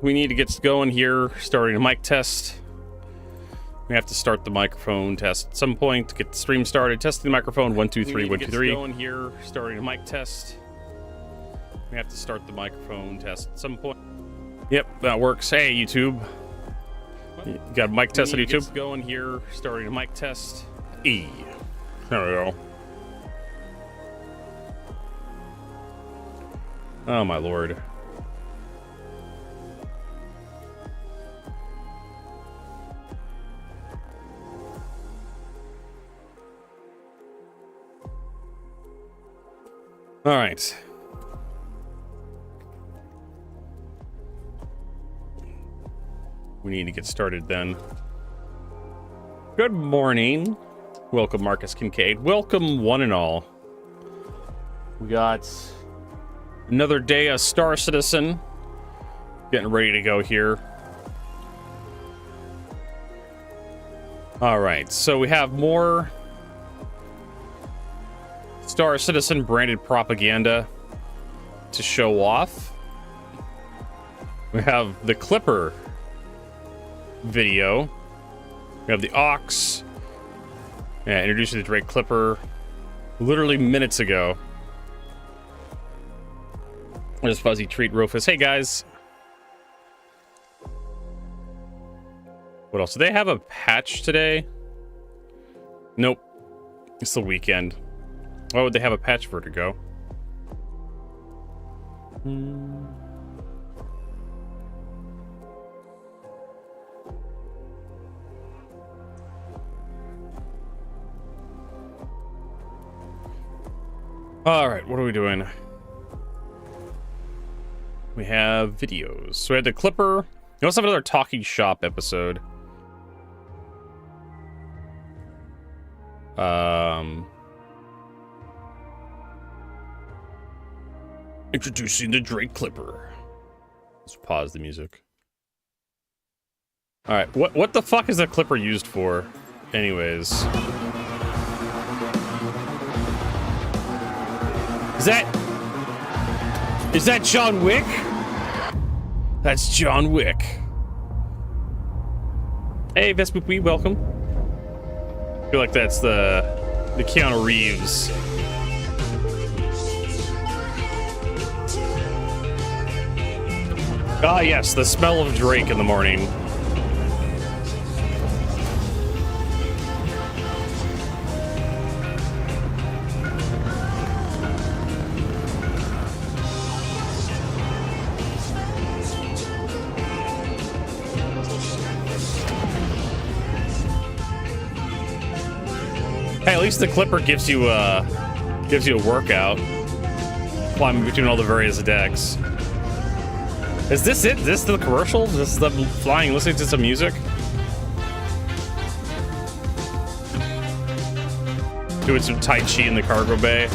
we need to get going here, starting a mic test. We have to start the microphone test at some point to get the stream started. Testing the microphone, 1, 2, 3, 1, 2, 3. Going here, starting a mic test. We have to start the microphone test at some point. Yep, that works. Hey, YouTube. You got a mic test on YouTube? Going here, starting a mic test. E. There we go. Oh my lord. All right. We need to get started then. Good morning. Welcome, Marcus Kincaid. Welcome, one and all. We got another day of Star Citizen. Getting ready to go here. All right, so we have more Star Citizen branded propaganda to show off. We have the Clipper video. We have the Ox. Yeah, introducing the Drake Clipper literally minutes ago. There's Fuzzy Treat Rufus. Hey guys. What else? Do they have a patch today? Nope. It's the weekend. Why would they have a patch for it to go? All right, what are we doing? We have videos. So we had the Clipper. We also have another Talking Shop episode. Introducing the Drake Clipper. Let's pause the music. All right, what the fuck is that Clipper used for? Anyways. Is that John Wick? That's John Wick. Hey, Vespupi, welcome. I feel like that's the Keanu Reeves. Ah, yes, the smell of Drake in the morning. Hey, at least the Clipper gives you a workout climbing between all the various decks. Is this it? Is this the commercial? Is this them flying, listening to some music? Doing some Tai Chi in the cargo bay.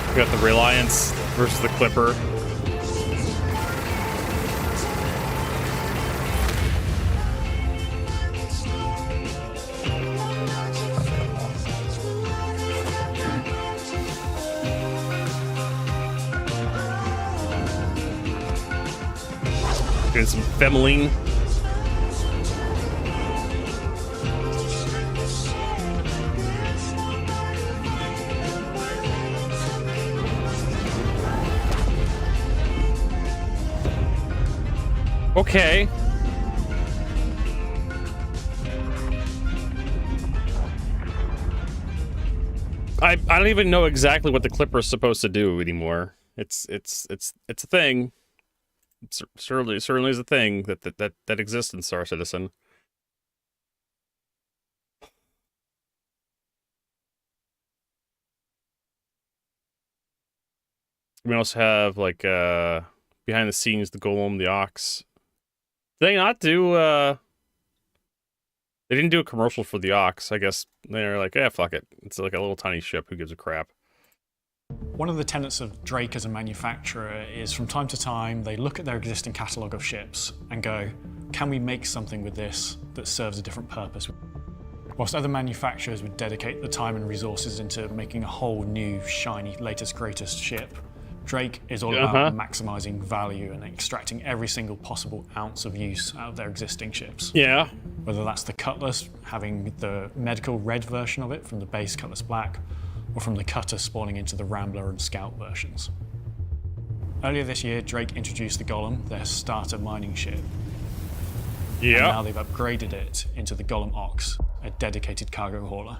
We got the Reliance versus the Clipper. Doing some Femeline. Okay. I don't even know exactly what the Clipper is supposed to do anymore. It's a thing. It certainly is a thing that exists in Star Citizen. We also have like behind the scenes the Golem, the Ox. they not do, they didn't do a commercial for the Ox. I guess they're like, fuck it. It's like a little tiny ship. Who gives a crap? One of the tenets of Drake as a manufacturer is from time to time, they look at their existing catalogue of ships and go, can we make something with this that serves a different purpose? Whilst other manufacturers would dedicate the time and resources into making a whole new, shiny, latest, greatest ship, Drake is all about maximising value and extracting every single possible ounce of use out of their existing ships. Yeah. Whether that's the Cutlass, having the medical red version of it from the base Cutlass Black, or from the Cutter spawning into the Rambler and Scout versions. Earlier this year, Drake introduced the Golem, their starter mining ship. Yeah. And now they've upgraded it into the Golem Ox, a dedicated cargo hauler.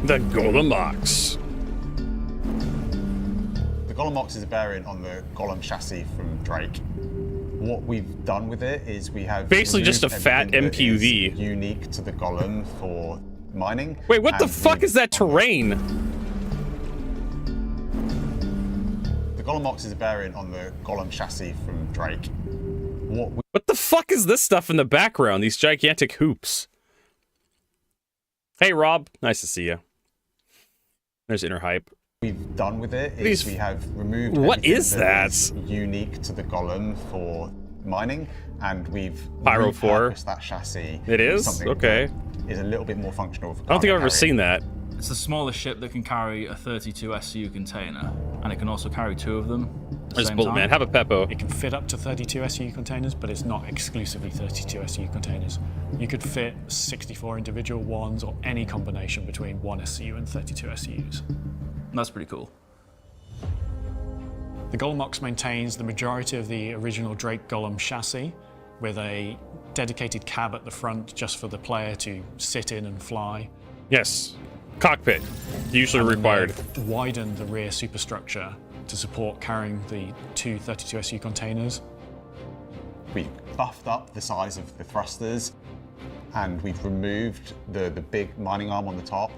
The Golem Ox. The Golem Ox is a variant on the Golem chassis from Drake. What we've done with it is we have basically just a fat MPV unique to the Golem for mining. Wait, what the fuck is that terrain? The Golem Ox is a variant on the Golem chassis from Drake. What the fuck is this stuff in the background? These gigantic hoops. Hey, Rob. Nice to see you. There's Inner Hype. We've done with it is we have removed what is that? Unique to the Golem for mining, and we've Pyro 4. That chassis. It is? Okay. Is a little bit more functional for I don't think I've ever seen that. It's the smallest ship that can carry a 32 SCU container, and it can also carry 2 of them at the same time. Man, have a Peppo. It can fit up to 32 SCU containers, but it's not exclusively 32 SCU containers. You could fit 64 individual ones or any combination between 1 SCU and 32 SCUs. That's pretty cool. The Golem Ox maintains the majority of the original Drake Golem chassis, with a dedicated cab at the front just for the player to sit in and fly. Yes. Cockpit. Usually required. Widened the rear superstructure to support carrying the 2 32 SU containers. We've buffed up the size of the thrusters, and we've removed the big mining arm on the top,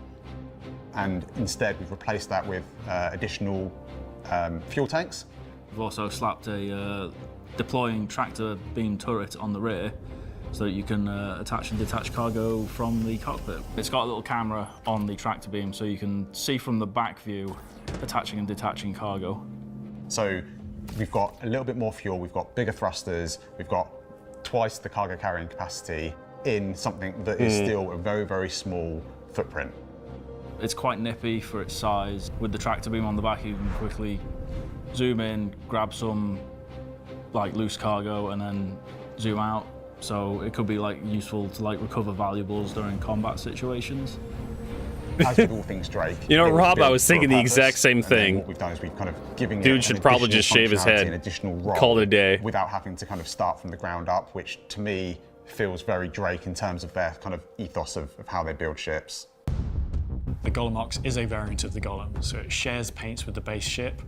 and instead we've replaced that with additional fuel tanks. We've also slapped a deploying tractor beam turret on the rear so that you can attach and detach cargo from the cockpit. It's got a little camera on the tractor beam so you can see from the back view attaching and detaching cargo. So we've got a little bit more fuel, we've got bigger thrusters, we've got twice the cargo carrying capacity in something that is still a very, very small footprint. It's quite nippy for its size. With the tractor beam on the back, you can quickly zoom in, grab some like loose cargo, and then zoom out. So it could be like useful to like recover valuables during combat situations. As with all things Drake, you know, Rob, I was thinking the exact same thing. What we've done is we've kind of given dude should probably just shave his head, an additional role, call it a day, without having to kind of start from the ground up, which to me feels very Drake in terms of their kind of ethos of how they build ships. The Golem Ox is a variant of the Golem, so it shares paints with the base ship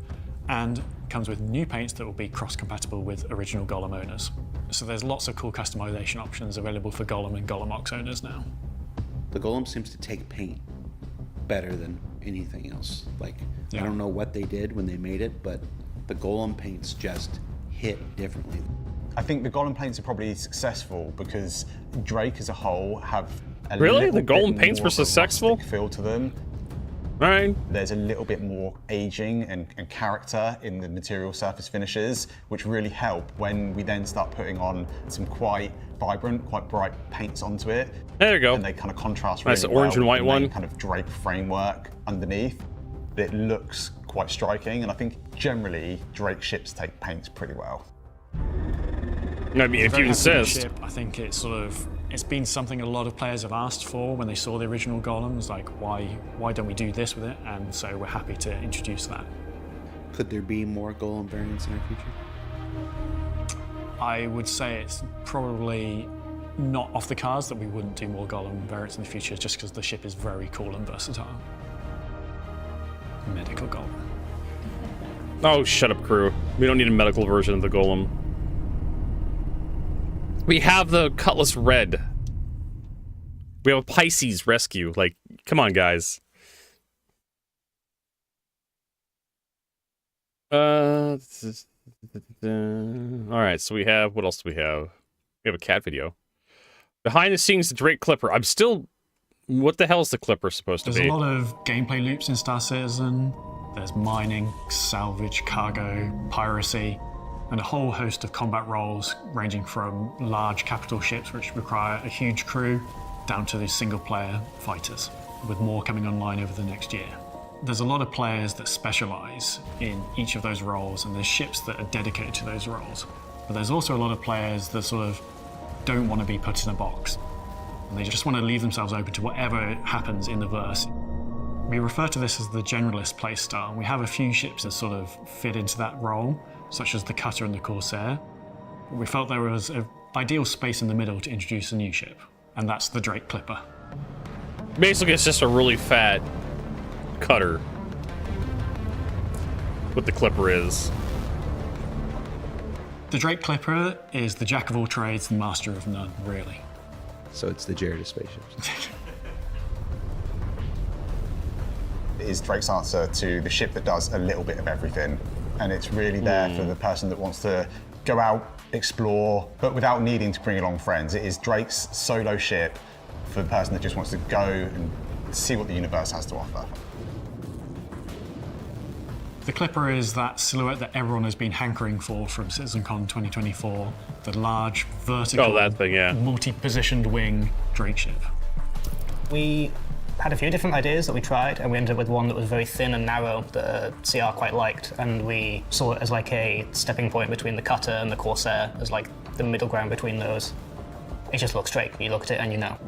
and comes with new paints that will be cross-compatible with original Golem owners. So there's lots of cool customization options available for Golem and Golem Ox owners now. The Golem seems to take paint better than anything else. Like, I don't know what they did when they made it, but the Golem paints just hit differently. I think the Golem paints are probably successful because Drake as a whole have a really? little The Golem bit paints more were of a successful? rustic feel to them. All right. There's a little bit more aging and character in the material surface finishes, which really help when we then start putting on some quite vibrant, quite bright paints onto it. There you go. And they kind of contrast really nice well orange and white with the one. kind of Drake framework underneath. It looks quite striking, and I think generally Drake ships take paints pretty well. I mean, if you insist. Ship, I think it's been something a lot of players have asked for when they saw the original Golems, like why don't we do this with it? And so we're happy to introduce that. Could there be more Golem variants in our future? I would say it's probably not off the cards that we wouldn't do more Golem variants in the future, just because the ship is very cool and versatile. Medical Golem. Oh, shut up, crew. We don't need a medical version of the Golem. We have the Cutlass Red. We have a Pisces Rescue. Like, come on, guys. All right, so we have, what else do we have? We have a cat video. Behind the scenes, the Drake Clipper. I'm still, what the hell is the Clipper supposed to be? There's a lot of gameplay loops in Star Citizen. There's mining, salvage, cargo, piracy, and a whole host of combat roles ranging from large capital ships which require a huge crew down to the single-player fighters, with more coming online over the next year. There's a lot of players that specialize in each of those roles, and there's ships that are dedicated to those roles. But there's also a lot of players that sort of don't want to be put in a box, and they just want to leave themselves open to whatever happens in the verse. We refer to this as the generalist playstyle, and we have a few ships that sort of fit into that role, such as the Cutter and the Corsair. But we felt there was an ideal space in the middle to introduce a new ship, and that's the Drake Clipper. Basically, it's just a really fat cutter. What the Clipper is. The Drake Clipper is the jack of all trades, the master of none, really. So it's the Jared of spaceships. It is Drake's answer to the ship that does a little bit of everything. And it's really there for the person that wants to go out, explore, but without needing to bring along friends. It is Drake's solo ship for the person that just wants to go and see what the universe has to offer. The Clipper is that silhouette that everyone has been hankering for from CitizenCon 2024. The large, vertical, that thing, yeah. multi-positioned wing Drake ship. We had a few different ideas that we tried, and we ended up with one that was very thin and narrow that CR quite liked, and we saw it as like a stepping point between the Cutter and the Corsair, as like the middle ground between those. It just looks Drake. You look at it and you know.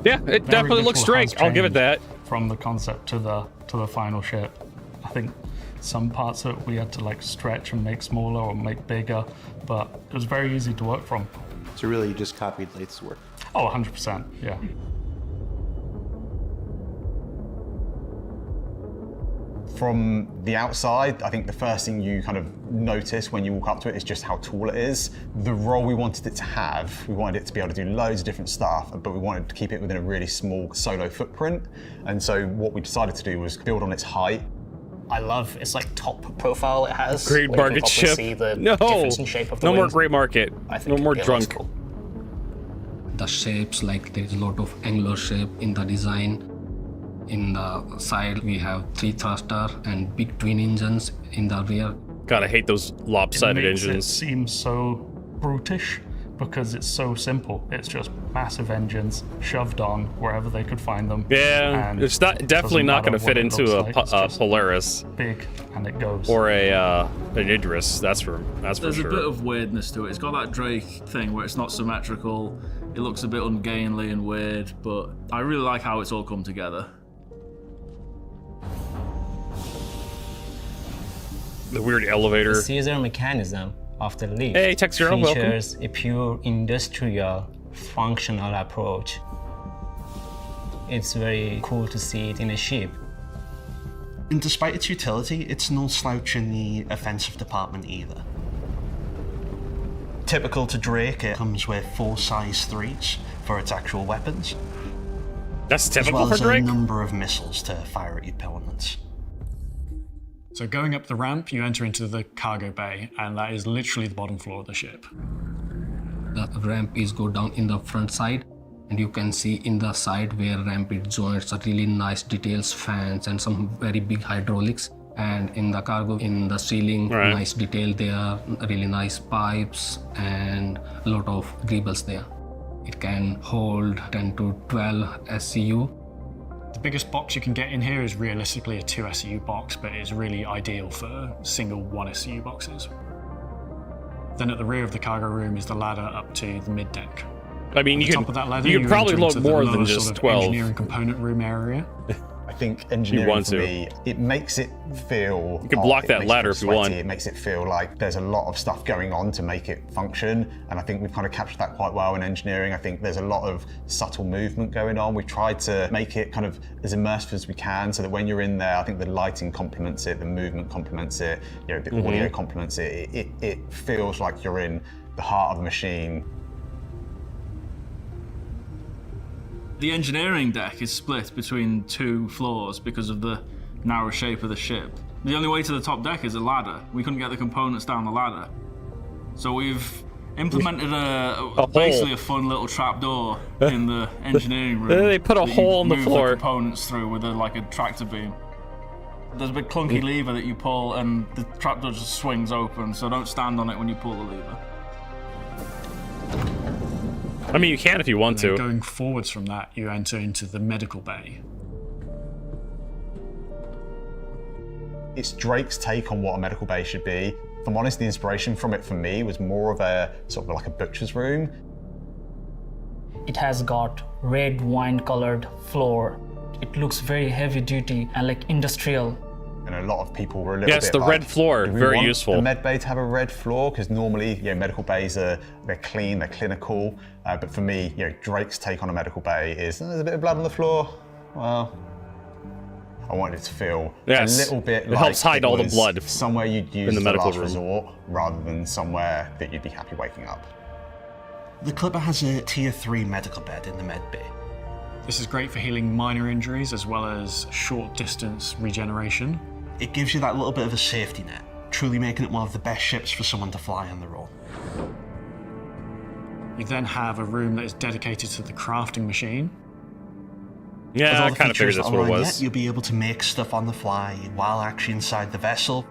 Yeah, it definitely looks Drake. I'll give it that. From the concept to the final ship. I think some parts of it we had to like stretch and make smaller or make bigger, but it was very easy to work from. So really, you just copied Lath's work. Oh, 100%, yeah. From the outside, I think the first thing you kind of notice when you walk up to it is just how tall it is. The role we wanted it to have, we wanted it to be able to do loads of different stuff, but we wanted to keep it within a really small solo footprint. And so what we decided to do was build on its height. I love its like top profile it has. Great where market you can properly ship. see the No, difference in shape of the no more wings. gray market. I think No more it looks drunk. cool. The shapes, like there is a lot of angular shape in the design. In the side we have 3 thruster and big twin engines in the rear. God, I hate those lopsided It makes engines. it seem so brutish because it's so simple. It's just massive engines shoved on wherever they could find them. Yeah, and it's not it definitely doesn't not going to matter fit what it into looks a, like, it's just Polaris big and it goes. or an Idris. That's for There's sure. a bit of weirdness to it. It's got that Drake thing where it's not symmetrical. It looks a bit ungainly and weird, but I really like how it's all come together. The weird elevator. The Caesar mechanism of the lift Hey, Texero, welcome. features a pure industrial, functional approach. It's very cool to see it in a ship. And despite its utility, it's no slouch in the offensive department either. Typical to Drake, it comes with 4 size 3s for its actual weapons, That's as typical well for as a Drake. number of missiles to fire at your opponents. So going up the ramp, you enter into the cargo bay, and that is literally the bottom floor of the ship. The ramp is go down in the front side, and you can see in the side where ramp it joins are really nice details, fans and some very big hydraulics. And in the cargo, in the ceiling, Right. nice detail there, really nice pipes and a lot of greebles there. It can hold 10 to 12 SCU. The biggest box you can get in here is realistically a 2 SCU box, but it's really ideal for single 1 SCU boxes. Then at the rear of the cargo room is the ladder up to the mid-deck. I mean, At the top of that ladder, you could probably enter load into the more lower than sort just of 12. engineering component room area. I think engineering want for to. me, it makes it feel. You can block it that makes it ladder feel if you want. sweaty, It makes it feel like there's a lot of stuff going on to make it function, and I think we've kind of captured that quite well in engineering. I think there's a lot of subtle movement going on. We've tried to make it kind of as immersive as we can, so that when you're in there, I think the lighting complements it, the movement complements it, you know, the Mm-hmm. audio complements it. It feels like you're in the heart of the machine. The engineering deck is split between 2 floors because of the narrow shape of the ship. The only way to the top deck is a ladder. We couldn't get the components down the ladder. So we've implemented basically a fun little trapdoor in the engineering room. They put a hole in the floor. The components through with a tractor beam. There's a big clunky lever that you pull and the trapdoor just swings open, so don't stand on it when you pull the lever. I mean, you can if you want to. Going forwards from that, you enter into the medical bay. It's Drake's take on what a medical bay should be. If I'm honest, the inspiration from it for me was more of a sort of like a butcher's room. It has got red wine-colored floor. It looks very heavy duty and like industrial. And a lot of people were a little bit Yes, the like, red floor, do we very want useful. A med bay to have a red floor, because normally, medical bays they're clean, they're clinical. But for me, Drake's take on a medical bay is there's a bit of blood on the floor. Well, I wanted it to feel a little bit it like helps hide all the was blood somewhere you'd use in the as a medical last room. resort, rather than somewhere that you'd be happy waking up. The Clipper has a tier 3 medical bed in the med bay. This is great for healing minor injuries as well as short distance regeneration. It gives you that little bit of a safety net, truly making it one of the best ships for someone to fly on the roll. You then have a room that is dedicated to the crafting machine. Yeah, I kind of figured that's what it was. You'll be able to make stuff on the fly while actually inside the vessel.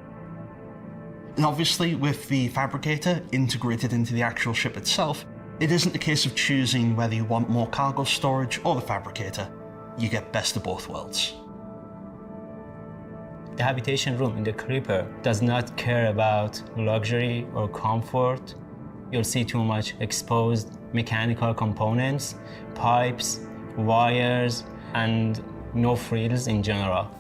And obviously, with the fabricator integrated into the actual ship itself, it isn't a case of choosing whether you want more cargo storage or the fabricator. You get best of both worlds. The habitation room in the Creeper does not care about luxury or comfort. You'll see too much exposed mechanical components, pipes, wires, and no frills in general.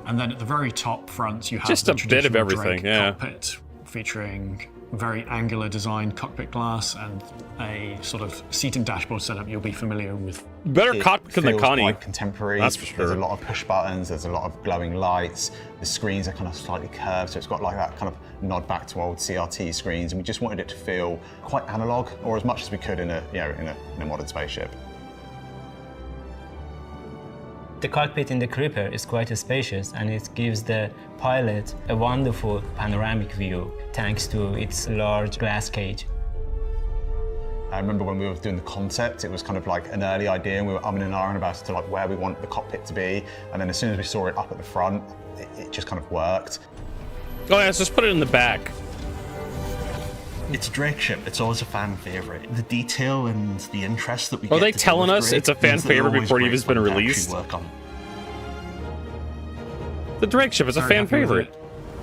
And then at the very top front, you have just the a bit of traditional everything, Drake yeah. cockpit featuring very angular designed cockpit glass and a sort of seat and dashboard setup you'll be familiar with. Better cockpit than the feels Connie. quite contemporary. That's for sure. There's a lot of push buttons, there's a lot of glowing lights, the screens are kind of slightly curved, so it's got like that kind of nod back to old CRT screens, and we just wanted it to feel quite analog, or as much as we could in a modern spaceship. The cockpit in the Creeper is quite spacious, and it gives the pilot a wonderful panoramic view thanks to its large glass cage. I remember when we were doing the concept, it was kind of like an early idea, and we were umming and ahhing about it to like where we want the cockpit to be, and then as soon as we saw it up at the front, it just kind of worked. Oh yeah, let's just put it in the back. It's a Drake ship. It's always a fan favorite. The detail and the interest that we Are get they to do telling with us Drake it's a fan means that they're favorite always before it great even's been fun to actually released? work on. The Drake ship is a Very fan happy with favorite. it.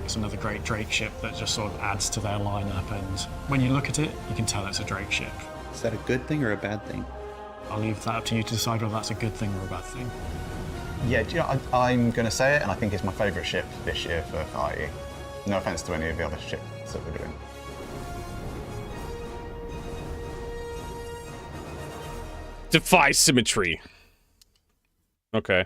It's another great Drake ship that just sort of adds to their lineup, and when you look at it, you can tell it's a Drake ship. Is that a good thing or a bad thing? I'll leave that up to you to decide whether that's a good thing or a bad thing. Yeah, do you know, I'm going to say it, and I think it's my favourite ship this year for IE. No offence to any of the other ships that we're doing. Defy symmetry. Okay.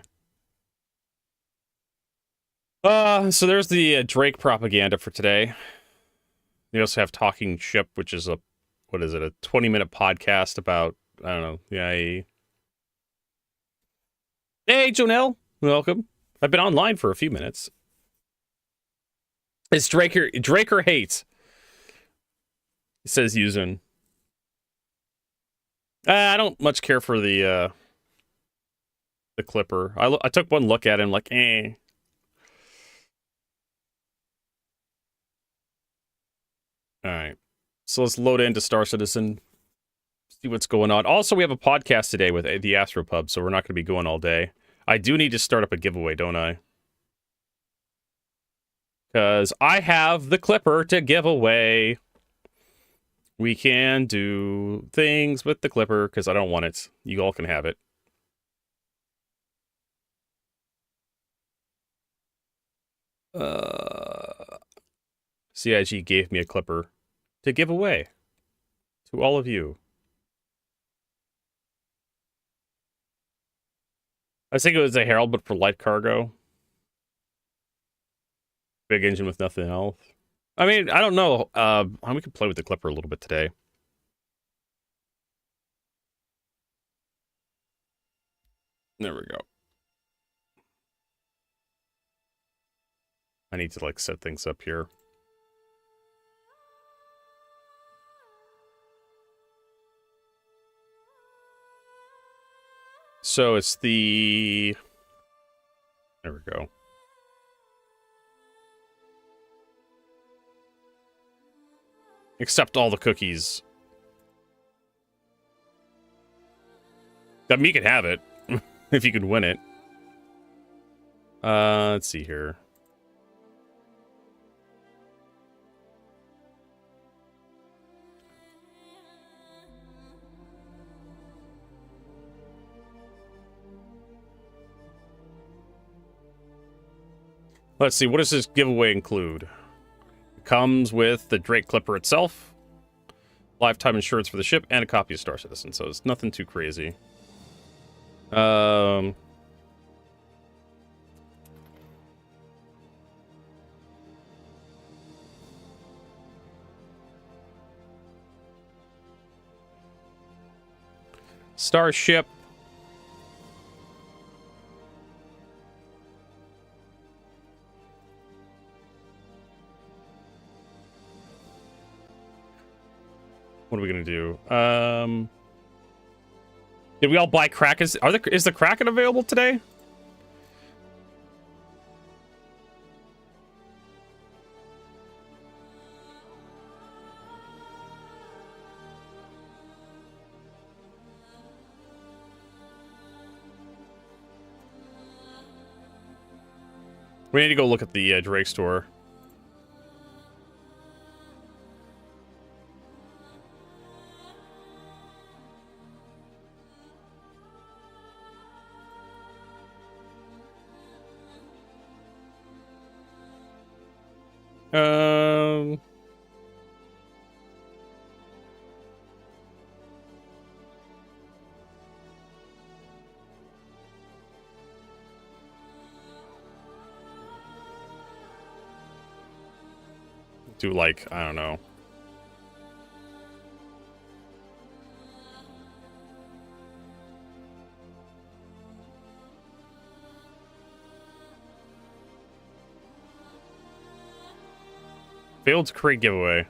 So there's the Drake propaganda for today. We also have Talking Ship, which is a 20-minute podcast about, I don't know, the IE. Hey, Jonelle, welcome. I've been online for a few minutes. It's Drake or hate? It says Yuzun. I don't much care for the Clipper. I took one look at him like, eh. All right. So let's load into Star Citizen. See what's going on. Also, we have a podcast today with the Astropub, so we're not going to be going all day. I do need to start up a giveaway, don't I? Because I have the Clipper to give away. We can do things with the Clipper because I don't want it. You all can have it. CIG gave me a Clipper to give away to all of you. I think it was a Herald, but for light cargo. Big engine with nothing else. I mean, I don't know. We could play with the Clipper a little bit today. There we go. I need to like set things up here. So it's the... There we go. Accept all the cookies. That mean you can have it if you can win it. Let's see here. Let's see, what does this giveaway include? It comes with the Drake Clipper itself, lifetime insurance for the ship, and a copy of Star Citizen, so it's nothing too crazy. Starship. What are we gonna do? Did we all buy Kraken? Is the Kraken available today? We need to go look at the Drake store. Do like, I don't know. Failed to create giveaway.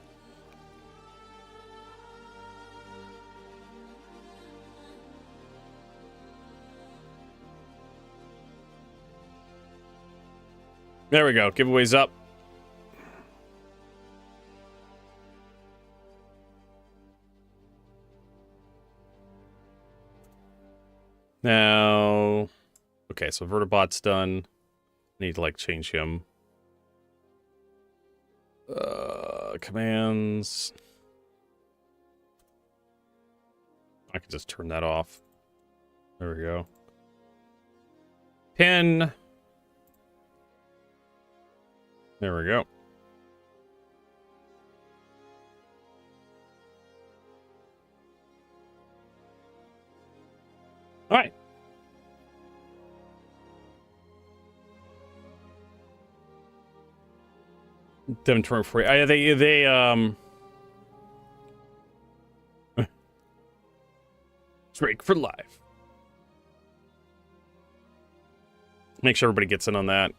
There we go. Giveaway's up. Now, okay, so Vertibot's done. Need to like change him. Commands. I can just turn that off. There we go. Pin. There we go. All right. Them turn for you. They Drake for life. Make sure everybody gets in on that.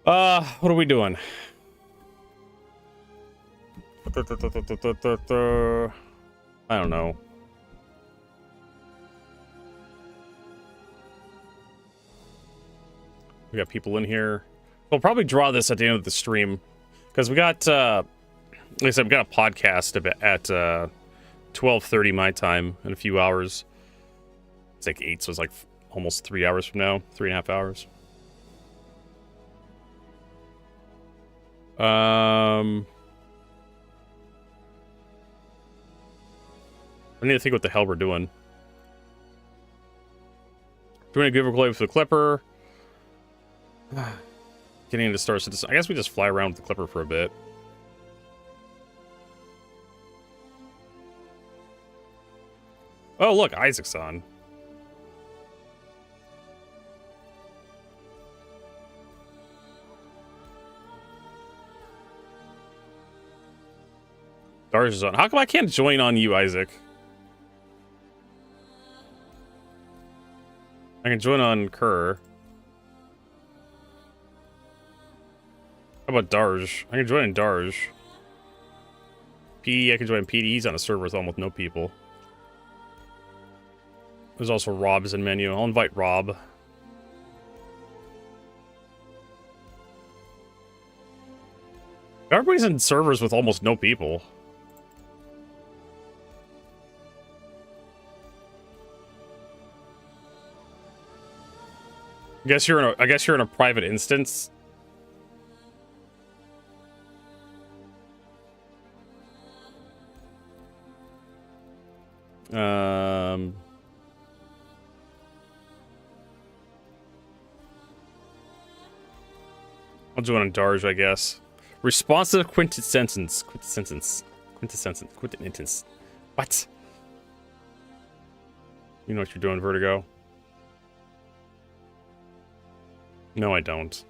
What are we doing? I don't know. We got people in here. We'll probably draw this at the end of the stream because we got, like I said, we got a podcast at 12:30 my time in a few hours. It's like 8, so it's like almost 3 hours from now, 3.5 hours. I need to think what the hell we're doing. Doing a giveaway with the Clipper. Getting into Star Citizen. I guess we just fly around with the Clipper for a bit. Oh, look, Isaac's on. Darsh is on. How come I can't join on you, Isaac? I can join on Kerr. How about Darj? I can join in Darj. PD, I can join PD. He's on a server with almost no people. There's also Rob's in menu. I'll invite Rob. Everybody's in servers with almost no people. I guess you're in a private instance. I'll join on Darj, I guess. Responsive quintessence. What? You know what you're doing, Vertigo? No, I don't.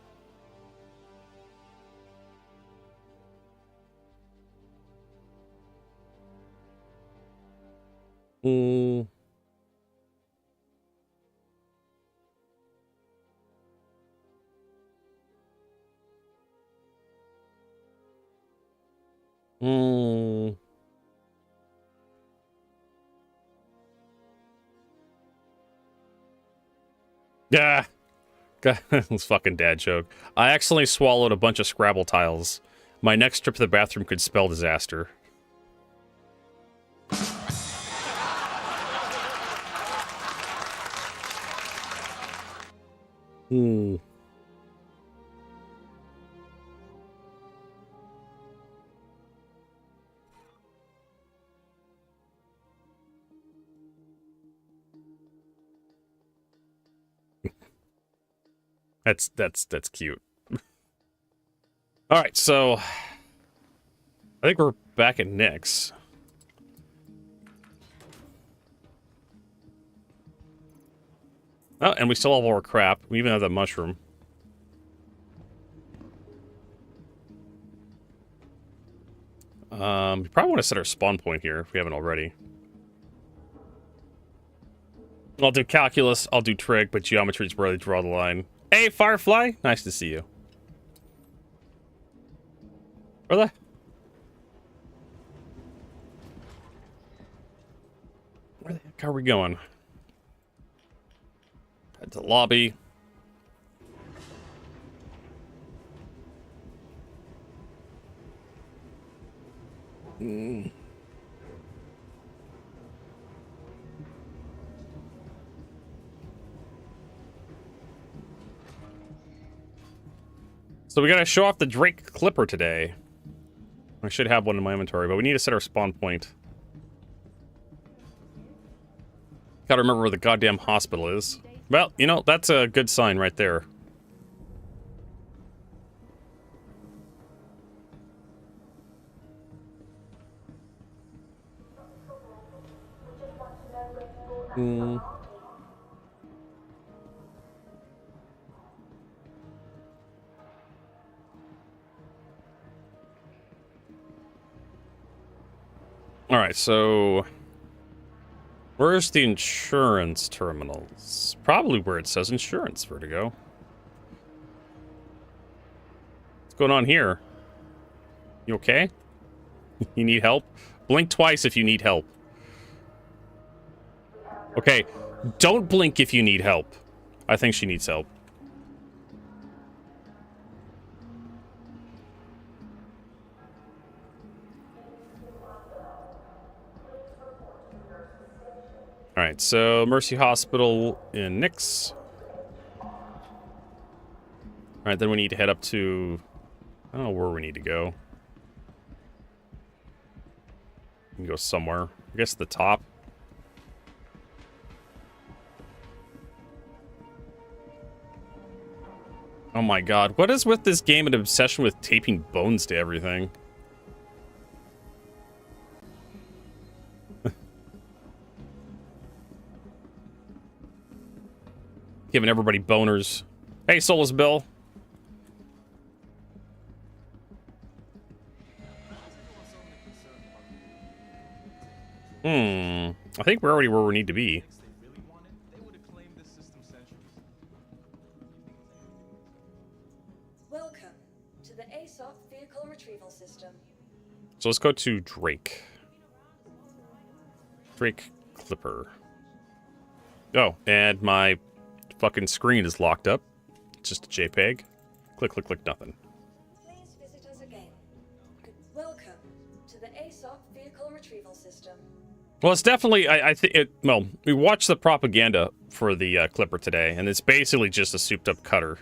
Yeah. This fucking dad joke. I accidentally swallowed a bunch of Scrabble tiles. My next trip to the bathroom could spell disaster. That's cute. All right, so I think we're back at Nick's. Oh, and we still have all our crap. We even have that mushroom. We probably want to set our spawn point here if we haven't already. I'll do calculus, I'll do trig, but geometry is where they draw the line. Hey, Firefly! Nice to see you. Where the heck are we going? Head to the lobby. So we gotta show off the Drake Clipper today. I should have one in my inventory, but we need to set our spawn point. Gotta remember where the goddamn hospital is. Well, you know, that's a good sign right there. Alright, so where's the insurance terminals? Probably where it says insurance, Vertigo. What's going on here? You okay? You need help? Blink twice if you need help. Okay, don't blink if you need help. I think she needs help. Alright, so Mercy Hospital in Nix. Alright, then we need to head up to... I don't know where we need to go. We can go somewhere. I guess the top. Oh my god, what is with this game and obsession with taping bones to everything? Giving everybody boners. Hey, Soulless Bill. I think we're already where we need to be. Welcome to the Ace So let's go to Drake. Drake Clipper. Oh, and my fucking screen is locked up. It's just a JPEG. Click, click, click, nothing. Please visit us again. Welcome to the ASOP vehicle retrieval system. Well, it's definitely, I think it, well, we watched the propaganda for the Clipper today, and it's basically just a souped up cutter.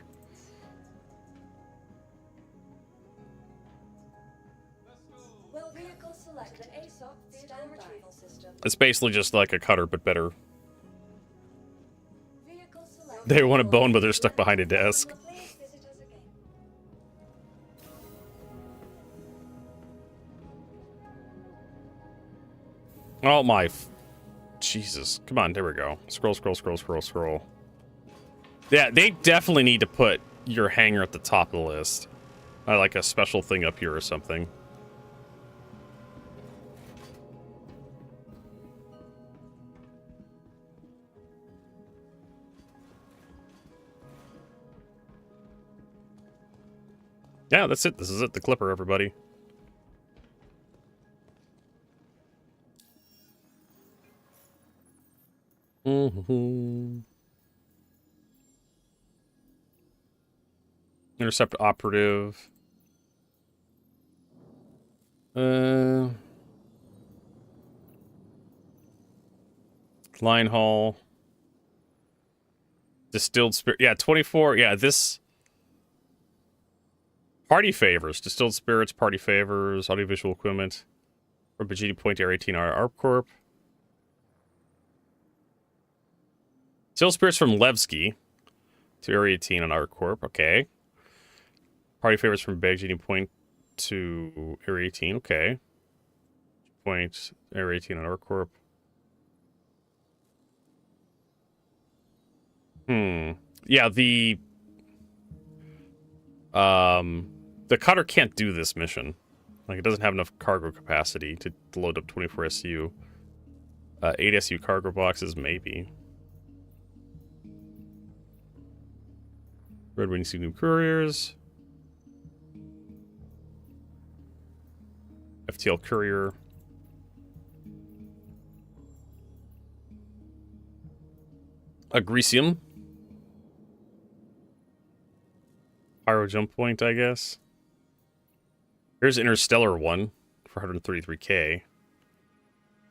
Well, vehicle select the ASOP vehicle retrieval system. It's basically just like a cutter, but better. They want a bone, but they're stuck behind a desk. Please visit us again. Oh my... Jesus. Come on, there we go. Scroll, scroll, scroll, scroll, scroll. Yeah, they definitely need to put your hanger at the top of the list. Like a special thing up here or something. Yeah, that's it. This is it. The Clipper, everybody. Intercept operative. Line haul. Distilled spirit. Yeah, 24. Yeah, this... Party favors. Distilled spirits, party favors, audiovisual equipment. From Bajini Point Air 18 ARP Corp. Distilled spirits from Levski to Area 18 on ARP Corp. Okay. Party favors from Bajini Point to Area 18. Okay. Point Area 18 on ARP Corp. Yeah, the cutter can't do this mission. Like, it doesn't have enough cargo capacity to load up 24 SU. 8 SU cargo boxes, maybe. Red Wing New Couriers. FTL Courier. Agresium. Pyro Jump Point, I guess. Here's Interstellar 1 for 133k.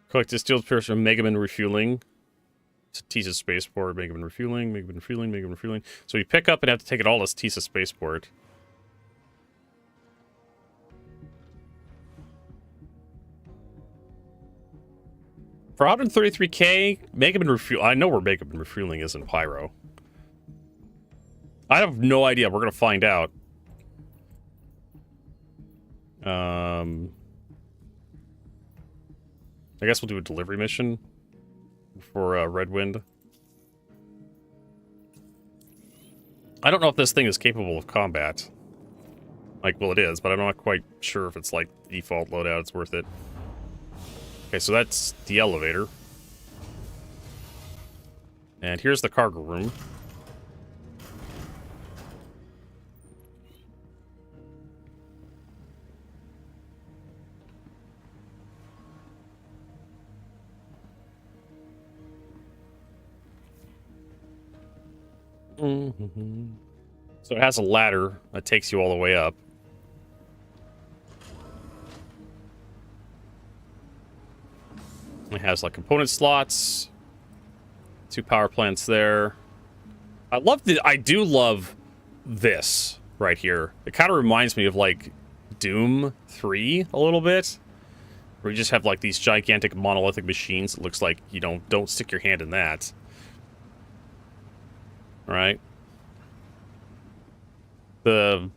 Collect distilled spirits from Megaman Refueling. It's a TISA Spaceport, Megaman Refueling, Megaman Refueling, Megaman Refueling. So you pick up and have to take it all as TISA Spaceport. For 133k, Megaman Refuel. I know where Megaman Refueling is in Pyro. I have no idea. We're gonna find out. I guess we'll do a delivery mission for Red Wind. I don't know if this thing is capable of combat. Like, well, it is, but I'm not quite sure if it's like default loadout. It's worth it. Okay, so that's the elevator. And here's the cargo room. So it has a ladder that takes you all the way up. It has like component slots, 2 power plants there. I do love this right here. It kind of reminds me of like Doom 3 a little bit, where you just have like these gigantic monolithic machines. It looks like you don't stick your hand in that. Right. The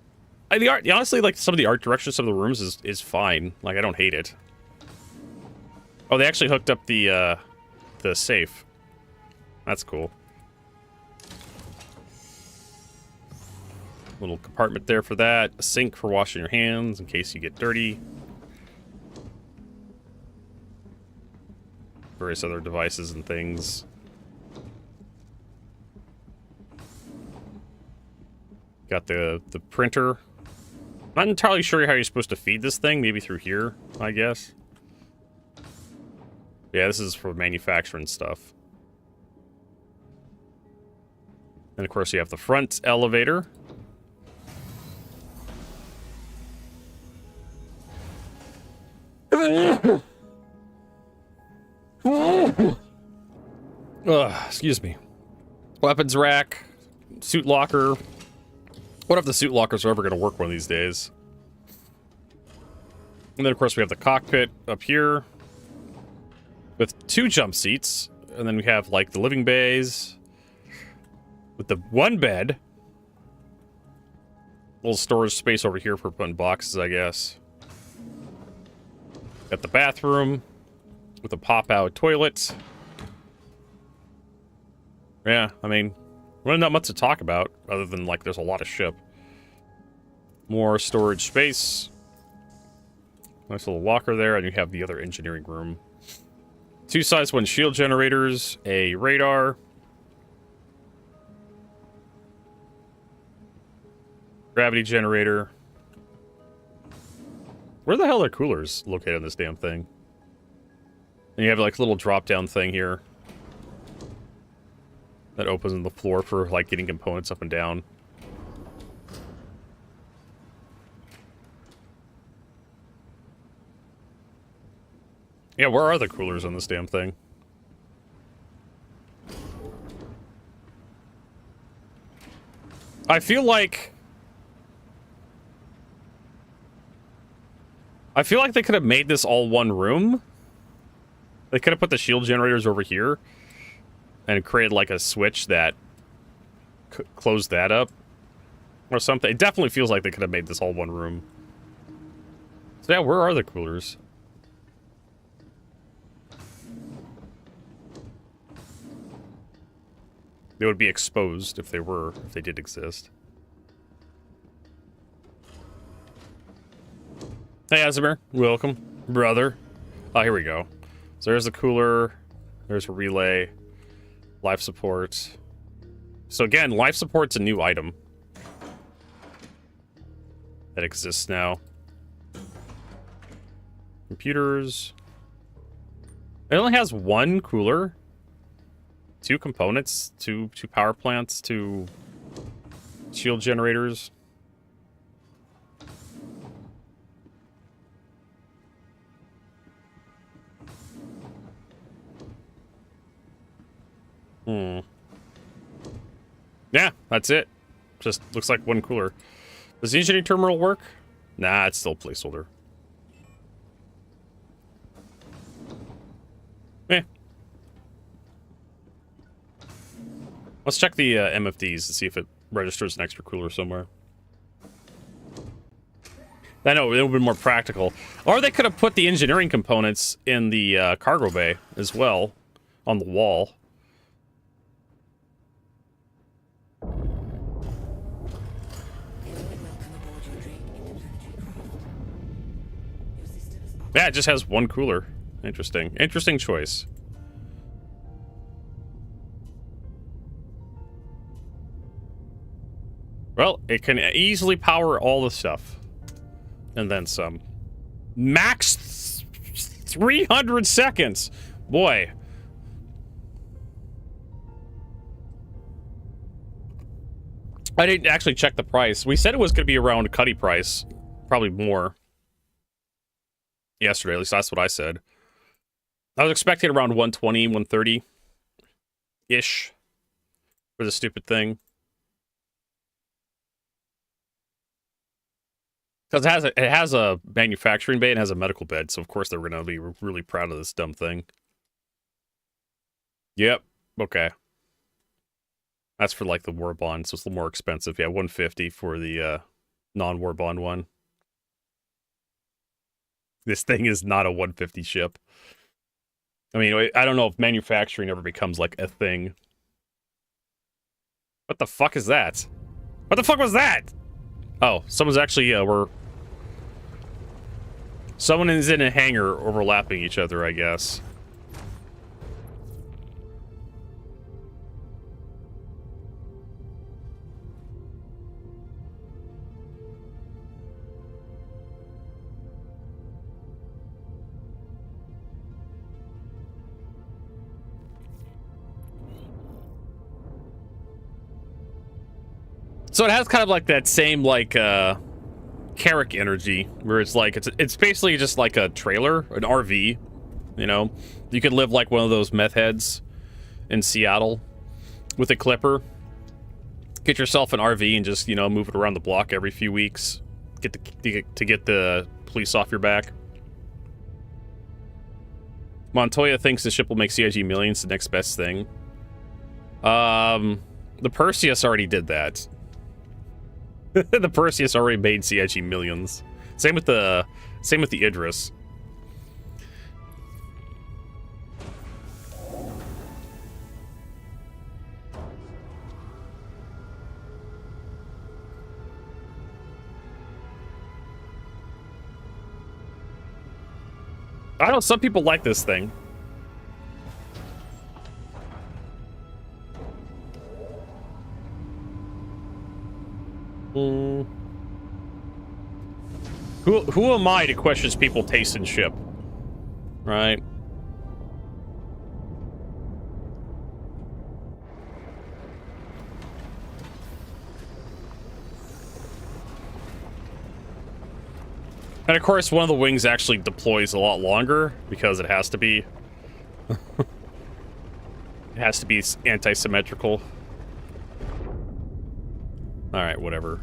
art, honestly, like some of the art direction, some of the rooms is fine. Like, I don't hate it. Oh, they actually hooked up the safe. That's cool. Little compartment there for that. A sink for washing your hands in case you get dirty. Various other devices and things. Got the printer. Not entirely sure how you're supposed to feed this thing. Maybe through here, I guess. Yeah, this is for manufacturing stuff. And of course you have the front elevator. Excuse me. Weapons rack, suit locker. What if the suit lockers are ever going to work one of these days? And then, of course, we have the cockpit up here with 2 jump seats. And then we have, like, the living bays with the 1 bed. Little storage space over here for putting boxes, I guess. Got the bathroom with a pop-out toilet. Yeah, I mean, really not much to talk about other than, like, there's a lot of ship. More storage space. Nice little locker there, and you have the other engineering room. 2 size 1 shield generators, a radar. Gravity generator. Where the hell are coolers located on this damn thing? And you have, like, a little drop-down thing here that opens on the floor for, like, getting components up and down. Yeah, where are the coolers on this damn thing? I feel like they could have made this all one room. They could have put the shield generators over here and created like a switch that closed that up or something. It definitely feels like they could have made this all one room. So yeah, where are the coolers? They would be exposed if they did exist. Hey, Azimir. Welcome, brother. Oh, here we go. So there's the cooler. There's a relay. Life support. So again, life support's a new item that exists now. Computers. It only has 1 cooler. 2 components, 2 power plants, 2 shield generators. Yeah, that's it. Just looks like 1 cooler. Does the engineering terminal work? Nah, it's still a placeholder. Eh. Let's check the MFDs to see if it registers an extra cooler somewhere. I know, it would have been more practical. Or they could have put the engineering components in the cargo bay as well, on the wall. Yeah, it just has 1 cooler. Interesting. Interesting choice. Well, it can easily power all the stuff. And then some. Max 300 seconds! Boy. I didn't actually check the price. We said it was going to be around Cuddy price. Probably more. Yesterday, at least that's what I said. I was expecting around 120, 130-ish for the stupid thing. Because it has a manufacturing bay and has a medical bed, so of course they're going to be really proud of this dumb thing. Yep, okay. That's for like the war bond, so it's a little more expensive. Yeah, 150 for the non-war bond one. This thing is not a 150 ship. I mean, I don't know if manufacturing ever becomes like a thing. What the fuck is that? What the fuck was that? Oh, someone's actually, someone is in a hangar overlapping each other, I guess. So it has kind of like that same like Carrick energy, where it's like it's basically just like a trailer, an RV. You know, you could live like one of those meth heads in Seattle with a clipper. Get yourself an RV and just, you know, move it around the block every few weeks. Get the police off your back. Montoya thinks the ship will make CIG millions, the next best thing. The Perseus already did that. The Perseus already made CIG millions. Same with the Idris. I know some people like this thing. Who am I to question people's taste in ship? Right? And of course, one of the wings actually deploys a lot longer because it has to be. It has to be anti-symmetrical. All right, whatever.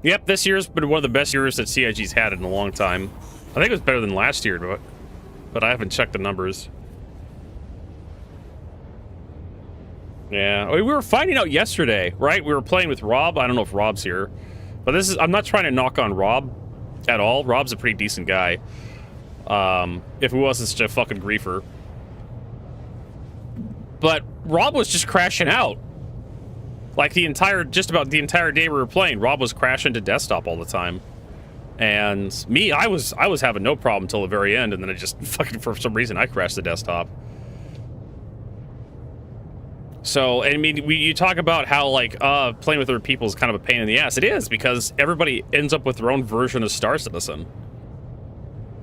Yep, this year's been one of the best years that CIG's had in a long time. I think it was better than last year, but I haven't checked the numbers. Yeah, we were finding out yesterday, right? We were playing with Rob. I don't know if Rob's here, but I'm not trying to knock on Rob at all. Rob's a pretty decent guy. If he wasn't such a fucking griefer. But Rob was just crashing out. Like just about the entire day we were playing, Rob was crashing to desktop all the time. And me, I was having no problem until the very end, and then it just fucking, for some reason, I crashed the desktop. So, I mean, you talk about how, like, playing with other people is kind of a pain in the ass. It is, because everybody ends up with their own version of Star Citizen.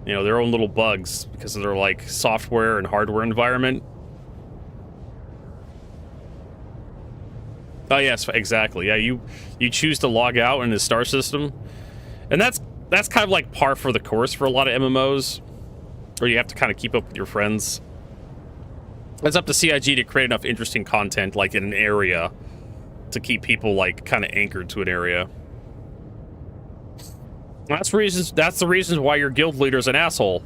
You know, their own little bugs, because of their, like, software and hardware environment. Oh, yes, exactly. Yeah, you choose to log out in the star system. And that's kind of like par for the course for a lot of MMOs, where you have to kind of keep up with your friends. It's up to CIG to create enough interesting content, like in an area, to keep people like kind of anchored to an area. That's the reasons why your guild leader's an asshole,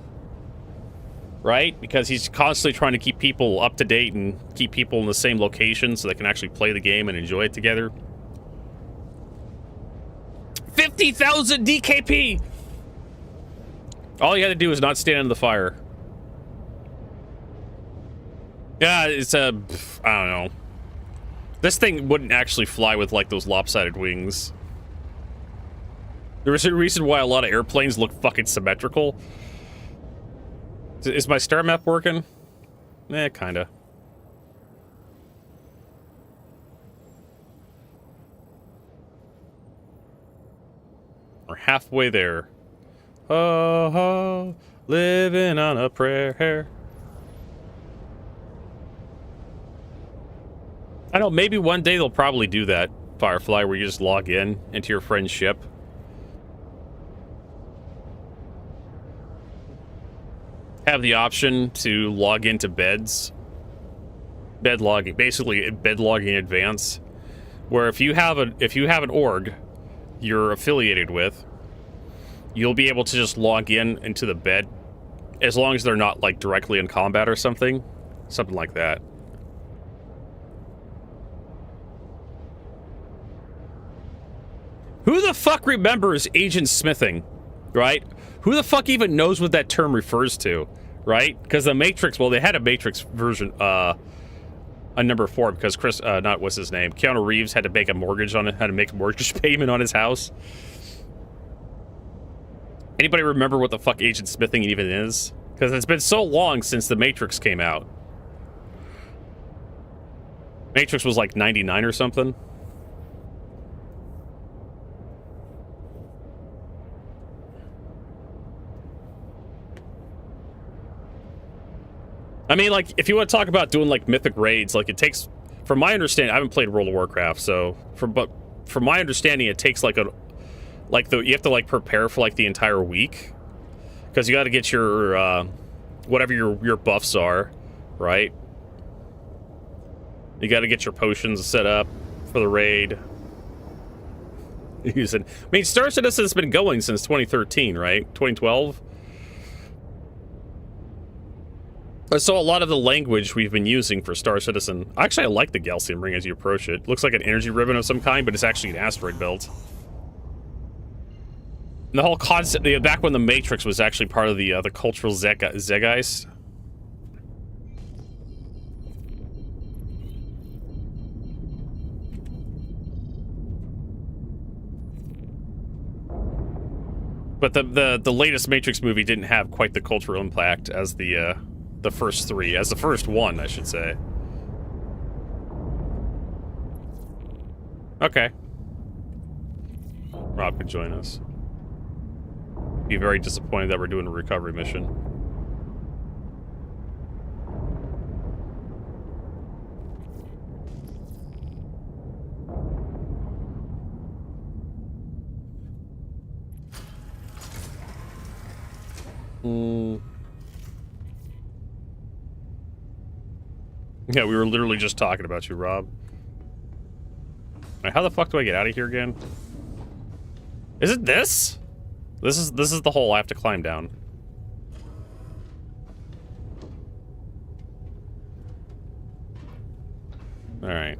right? Because he's constantly trying to keep people up to date and keep people in the same location so they can actually play the game and enjoy it together. 50,000 DKP! All you had to do is not stand in the fire. Yeah, it's I don't know. This thing wouldn't actually fly with, like, those lopsided wings. There is a reason why a lot of airplanes look fucking symmetrical. Is my star map working? Eh, kinda. We're halfway there. Oh, living on a prayer. I know, maybe one day they'll probably do that, Firefly, where you just log in into your friend's ship. Have the option to log into beds. Bed logging, basically bed logging in advance. Where if you have an org you're affiliated with, you'll be able to just log into the bed as long as they're not like directly in combat or something. Something like that. Who the fuck remembers agent smithing, right? Who the fuck even knows what that term refers to, right? Because the Matrix, well, they had a Matrix version, on number 4, because what's his name? Keanu Reeves had to make a mortgage payment on his house. Anybody remember what the fuck agent smithing even is? Because it's been so long since the Matrix came out. Matrix was like 99 or something. I mean, like, if you want to talk about doing, like, mythic raids, like, it takes... From my understanding, I haven't played World of Warcraft, so... From my understanding, it takes, like, you have to, like, prepare for, like, the entire week. Because you got to get your, whatever your buffs are, right? You got to get your potions set up for the raid. I mean, Star Citizen's been going since 2013, right? 2012? So a lot of the language we've been using for Star Citizen... Actually, I like the Galcium ring as you approach it. Looks like an energy ribbon of some kind, but it's actually an asteroid belt. And the whole concept... Back when the Matrix was actually part of the cultural zeitgeist. But the latest Matrix movie didn't have quite the cultural impact as the first three, as the first one, I should say. Okay. Rob could join us. Be very disappointed that we're doing a recovery mission. Yeah, we were literally just talking about you, Rob. Right, how the fuck do I get out of here again? Is it this? This is the hole I have to climb down. All right.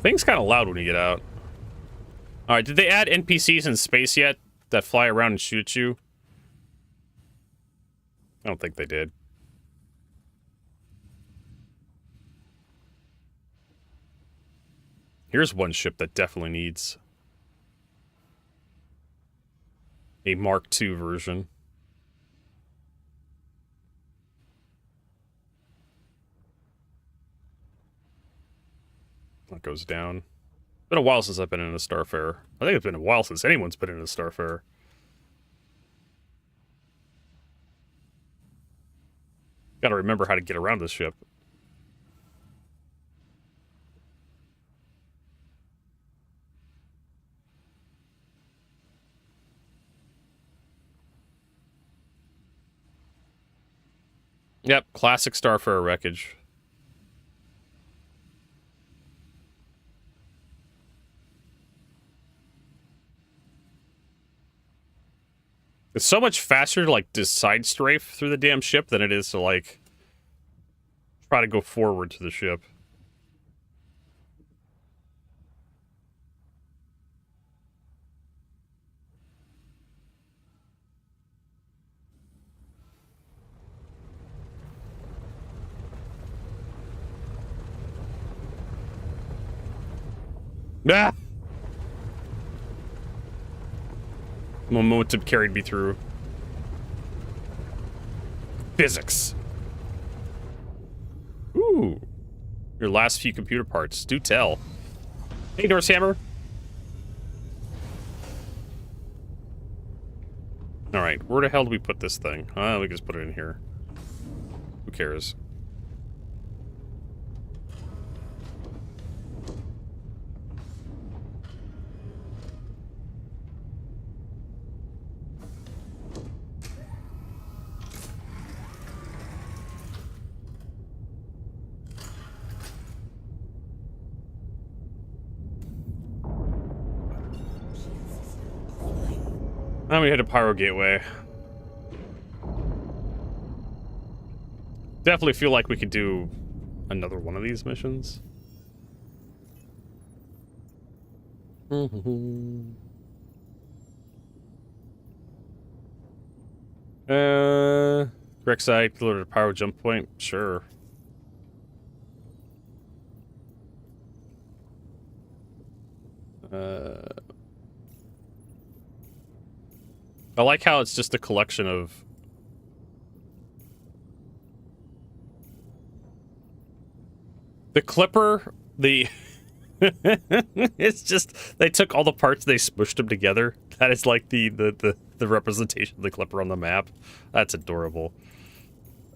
Thing's kind of loud when you get out. All right, did they add NPCs in space yet that fly around and shoot you? I don't think they did. Here's one ship that definitely needs a Mark II version. That goes down. It's been a while since I've been in a Starfarer. I think it's been a while since anyone's been in a Starfarer. Gotta remember how to get around this ship. Yep, classic Starfarer wreckage. It's so much faster to, like, just side strafe through the damn ship than it is to, like, try to go forward to the ship. Ah! Momentum carried me through. Physics. Ooh. Your last few computer parts. Do tell. Hey, Norse Hammer. Alright, where the hell do we put this thing? We can just put it in here. Who cares? Now we head to Pyro Gateway. Definitely feel like we could do another one of these missions. Correct side, delivered a Pyro jump point. Sure. I like how it's just a collection of... The Clipper, the It's just they took all the parts, they smushed them together. That is like the representation of the Clipper on the map. That's adorable.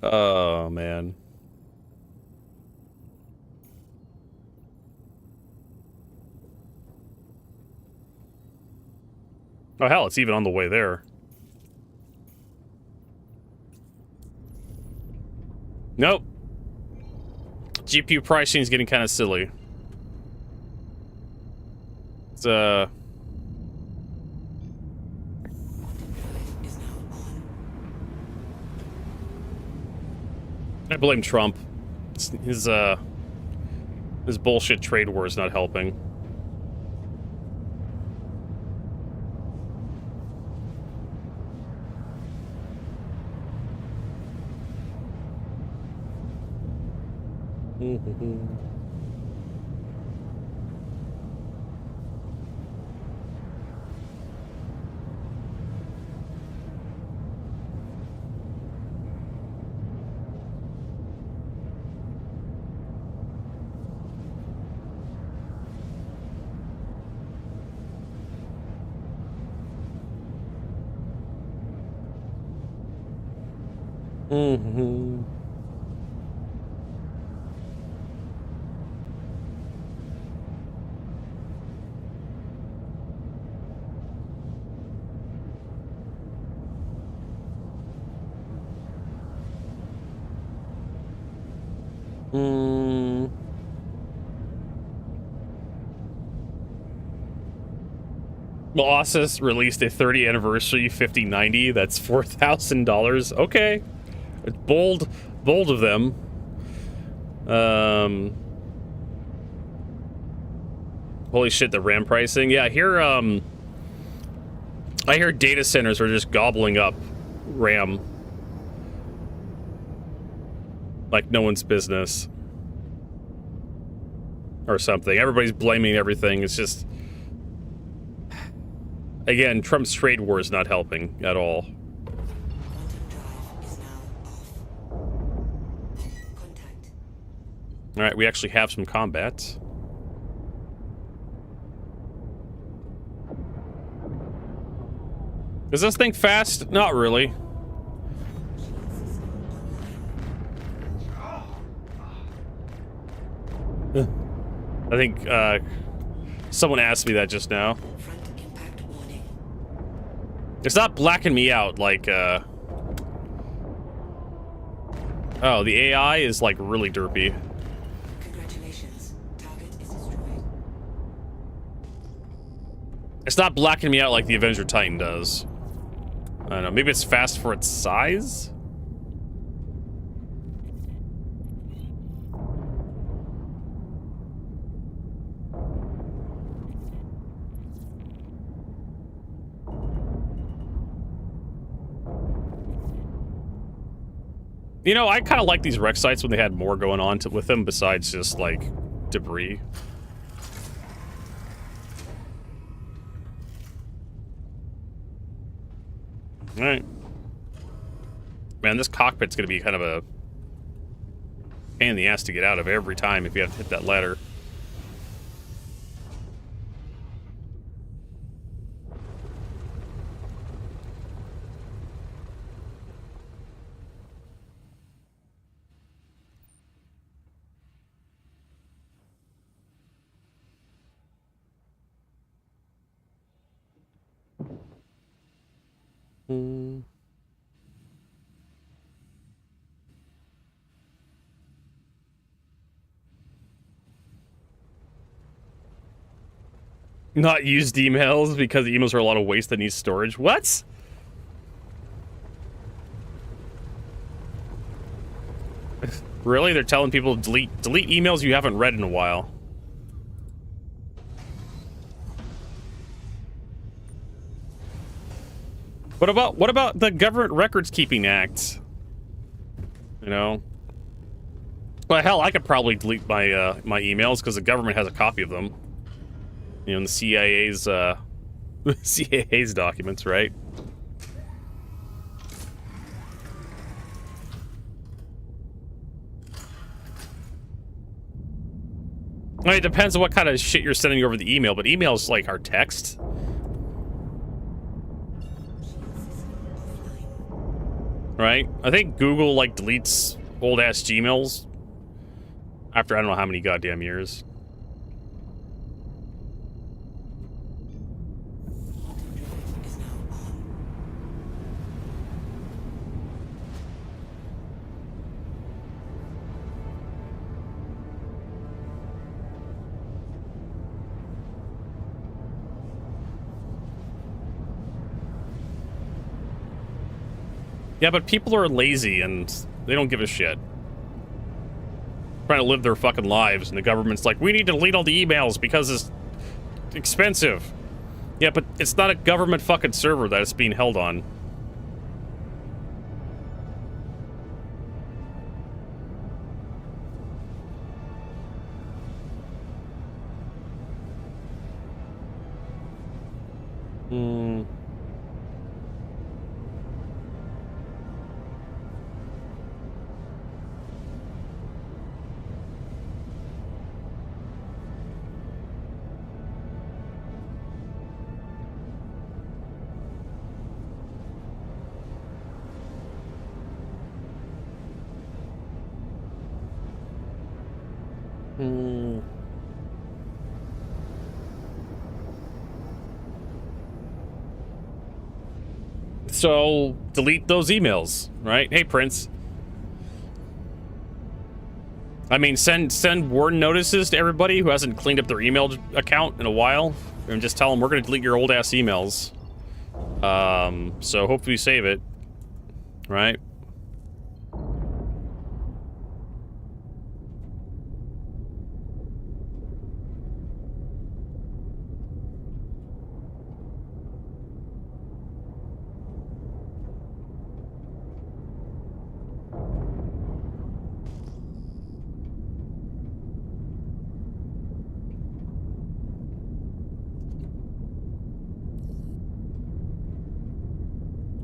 Oh man. Oh hell, it's even on the way there. Nope. GPU pricing is getting kind of silly. It's I blame Trump. His bullshit trade war is not helping. Well, Asus released a 30th anniversary 5090. That's $4,000. Okay, it's bold of them. Holy shit, the RAM pricing. Yeah, here I hear data centers are just gobbling up RAM like no one's business or something. Everybody's blaming everything. It's just, again, Trump's trade war is not helping at all. All right, we actually have some combat. Is this thing fast? Not really. I think someone asked me that just now. It's not blacking me out like oh, the AI is like really derpy. Congratulations. Target is destroyed. It's not blacking me out like the Avenger Titan does. I don't know, maybe it's fast for its size? You know, I kind of like these wreck sites when they had more going on with them besides just, like, debris. Alright. Man, this cockpit's gonna be kind of a pain in the ass to get out of every time if you have to hit that ladder. Not used emails because the emails are a lot of waste that needs storage. What? Really? They're telling people to delete emails you haven't read in a while. What about the Government Records Keeping Act? You know? Well, hell, I could probably delete my my emails because the government has a copy of them. You know, in the CIA's CIA's documents, right? Well, it depends on what kind of shit you're sending over the email, but emails like our text. Right? I think Google like deletes old ass Gmails after I don't know how many goddamn years. Yeah, but people are lazy and they don't give a shit. Trying to live their fucking lives, and the government's like, we need to delete all the emails because it's expensive. Yeah, but it's not a government fucking server that it's being held on. So, delete those emails, right? Hey, Prince. I mean, send warn notices to everybody who hasn't cleaned up their email account in a while, and just tell them we're going to delete your old-ass emails. So hopefully you save it, right?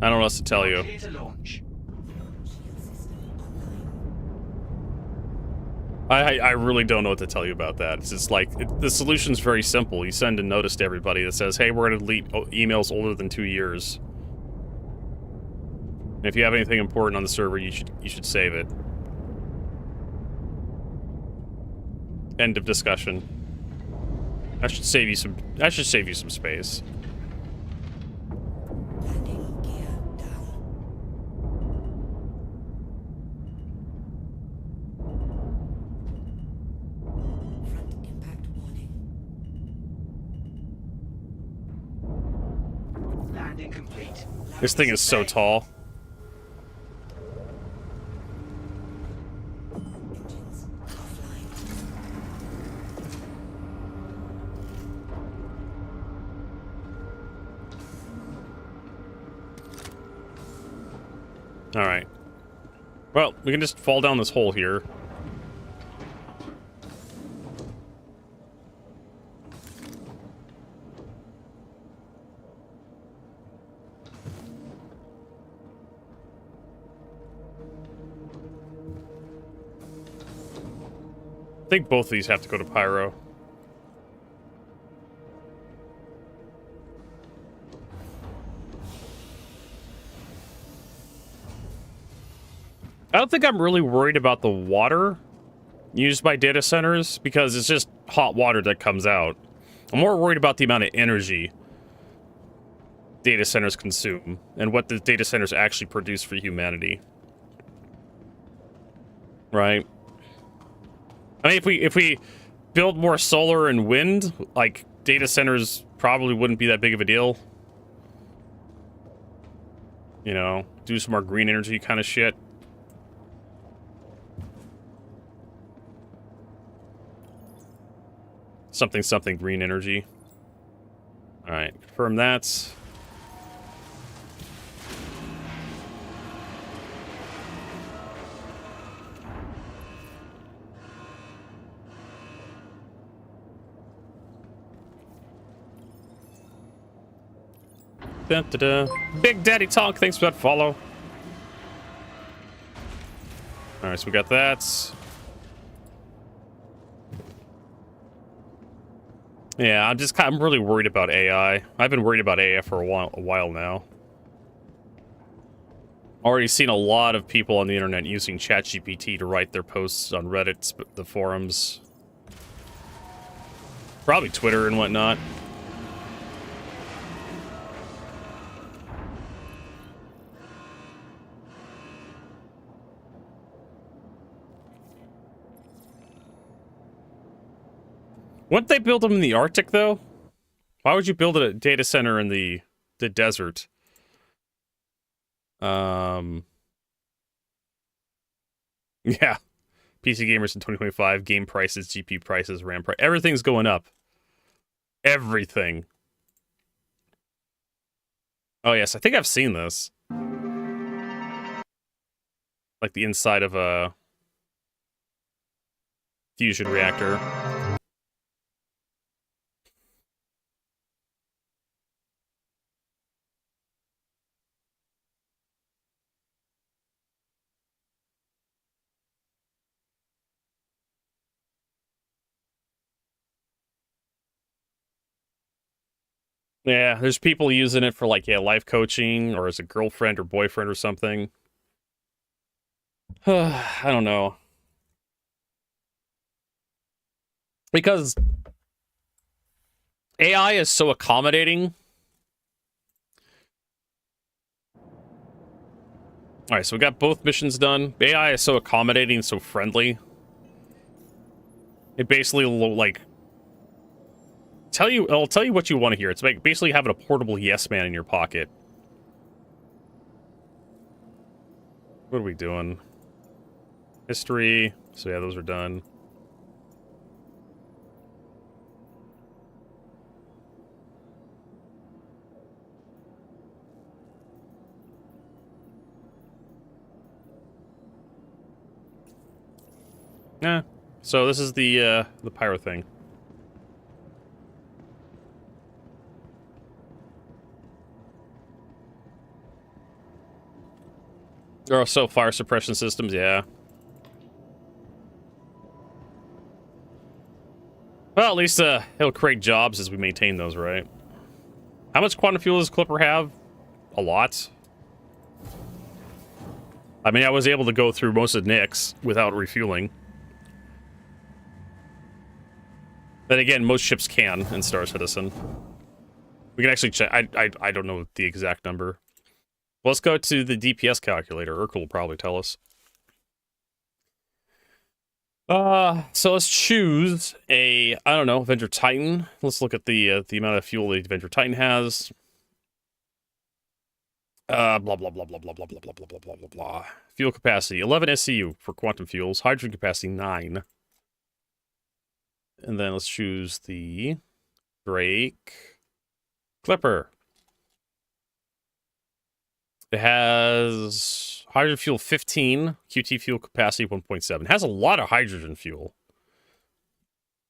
I don't know what else to tell you. I really don't know what to tell you about that. It's just like, the solution's very simple. You send a notice to everybody that says, hey, we're going to delete emails older than 2 years. And if you have anything important on the server, you should save it. End of discussion. That should save you some space. This thing is so tall. All right. Well, we can just fall down this hole here. I think both of these have to go to Pyro. I don't think I'm really worried about the water used by data centers because it's just hot water that comes out. I'm more worried about the amount of energy data centers consume and what the data centers actually produce for humanity. Right? I mean, if we build more solar and wind, like, data centers probably wouldn't be that big of a deal. You know, do some more green energy kind of shit. Something green energy. All right, confirm that. Da, da, da. Big Daddy Talk, thanks for that follow. All right, so we got that. Yeah, I'm really worried about AI. I've been worried about AI for a while now. Already seen a lot of people on the internet using ChatGPT to write their posts on Reddit, the forums, probably Twitter and whatnot. Wouldn't they build them in the Arctic, though? Why would you build a data center in the desert? Yeah. PC gamers in 2025, game prices, GPU prices, RAM price, everything's going up. Everything. Oh, yes, I think I've seen this. Like the inside of a fusion reactor. Yeah, there's people using it for, like, yeah, life coaching or as a girlfriend or boyfriend or something. I don't know. Because AI is so accommodating. Alright, so we got both missions done. AI is so accommodating, so friendly. It basically, like, it'll tell you what you want to hear. It's like basically having a portable yes man in your pocket. What are we doing? History. So yeah, those are done. Yeah. So this is the pyro thing. There are also fire suppression systems, yeah. Well, at least it'll create jobs as we maintain those, right? How much quantum fuel does Clipper have? A lot. I mean, I was able to go through most of Nick's without refueling. Then again, most ships can in Star Citizen. We can actually check. I don't know the exact number. Well, let's go to the DPS calculator. Urkel will probably tell us. So let's choose I don't know, Avenger Titan. Let's look at the amount of fuel the Avenger Titan has. Blah, blah, blah, blah, blah, blah, blah, blah, blah, blah, blah, blah, blah. Fuel capacity, 11 SCU for quantum fuels. Hydrogen capacity, 9. And then let's choose the Drake Clipper. It has hydrogen fuel 15, QT fuel capacity 1.7. It has a lot of hydrogen fuel.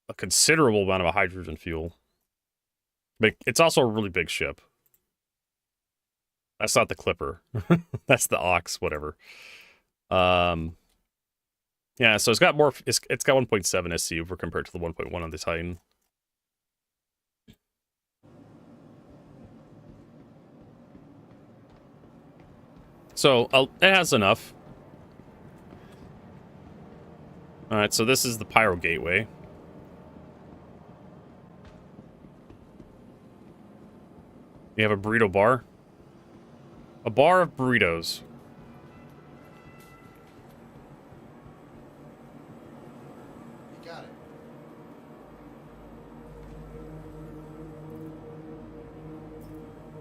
A considerable amount of hydrogen fuel. But it's also a really big ship. That's not the Clipper. That's the Ox, whatever. Yeah, so it's got more. It's got 1.7 SCU for compared to the 1.1 on the Titan. So it has enough. All right, so this is the Pyro Gateway. You have a burrito bar. A bar of burritos. You got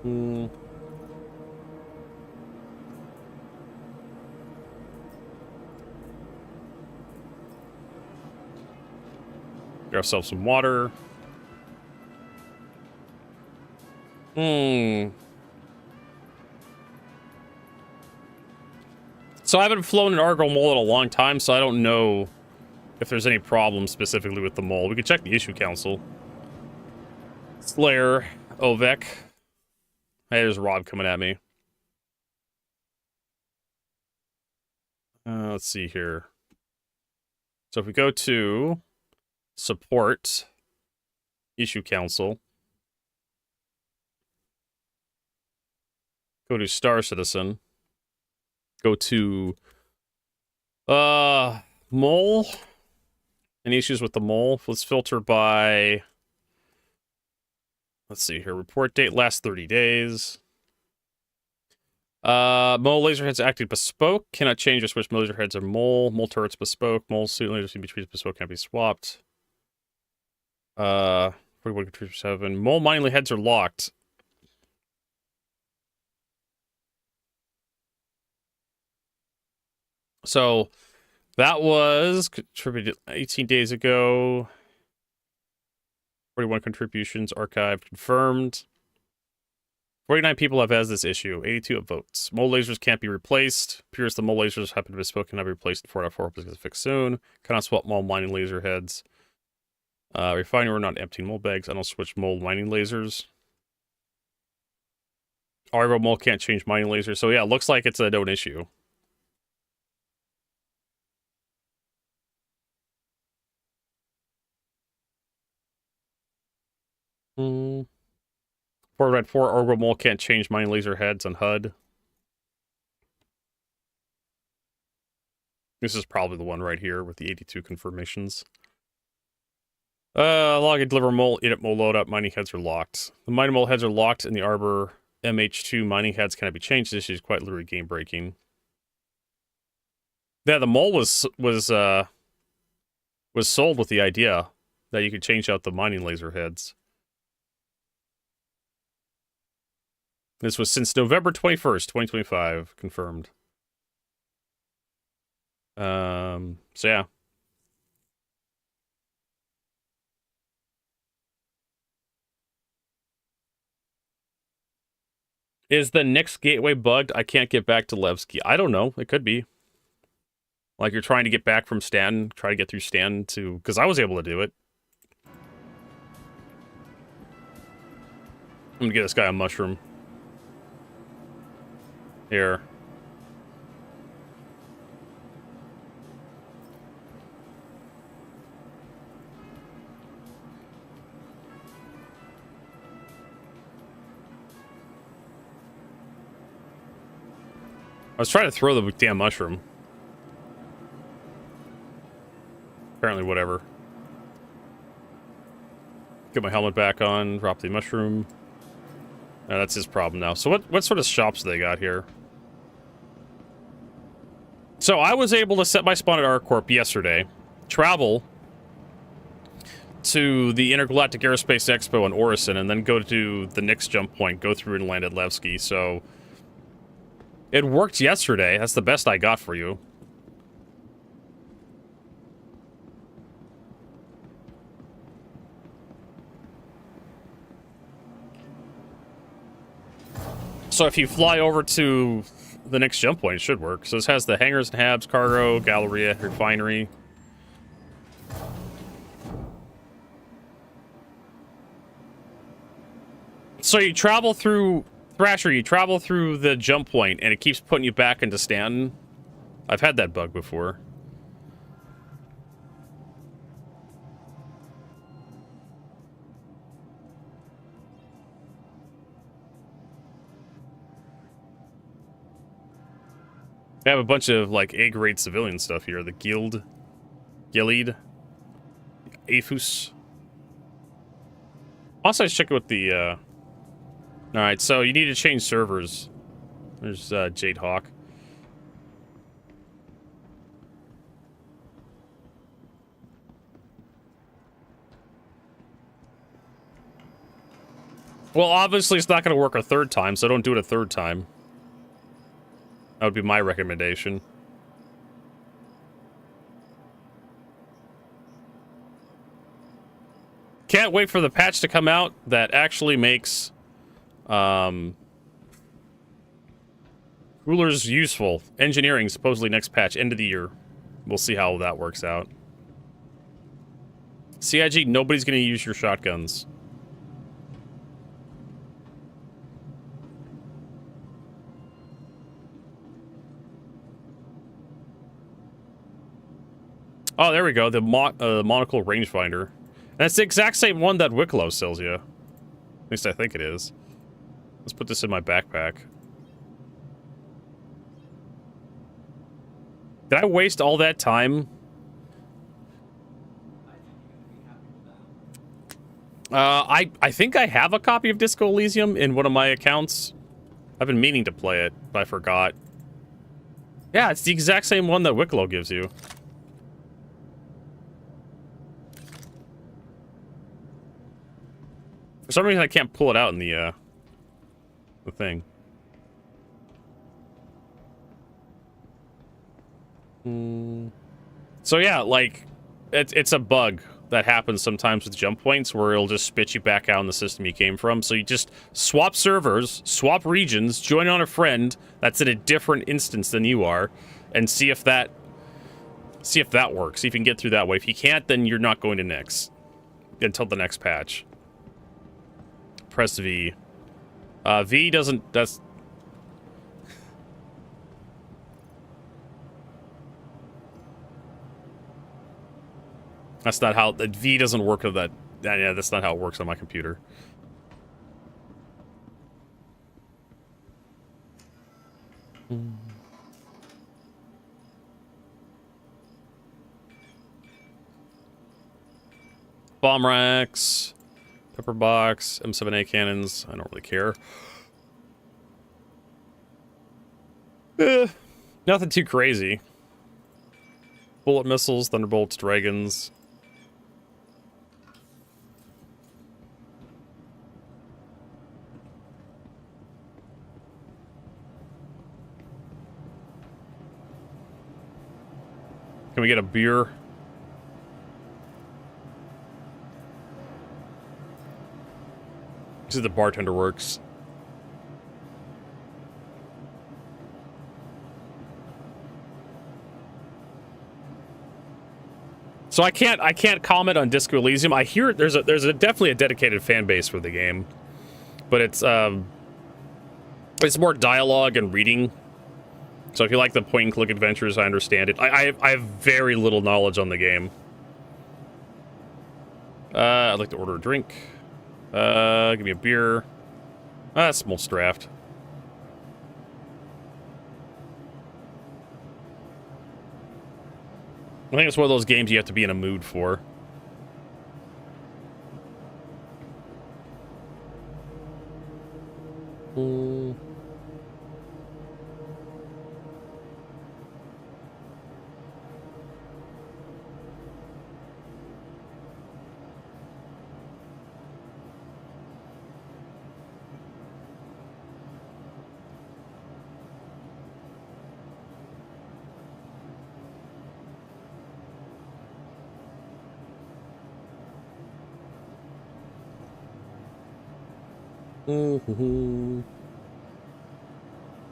it. Get ourselves some water. So I haven't flown an Argo Mole in a long time, so I don't know if there's any problems specifically with the mole. We could check the issue council. Slayer, Ovek. Hey, there's Rob coming at me. Let's see here. So if we go to support, Issue Council. Go to Star Citizen. Go to Mole. Any issues with the Mole? Let's filter by, let's see here. Report date last 30 days. Mole laserheads active bespoke. Cannot change or switch laserheads or mole. Mole turrets bespoke. Mole suit lasers in between bespoke can't be swapped. 41.7. Mole mining heads are locked. So that was contributed 18 days ago. 41 contributions archived confirmed. 49 people have as this issue. 82 have votes. Mole lasers can't be replaced. Appears the mole lasers happen to be bespoke and not be replaced in 4.4 because it's fixed soon. Cannot swap mole mining laser heads. Refinery not emptying mole bags. I don't switch mole mining lasers. Argo mole can't change mining lasers. So yeah, it looks like it's a known issue. Four red 4 Argo mole can't change mining laser heads on HUD. This is probably the one right here with the 82 confirmations. Log and deliver mole, edit mole loadout, mining heads are locked. The mining mole heads are locked in the Arbor MH2 mining heads cannot be changed. This is quite literally game breaking. Yeah, the mole was sold with the idea that you could change out the mining laser heads. This was since November 21st, 2025, confirmed. So yeah. Is the Nix gateway bugged? I can't get back to Levski. I don't know. It could be. Like you're trying to get back from Stanton, try to get through Stanton to... Because I was able to do it. I'm gonna get this guy a mushroom. Here. I was trying to throw the damn mushroom. Apparently, whatever. Get my helmet back on, drop the mushroom. That's his problem now. So what sort of shops do they got here? So I was able to set my spawn at ArcCorp yesterday, travel to the Intergalactic Aerospace Expo in Orison, and then go to the next jump point, go through and land at Levski. So it worked yesterday. That's the best I got for you. So if you fly over to the next jump point, it should work. So this has the hangars and habs, cargo, Galleria, refinery. So you travel through Thrasher, you travel through the jump point, and it keeps putting you back into Stanton. I've had that bug before. I have a bunch of, like, A-grade civilian stuff here. The Gilead, Aphus. Also, let's check with the, Alright, so you need to change servers. There's, Jade Hawk. Well, obviously it's not going to work a third time, so don't do it a third time. That would be my recommendation. Can't wait for the patch to come out that actually makes rulers useful. Engineering, supposedly next patch, end of the year. We'll see how that works out. CIG, nobody's going to use your shotguns. Oh, there we go. The monocle rangefinder. That's the exact same one that Wicklow sells you. At least I think it is. Let's put this in my backpack. Did I waste all that time? I think I have a copy of Disco Elysium in one of my accounts. I've been meaning to play it, but I forgot. Yeah, it's the exact same one that Wicklow gives you. For some reason, I can't pull it out in the thing. So yeah, like, it's a bug that happens sometimes with jump points where it'll just spit you back out in the system you came from. So you just swap servers, swap regions, join on a friend that's in a different instance than you are, and see if that works. See if you can get through that way. If you can't, then you're not going to next until the next patch. Press V. V doesn't. That's not how the V doesn't work with that. Yeah, that's not how it works on my computer. Bomb racks, pepper box, M7A cannons. I don't really care. Nothing too crazy. Bullet missiles, thunderbolts, dragons. Can we get a beer? This is the bartender works. So I can't comment on Disco Elysium. I hear there's definitely a dedicated fan base for the game, but it's more dialogue and reading. So if you like the point-and-click adventures, I understand it. I have very little knowledge on the game. I'd like to order a drink. Give me a beer. Small draft. I think it's one of those games you have to be in a mood for. Oh,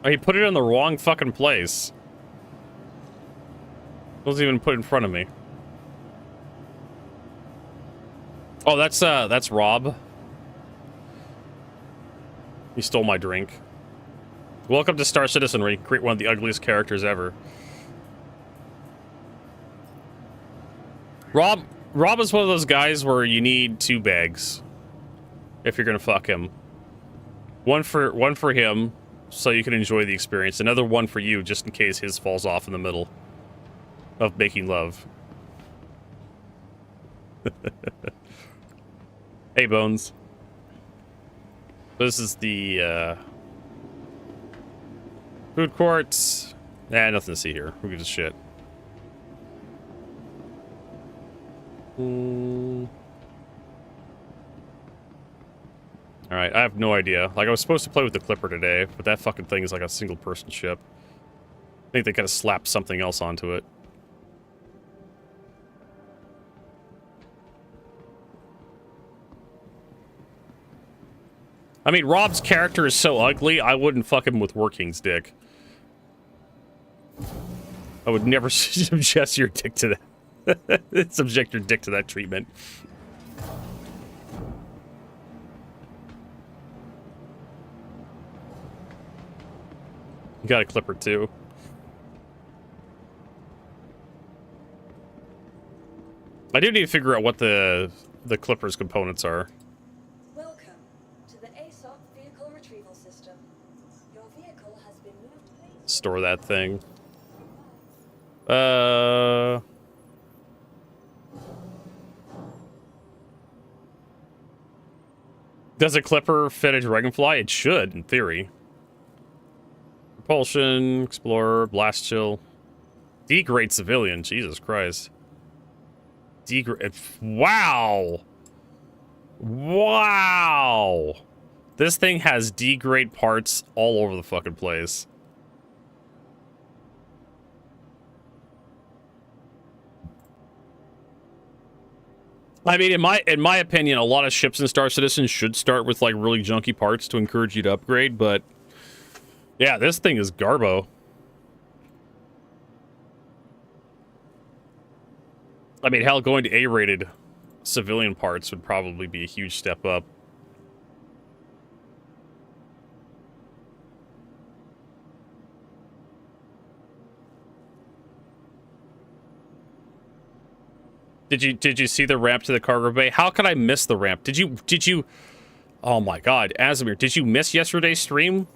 he put it in the wrong fucking place. It wasn't even put in front of me. Oh, that's Rob. He stole my drink. Welcome to Star Citizenry. Create one of the ugliest characters ever. Rob is one of those guys where you need 2 bags if you're gonna fuck him. One for him, so you can enjoy the experience. Another one for you, just in case his falls off in the middle of making love. Hey, Bones. This is the food courts. Nothing to see here. Who gives a shit? Alright, I have no idea. Like, I was supposed to play with the Clipper today, but that fucking thing is like a single-person ship. I think they kind of slapped something else onto it. I mean, Rob's character is so ugly, I wouldn't fuck him with Working's dick. I would never suggest your dick to that. Subject your dick to that treatment. You got a Clipper too. I do need to figure out what the the Clipper's components are. Welcome to the ASOP vehicle retrieval system. Your vehicle has been moved. Store that thing. Does a Clipper fit a Dragonfly? It should, in theory. Propulsion, Explorer, Blast Chill. Degrade Civilian, Jesus Christ. Degrade. Wow! Wow! This thing has degrade parts all over the fucking place. I mean, in my opinion, a lot of ships in Star Citizen should start with like really junky parts to encourage you to upgrade, but yeah, this thing is garbo. I mean, hell, going to A-rated civilian parts would probably be a huge step up. Did you see the ramp to the cargo bay? How could I miss the ramp? Did you Oh my god, Azamir, did you miss yesterday's stream?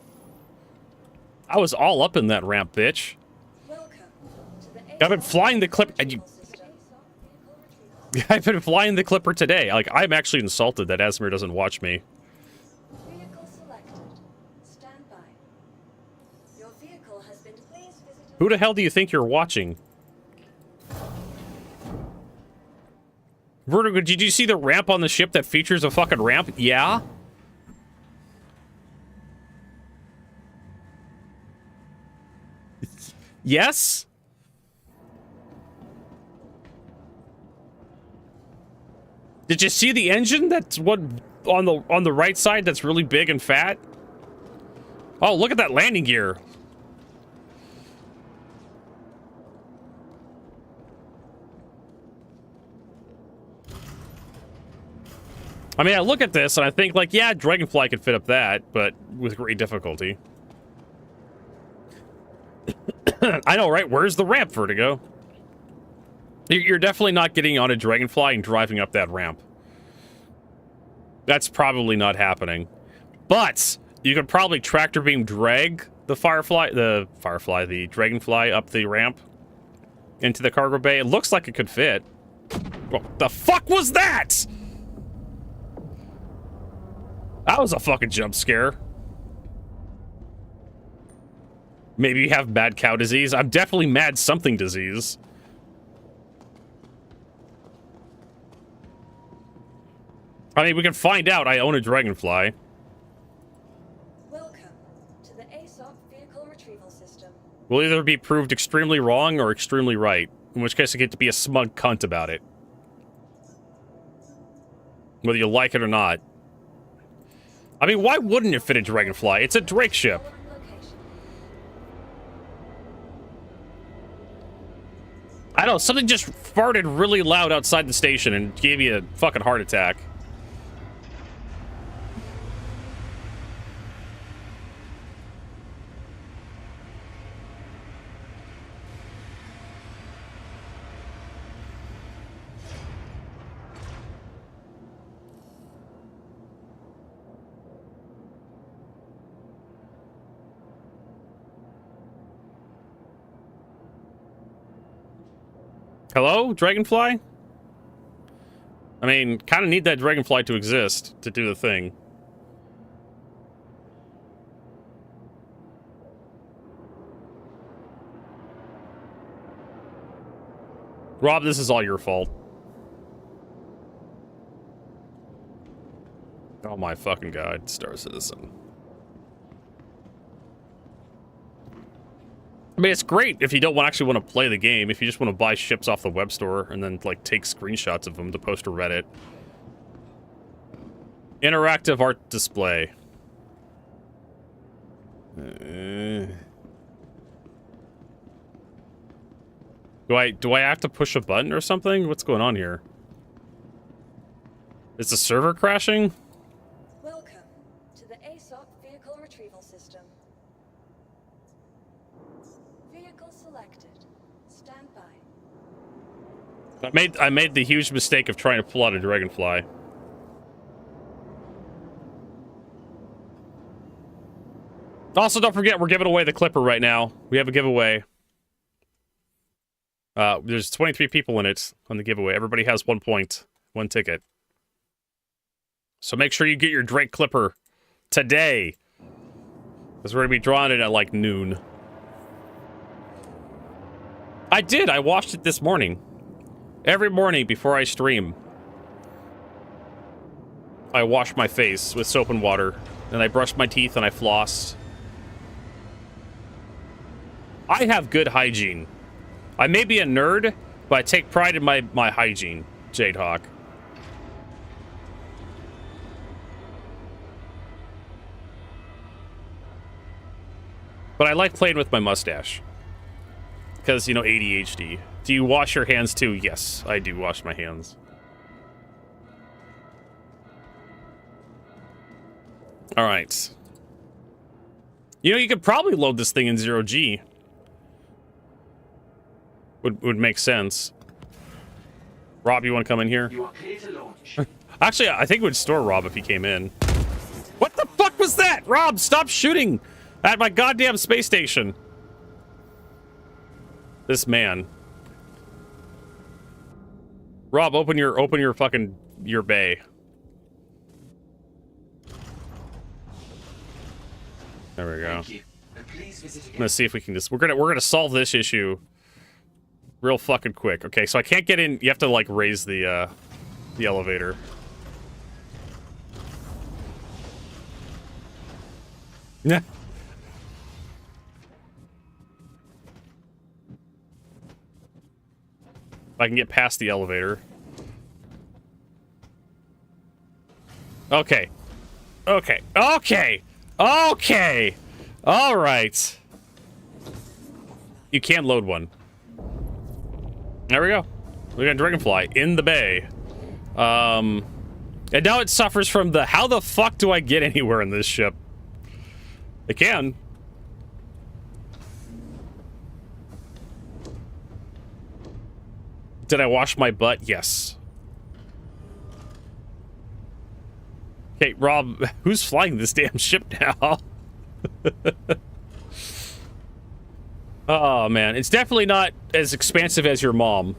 I was all up in that ramp, bitch. I've been flying the Clipper. I've been flying the Clipper today. Like, I'm actually insulted that Azamir doesn't watch me. Vehicle selected. Stand by. Your vehicle has been please visit. Who the hell do you think you're watching? Vertigo, did you see the ramp on the ship that features a fucking ramp? Yeah? Yes? Did you see the engine that's what on the right side that's really big and fat? Oh, look at that landing gear. I mean, I look at this and I think, like, yeah, Dragonfly could fit up that, but with great difficulty. I know, right? Where's the ramp, Vertigo? You're definitely not getting on a Dragonfly and driving up that ramp. That's probably not happening. But you could probably tractor beam drag the the Dragonfly up the ramp into the cargo bay. It looks like it could fit. What the fuck was that? That was a fucking jump scare. Maybe you have mad cow disease. I'm definitely mad something disease. I mean, we can find out. I own a Dragonfly. Welcome to the ASOP vehicle retrieval system. We'll either be proved extremely wrong or extremely right. In which case I get to be a smug cunt about it. Whether you like it or not. I mean, why wouldn't it fit a Dragonfly? It's a Drake ship. I don't know, something just farted really loud outside the station and gave you a fucking heart attack. Hello, Dragonfly? I mean, kind of need that Dragonfly to exist to do the thing. Rob, this is all your fault. Oh my fucking god, Star Citizen. I mean, it's great if you don't actually want to play the game, if you just want to buy ships off the web store and then, like, take screenshots of them to post to Reddit. Interactive art display. Do I have to push a button or something? What's going on here? Is the server crashing? Welcome to the ASOP vehicle retrieval system. Vehicle selected. Stand by. I made the huge mistake of trying to pull out a dragonfly. Also, don't forget, we're giving away the clipper right now. We have a giveaway. There's 23 people in it on the giveaway. Everybody has 1 point, 1 ticket. So make sure you get your Drake clipper today. Because we're going to be drawing it at like noon. I did. I washed it this morning. Every morning before I stream, I wash my face with soap and water. And I brush my teeth and I floss. I have good hygiene. I may be a nerd, but I take pride in my hygiene, Jade Hawk. But I like playing with my mustache. Because, you know, ADHD. Do you wash your hands too? Yes, I do wash my hands. All right. You know, you could probably load this thing in 0G. Would make sense. Rob, you want to come in here? Actually, I think it would store Rob if he came in. What the fuck was that? Rob, stop shooting at my goddamn space station. This man. Rob, open your fucking your bay. There we go. I'm gonna see if we can just we're gonna solve this issue real fucking quick. Okay, so I can't get in. You have to like raise the elevator. Yeah. If I can get past the elevator. Okay. Okay. Okay. Okay. All right. You can load one. There we go. We got Dragonfly in the bay. And now it suffers from the how the fuck do I get anywhere in this ship? It can. Did I wash my butt? Yes. Okay, Rob, who's flying this damn ship now? Oh, man. It's definitely not as expansive as your mom.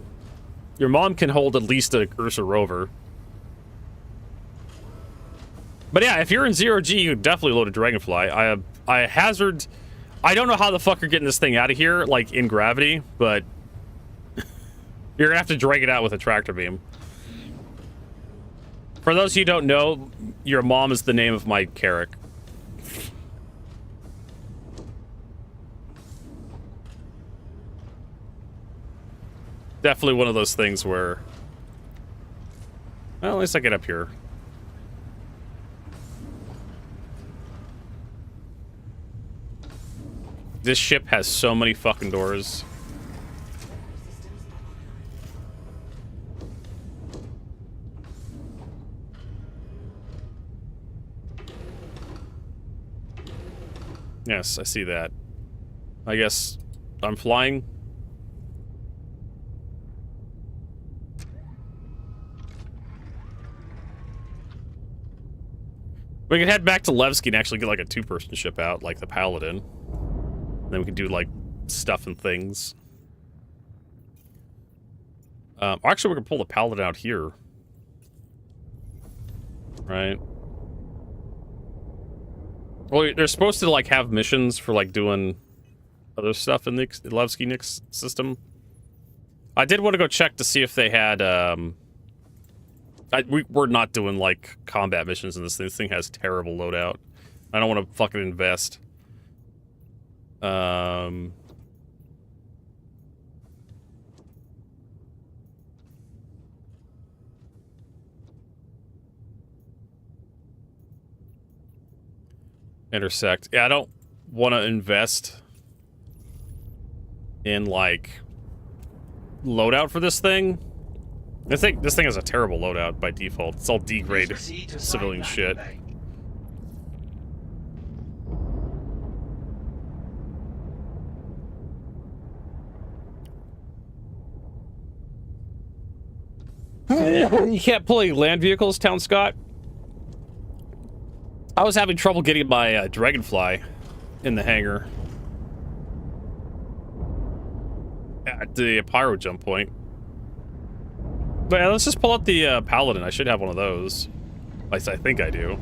Your mom can hold at least a Ursa rover. But yeah, if you're in 0G, you definitely load a Dragonfly. I hazard... I don't know how the fuck you're getting this thing out of here, like, in gravity, but... you're gonna have to drag it out with a tractor beam. For those of you who don't know, your mom is the name of my Carrack. Definitely one of those things where... well, at least I get up here. This ship has so many fucking doors. Yes, I see that. I guess I'm flying. We can head back to Levski and actually get like a 2-person ship out, like the Paladin. Then we can do like stuff and things. Actually, we can pull the Paladin out here. Right. Well, they're supposed to like have missions for like doing other stuff in the Levski Nix system. I did want to go check to see if they had. We're not doing like combat missions in this thing. This thing has terrible loadout. I don't want to fucking invest. Intersect. Yeah, I don't want to invest in like loadout for this thing. This thing has a terrible loadout by default. It's all D-grade civilian shit. You can't pull any land vehicles, Town Scott? I was having trouble getting my Dragonfly in the hangar. At the pyro jump point. But yeah, let's just pull out the Paladin. I should have one of those. At least I think I do.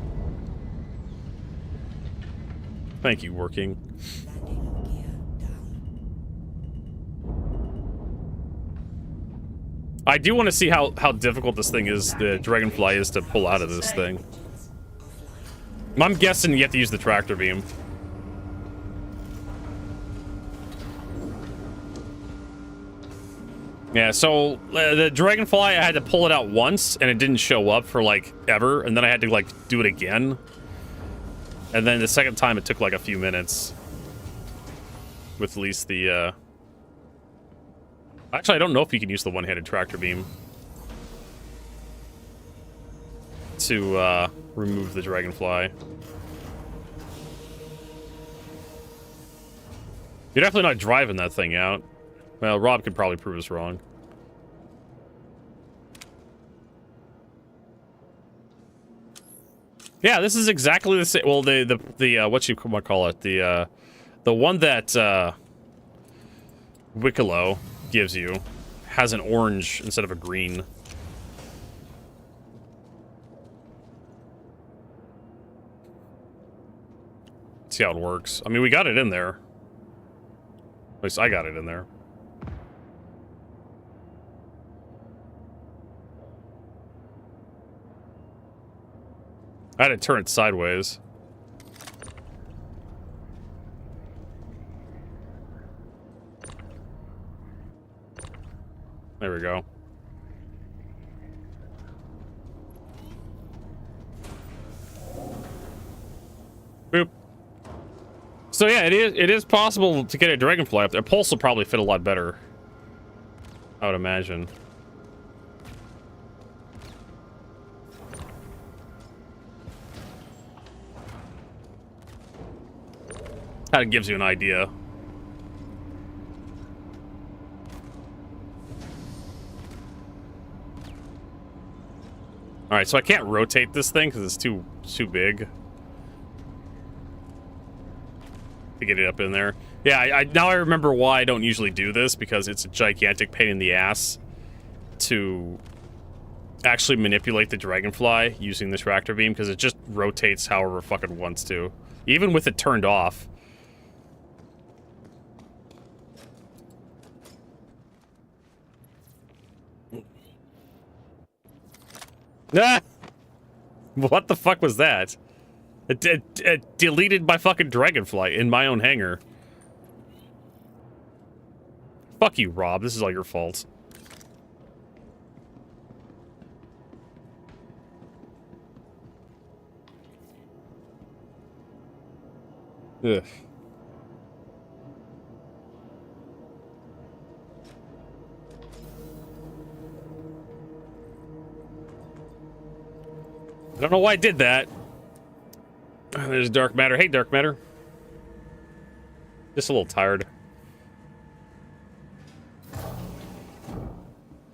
Thank you, working. I do want to see how difficult this thing is, the Dragonfly is to pull out of this thing. I'm guessing you have to use the tractor beam. Yeah, so the Dragonfly, I had to pull it out once, and it didn't show up for, like, ever, and then I had to, like, do it again. And then the second time, it took, like, a few minutes. With at least the, Actually, I don't know if you can use the one-handed tractor beam to, remove the Dragonfly. You're definitely not driving that thing out. Well, Rob could probably prove us wrong. Yeah, this is exactly the same. Well, the what you call it, the one that Wicklow gives you has an orange instead of a green. See how it works. I mean, we got it in there. At least I got it in there. I had to turn it sideways. There we go. Boop. So yeah, it is possible to get a Dragonfly up there. Pulse will probably fit a lot better, I would imagine. Kind of gives you an idea. All right, so I can't rotate this thing because it's too big to get it up in there. Yeah, now I remember why I don't usually do this, because it's a gigantic pain in the ass to actually manipulate the Dragonfly using the tractor beam, because it just rotates however fucking wants to, even with it turned off. Ah! What the fuck was that? It deleted my fucking Dragonfly in my own hangar. Fuck you, Rob. This is all your fault. Ugh. I don't know why I did that. There's Dark Matter. Hey, Dark Matter. Just a little tired.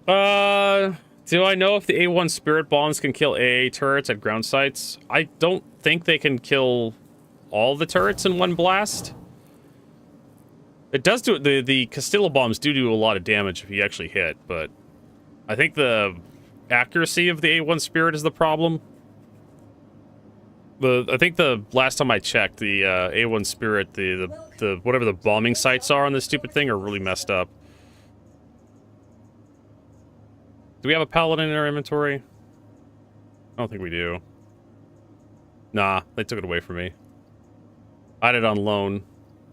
Do I know if the A1 Spirit Bombs can kill AA turrets at ground sites? I don't think they can kill all the turrets in one blast. It does do it. The Castillo bombs do a lot of damage if you actually hit, but I think the accuracy of the A1 Spirit is the problem. I think the last time I checked, the A1 Spirit, the whatever the bombing sites are on this stupid thing are really messed up. Do we have a Paladin in our inventory? I don't think we do. Nah, they took it away from me. I had it on loan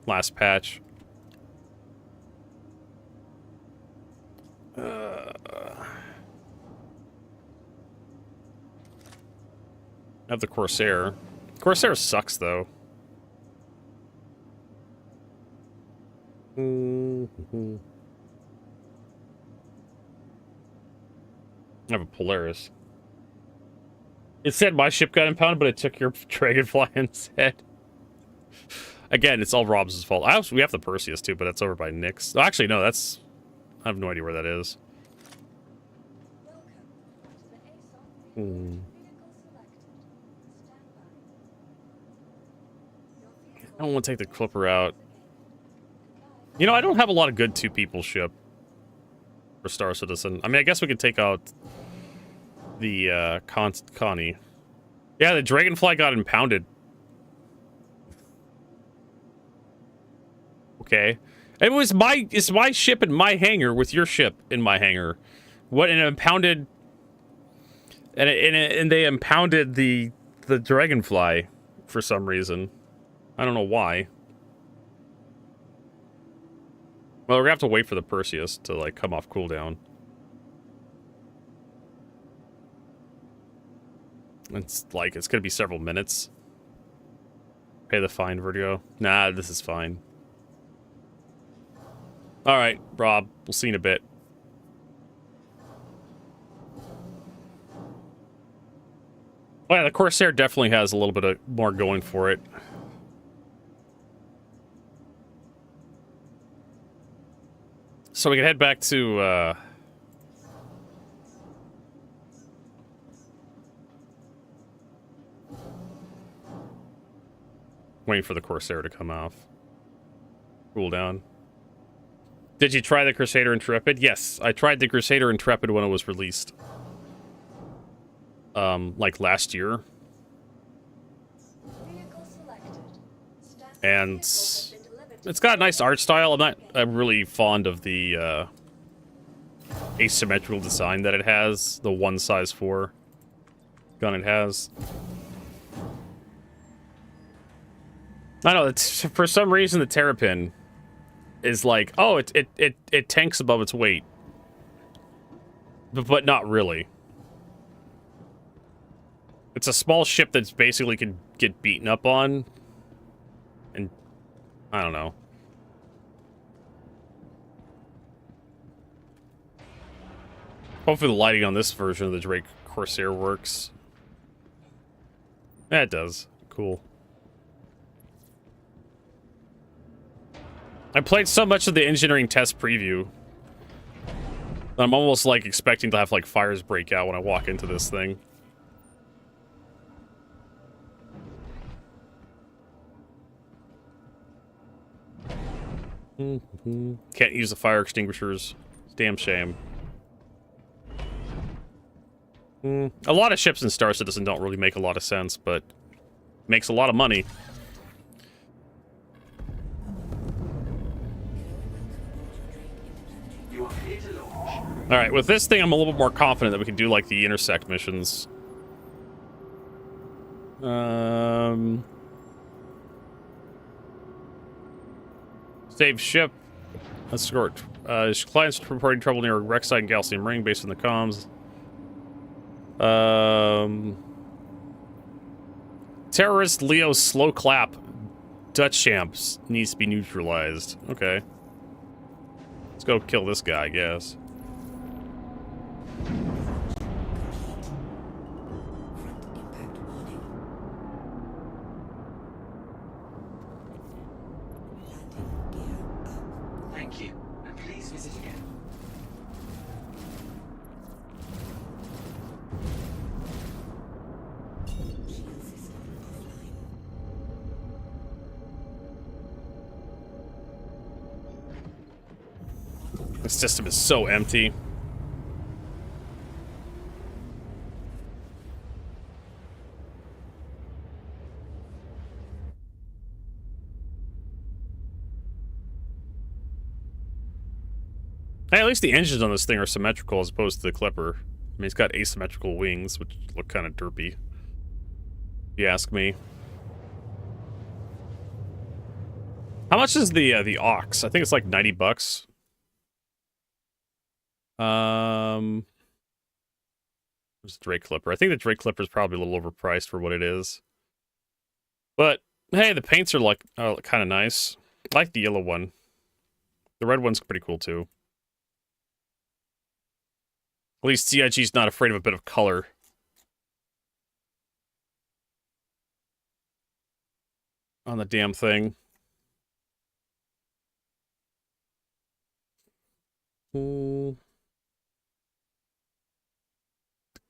last patch. I have the Corsair. Corsair sucks, though. I have a Polaris. It said my ship got impounded, but it took your Dragonfly instead. Again, it's all Rob's fault. We have the Perseus, too, but that's over by Nyx. Actually, no, that's... I have no idea where that is. Welcome to the Hmm. I don't want to take the clipper out. You know, I don't have a lot of good two-people ship for Star Citizen. I mean, I guess we could take out the Connie. Yeah, the Dragonfly got impounded. Okay. It's my ship in my hangar with your ship in my hangar. What, and it impounded... And they impounded the Dragonfly for some reason. I don't know why. Well, we're gonna have to wait for the Perseus to, like, come off cooldown. It's gonna be several minutes. Pay the fine, Vertigo. Nah, this is fine. Alright, Rob, we'll see you in a bit. Oh yeah, the Corsair definitely has a little bit more going for it. So we can head back to, waiting for the Corsair to come off. Cool down. Did you try the Crusader Intrepid? Yes, I tried the Crusader Intrepid when it was released. Like last year. And it's got a nice art style. I'm really fond of the asymmetrical design that it has. The 1-size-4 gun it has. I don't know, for some reason the Terrapin is like, oh, it tanks above its weight. But not really. It's a small ship that's basically can get beaten up on. And I don't know. Hopefully the lighting on this version of the Drake Corsair works. Yeah, it does. Cool. I played so much of the engineering test preview that I'm almost like expecting to have like fires break out when I walk into this thing. Can't use the fire extinguishers. It's a damn shame. A lot of ships in Star Citizen don't really make a lot of sense, but makes a lot of money. Alright, with this thing, I'm a little bit more confident that we can do, like, the intersect missions. Save ship. Escort. Clients reporting trouble near wreck site in Galcium Ring based on the comms. Terrorist Leo slow clap. Dutch champs needs to be neutralized. Okay. Let's go kill this guy, I guess. Thank you, and please visit again. The system is so empty. Hey, at least the engines on this thing are symmetrical as opposed to the Clipper. I mean, it's got asymmetrical wings, which look kind of derpy, if you ask me. How much is the Ox? I think it's like 90 bucks. Where's the Drake Clipper? I think the Drake Clipper is probably a little overpriced for what it is. But, hey, the paints are like kind of nice. I like the yellow one. The red one's pretty cool, too. At least CIG's not afraid of a bit of color. On the damn thing.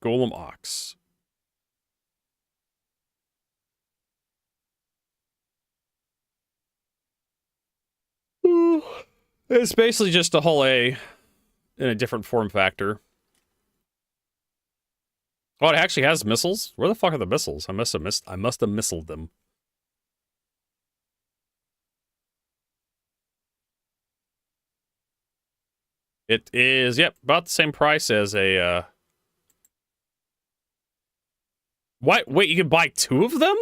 Golem Ox. It's basically just a Hull A in a different form factor. Oh, it actually has missiles? Where the fuck are the missiles? I must have missiled them. It is, yep, about the same price as a, What? Wait, you can buy 2 of them?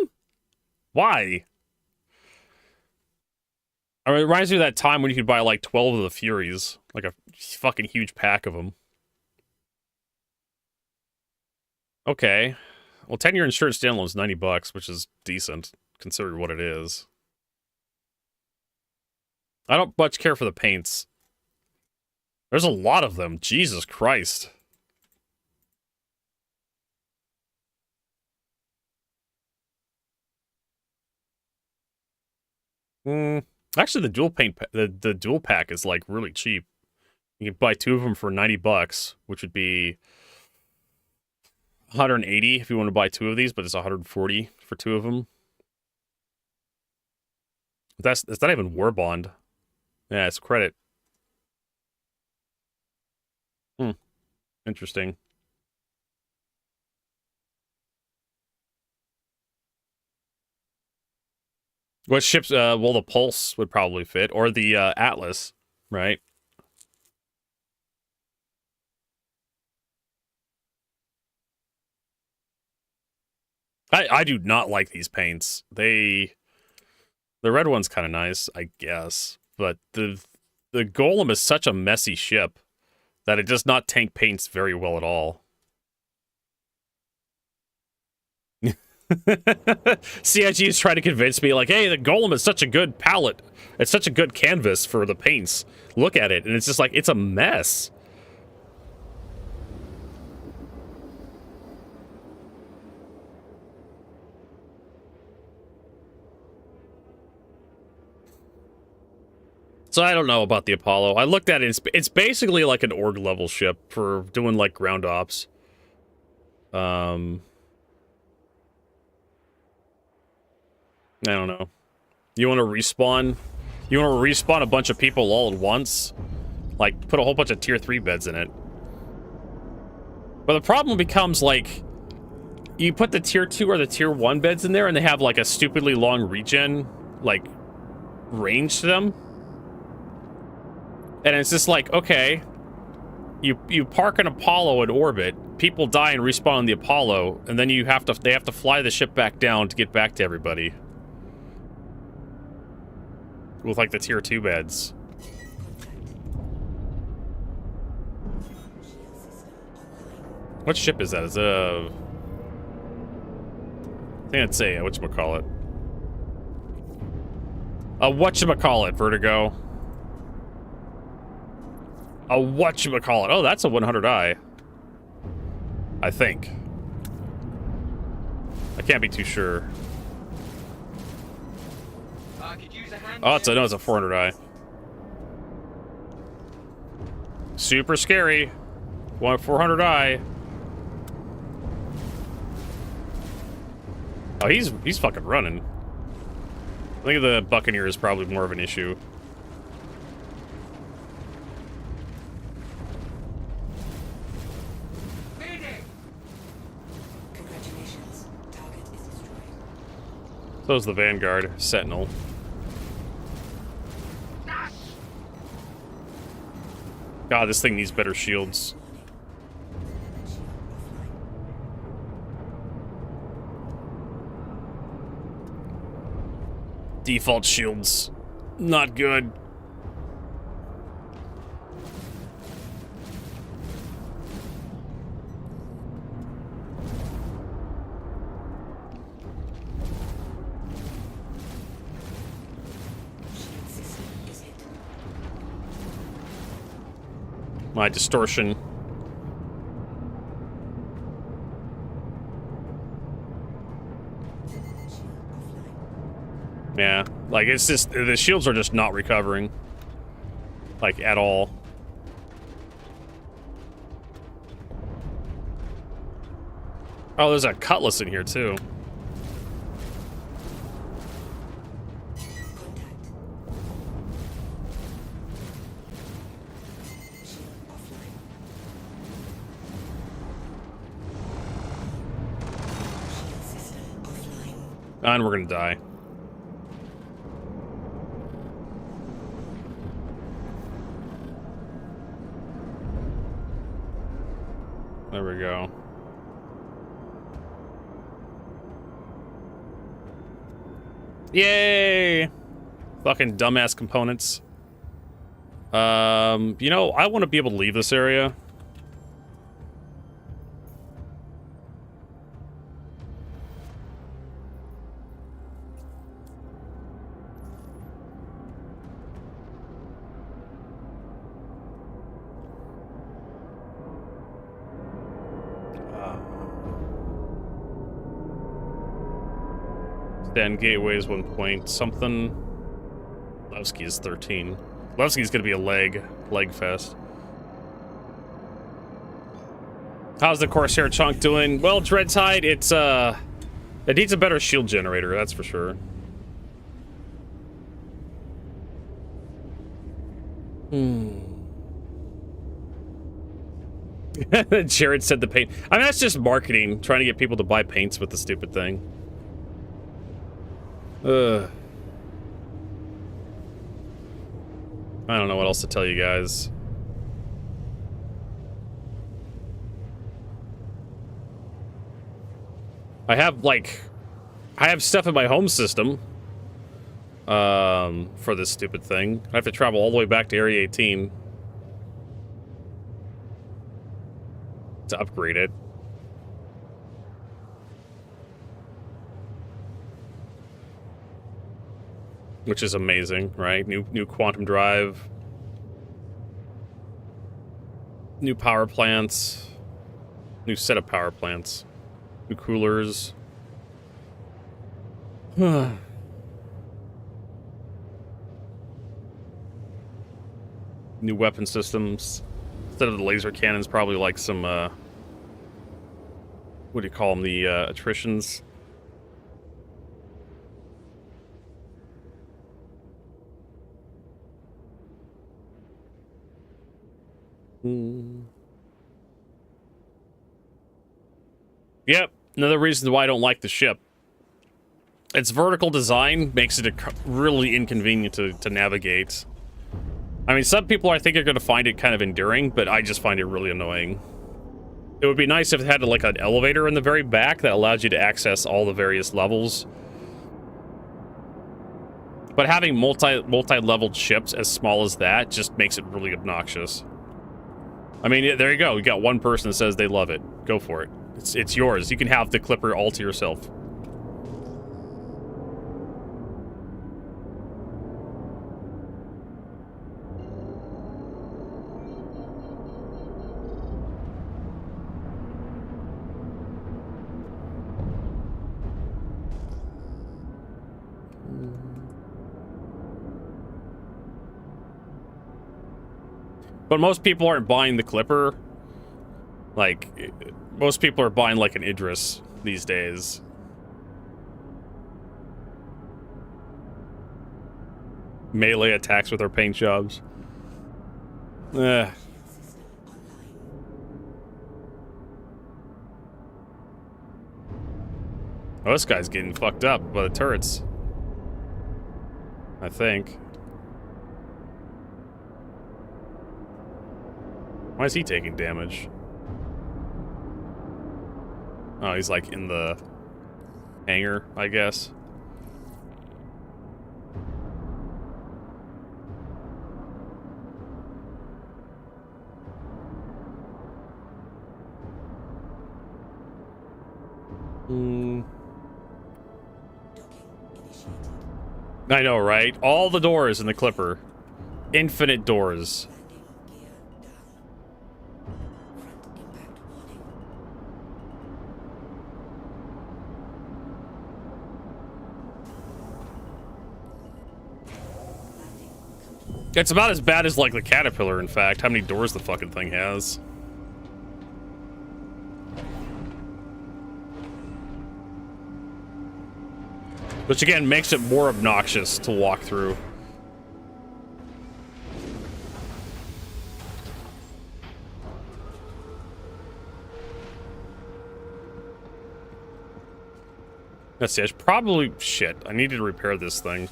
Why? I mean, it reminds me of that time when you could buy, like, 12 of the Furies. Like a fucking huge pack of them. Okay. Well, 10-year insurance standalone is $90, which is decent, considering what it is. I don't much care for the paints. There's a lot of them. Jesus Christ. Actually, the dual paint, the dual pack is like really cheap. You can buy 2 of them for $90, which would be 180 if you want to buy 2 of these, but it's 140 for 2 of them. That's not even War Bond. Yeah, it's credit. Interesting. What ships? Well, the Pulse would probably fit, or the Atlas, right? I do not like these paints. The red one's kind of nice, I guess, but the Golem is such a messy ship that it does not tank paints very well at all. CIG is trying to convince me, like, hey, the Golem is such a good palette. It's such a good canvas for the paints. Look at it, and it's just like, it's a mess. So I don't know about the Apollo. I looked at it. It's basically like an org level ship for doing like ground ops. I don't know. You want to respawn? You want to respawn a bunch of people all at once? Like, put a whole bunch of tier 3 beds in it. But the problem becomes, like, you put the tier 2 or the tier 1 beds in there and they have, like, a stupidly long regen, like, range to them. And it's just like, okay, you park an Apollo in orbit, people die and respawn on the Apollo, and then they have to fly the ship back down to get back to everybody. With, like, the tier 2 beds. What ship is that? Is it a... I think it's a... whatchamacallit? A whatchamacallit, Vertigo. A whatchamacallit. Oh, that's a 100i. I think. I can't be too sure. Oh, it's a 400i. Super scary. 400i. Oh, he's fucking running. I think the Buccaneer is probably more of an issue. Congratulations. Target is destroyed. So is the Vanguard. Sentinel. God, this thing needs better shields. Default shields. Not good. My distortion. Yeah, like, it's just, the shields are just not recovering. Like, at all. Oh, there's a cutlass in here too. And we're gonna die. There we go. Yay! Fucking dumbass components. You know, I want to be able to leave this area. Stand gateway is 1 point something. Levski is 13. Levski's gonna be a leg fest. How's the Corsair chunk doing? Well, Dreadtide, it needs a better shield generator, that's for sure. Jared said the paint. I mean, that's just marketing, trying to get people to buy paints with the stupid thing. I don't know what else to tell you guys. I have stuff in my home system for this stupid thing. I have to travel all the way back to Area 18 to upgrade it. Which is amazing, right? New quantum drive. New power plants. New set of power plants. New coolers. New weapon systems. Instead of the laser cannons, probably like some, what do you call them? The, attritions. Yep, another reason why I don't like the ship. Its vertical design makes it really inconvenient to navigate. I mean, some people I think are going to find it kind of endearing, but I just find it really annoying. It would be nice if it had like an elevator in the very back that allows you to access all the various levels. But having multi-leveled ships as small as that just makes it really obnoxious. I mean, there you go. You got one person that says they love it. Go for it. It's yours. You can have the Clipper all to yourself. But most people aren't buying the Clipper. Like, most people are buying like an Idris these days. Melee attacks with our paint jobs. Oh, this guy's getting fucked up by the turrets. I think. Why is he taking damage? Oh, he's like in the hangar, I guess. I know, right? All the doors in the Clipper. Infinite doors. It's about as bad as, like, the Caterpillar, in fact. How many doors the fucking thing has. Which again makes it more obnoxious to walk through. Let's see, I should probably... Shit, I needed to repair this thing.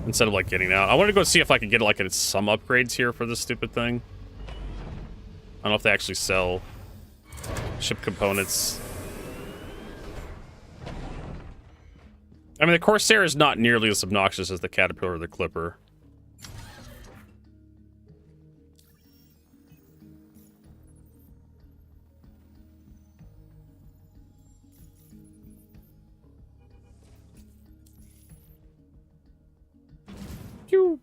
Instead of, like, getting out. I want to go see if I can get, like, some upgrades here for this stupid thing. I don't know if they actually sell ship components. I mean, the Corsair is not nearly as obnoxious as the Caterpillar or the Clipper. Pew.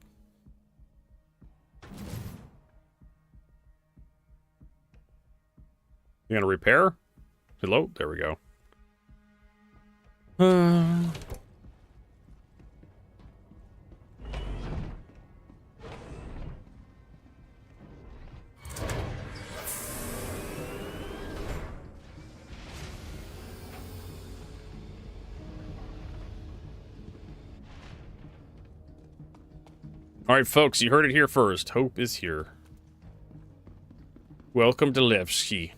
You gonna repair? Hello? There we go. Alright, folks, you heard it here first. Hope is here. Welcome to Levski.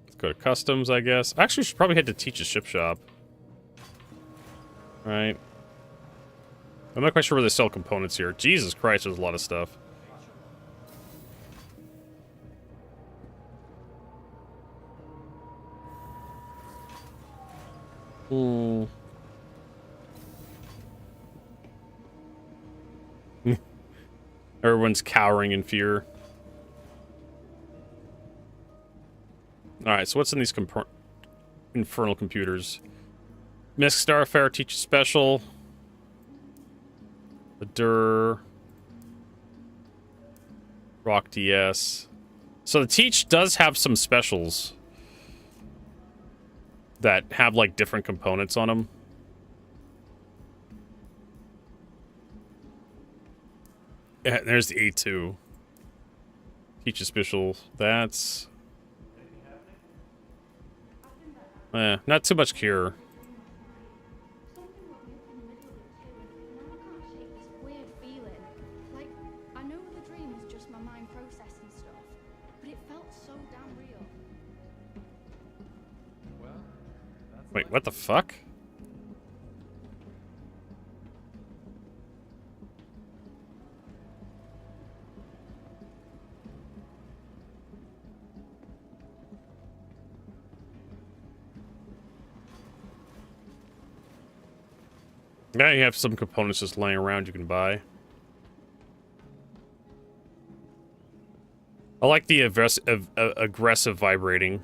Let's go to customs, I guess. Actually, we should probably head to Teach's ship shop. Right. I'm not quite sure where they sell components here. Jesus Christ, there's a lot of stuff. Everyone's cowering in fear. Alright, so what's in these infernal computers? Misk Starfare teaches special. The Dur. Rock DS. So the Teach does have some specials that have, like, different components on them. Yeah, there's the A2. Teach a special. That's... not too much cure. Wait, what the fuck? Yeah, you have some components just laying around you can buy. I like the aggressive vibrating.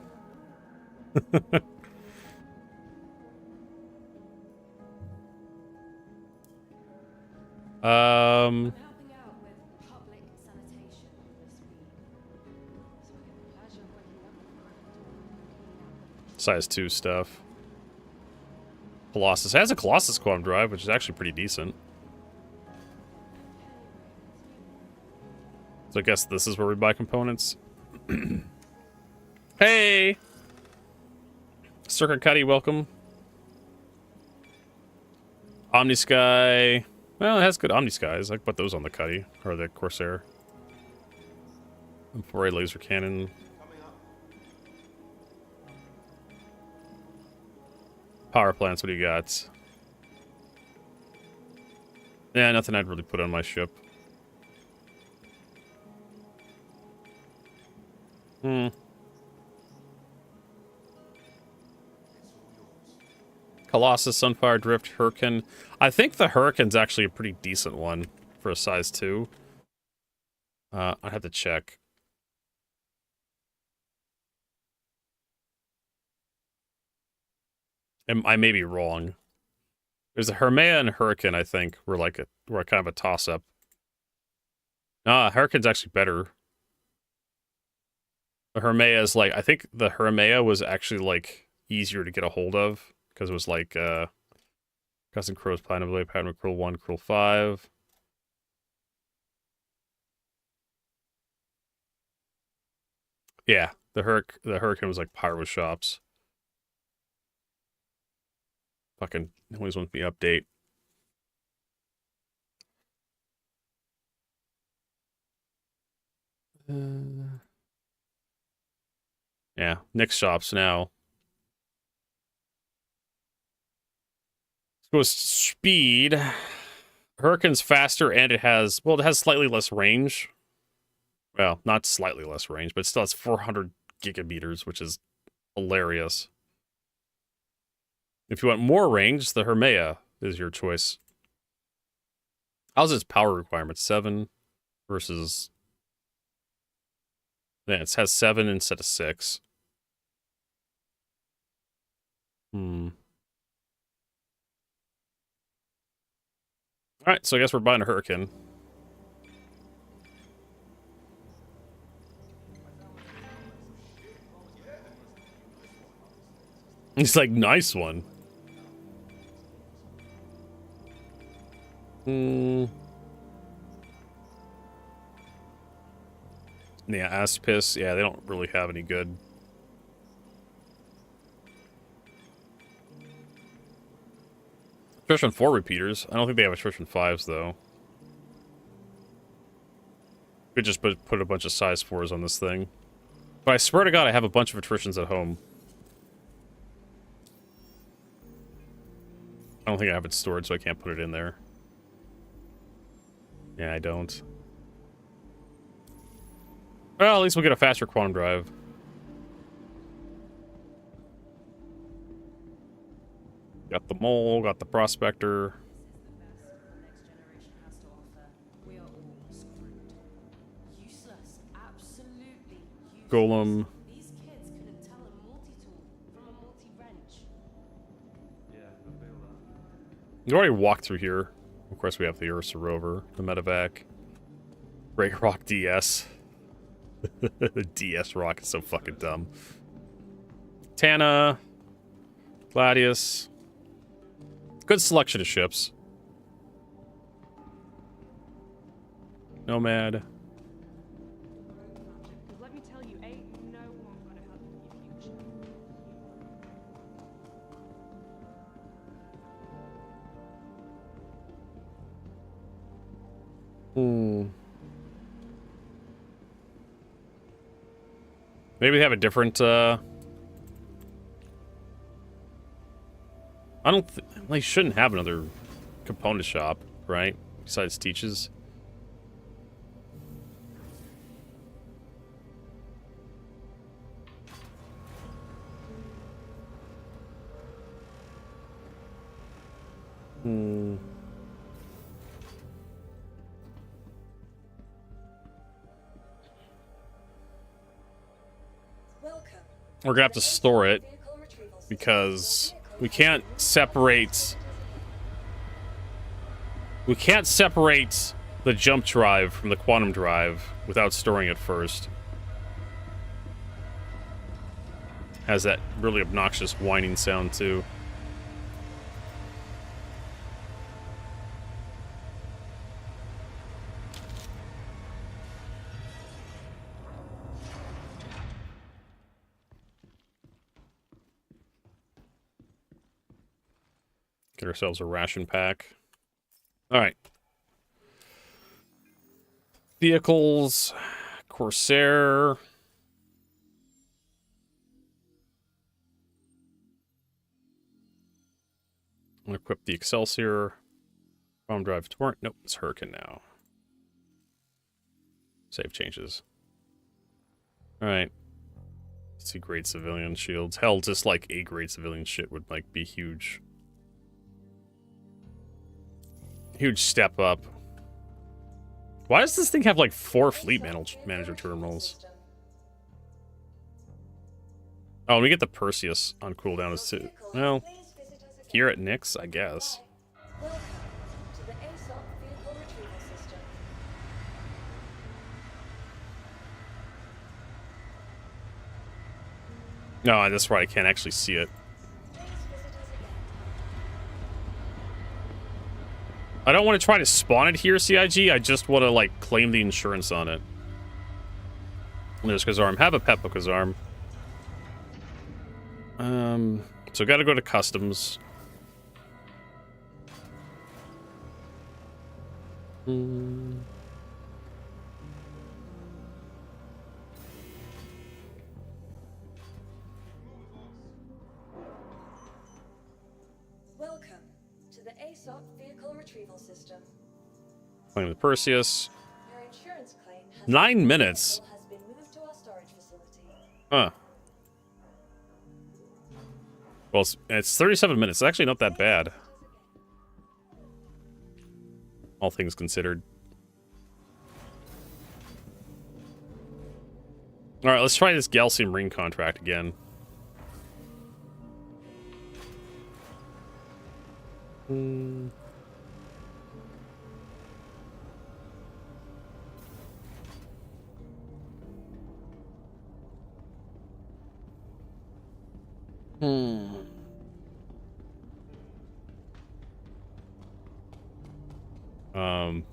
Size 2 stuff. Colossus. It has a Colossus quantum drive, which is actually pretty decent. So I guess this is where we buy components. Hey! Circuit Cuddy, welcome. Omnisky. Well, it has good Omniskies. I can put those on the Cuddy, or the Corsair. Infrared laser cannon. Power plants, what do you got? Yeah, nothing I'd really put on my ship. Colossus, Sunfire, Drift, Hurricane. I think the Hurricane's actually a pretty decent one for a size 2. I have to check. And I may be wrong. There's a Hermea and Hurricane, I think, were kind of a toss-up. Hurricane's actually better. The Hermea is I think the Hermea was actually easier to get a hold of because it was kind Custom Crow's Platinum Blade, Pattern Krill 1, Krill 5. Yeah, the Hurricane was like Pyro Shops. Fucking always wants me to update. Yeah, Nick's shops now. Let's go with speed. Hurricane's faster and it has slightly less range. Well, not slightly less range, but it still has 400 gigameters, which is hilarious. If you want more range, the Hermea is your choice. How's its power requirement? 7 versus... Yeah, it has 7 instead of 6. Alright, so I guess we're buying a Hurricane. He's like, nice one. Yeah, Aspis. Yeah, they don't really have any good. Attrition 4 repeaters. I don't think they have attrition 5s, though. Could just put a bunch of size 4s on this thing. But I swear to God, I have a bunch of attritions at home. I don't think I have it stored, so I can't put it in there. Yeah, I don't. Well, at least we'll get a faster quantum drive. Got the mole, got the prospector. Golem. You already walked through here. Of course, we have the Ursa rover, the medevac, Great Rock DS. The DS rock is so fucking dumb. Tana, Gladius. Good selection of ships. Nomad. Let me tell you, ain't no one gonna help you future. Maybe they have a different, I don't they shouldn't have another component shop, right? Besides Teach's. We're gonna have to store it because we can't separate the jump drive from the quantum drive without storing it first. Has that really obnoxious whining sound too. Get ourselves a ration pack. All right. Vehicles, Corsair. I'm gonna equip the Excelsior. Bomb drive Torrent. Nope, it's Hurricane now. Save changes. All right. Let's see, great civilian shields. Hell, just like a great civilian shit would like be huge. Huge step up. Why does this thing have like 4 fleet manager terminals? Oh, and we get the Perseus on cooldown as too. Well, here at Nyx, I guess. No, that's right. I can't actually see it. I don't want to try to spawn it here, CIG. I just want to, like, claim the insurance on it. There's Kazarm. Have a pet book, Kazarm. So gotta go to customs. Welcome to the ASOP vehicle retrieval system. Playing the Perseus. Your insurance claim has 9 minutes. has been moved to our storage facility. Huh. Well, it's 37 minutes. It's actually not that bad. All things considered. Alright, let's try this Galcium Ring contract again.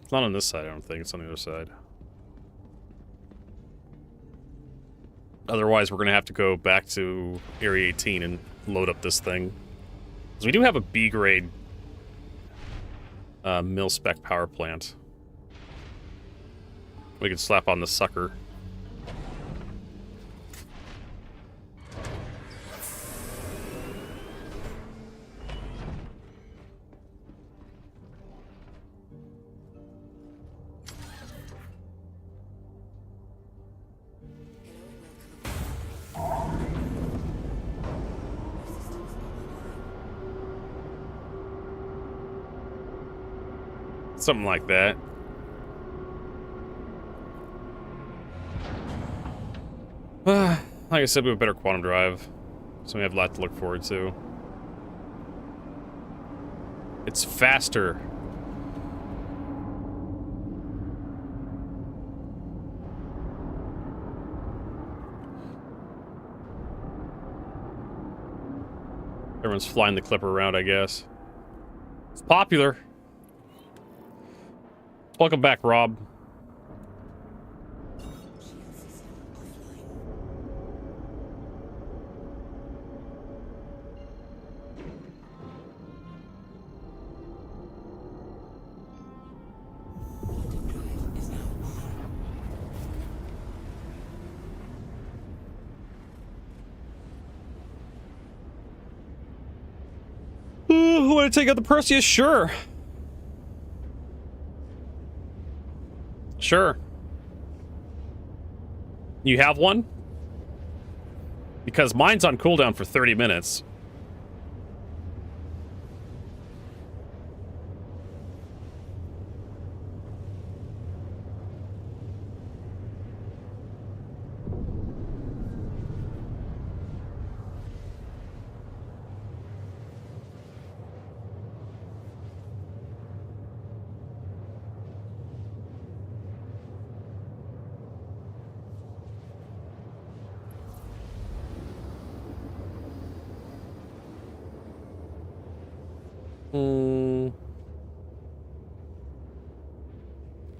It's not on this side, I don't think. It's on the other side. Otherwise, we're going to have to go back to Area 18 and load up this thing. Because we do have a B-grade mil-spec power plant. We can slap on the sucker. Something like that. Like I said, we have a better quantum drive, so we have a lot to look forward to. It's faster. Everyone's flying the Clipper around, I guess. It's popular. Welcome back, Rob. Want to take out the Perseus? Sure. Sure. You have one? Because mine's on cooldown for 30 minutes.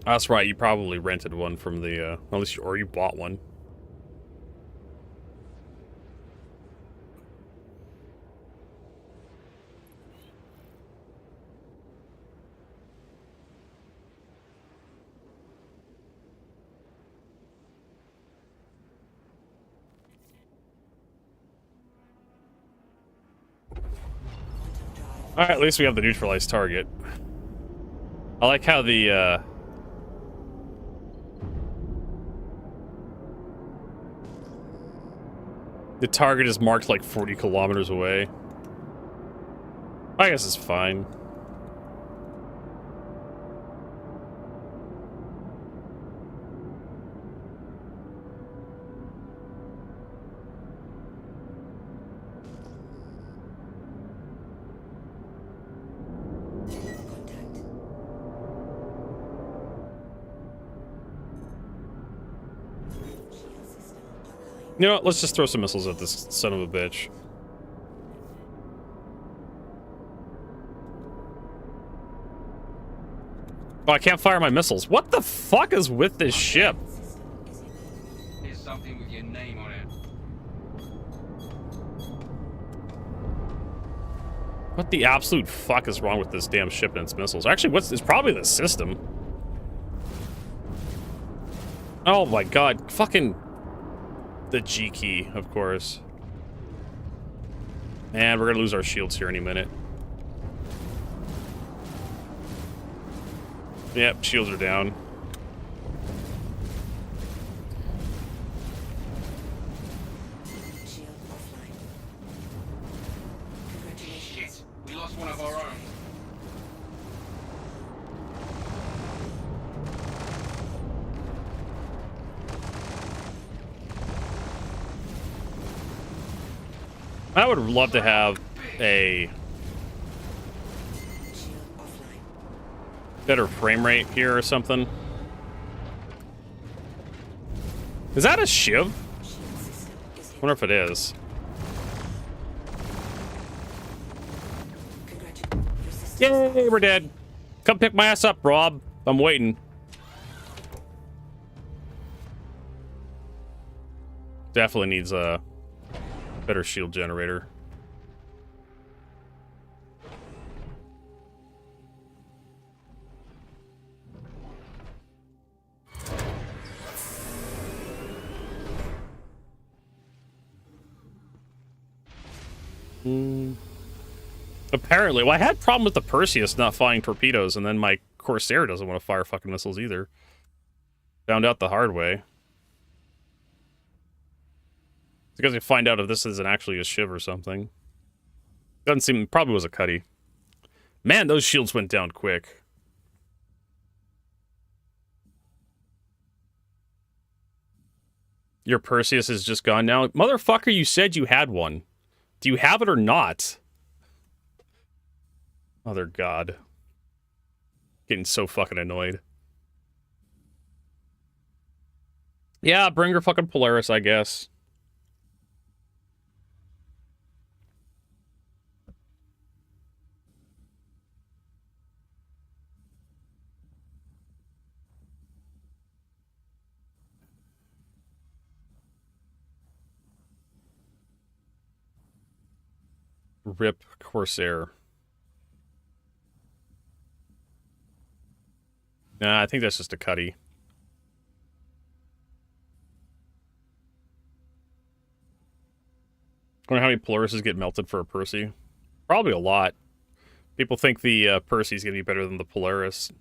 That's right, you probably rented one from the, at least, or you bought one. Alright, at least we have the neutralized target. I like how the target is marked like 40 kilometers away. I guess it's fine. You know what? Let's just throw some missiles at this son of a bitch. Oh, I can't fire my missiles. What the fuck is with this ship? There's something with your name on it. What the absolute fuck is wrong with this damn ship and its missiles? Actually, it's probably the system. Oh my god, fucking the G key, of course. And we're gonna lose our shields here any minute. Yep, shields are down. Shit, we lost one of our own. I would love to have a better frame rate here or something. Is that a shiv? Wonder if it is. Yay, we're dead. Come pick my ass up, Rob. I'm waiting. Definitely needs a better shield generator. Apparently. Well, I had a problem with the Perseus not firing torpedoes, and then my Corsair doesn't want to fire fucking missiles either. Found out the hard way. Because you find out if this isn't actually a shiv or something. Doesn't seem... Probably was a cutty. Man, those shields went down quick. Your Perseus is just gone now? Motherfucker, you said you had one. Do you have it or not? Mother God. Getting so fucking annoyed. Yeah, bring her fucking Polaris, I guess. Rip Corsair. Nah, I think that's just a cutty. Wonder how many Polarises get melted for a Percy. Probably a lot. People think the Percy's gonna be better than the Polaris.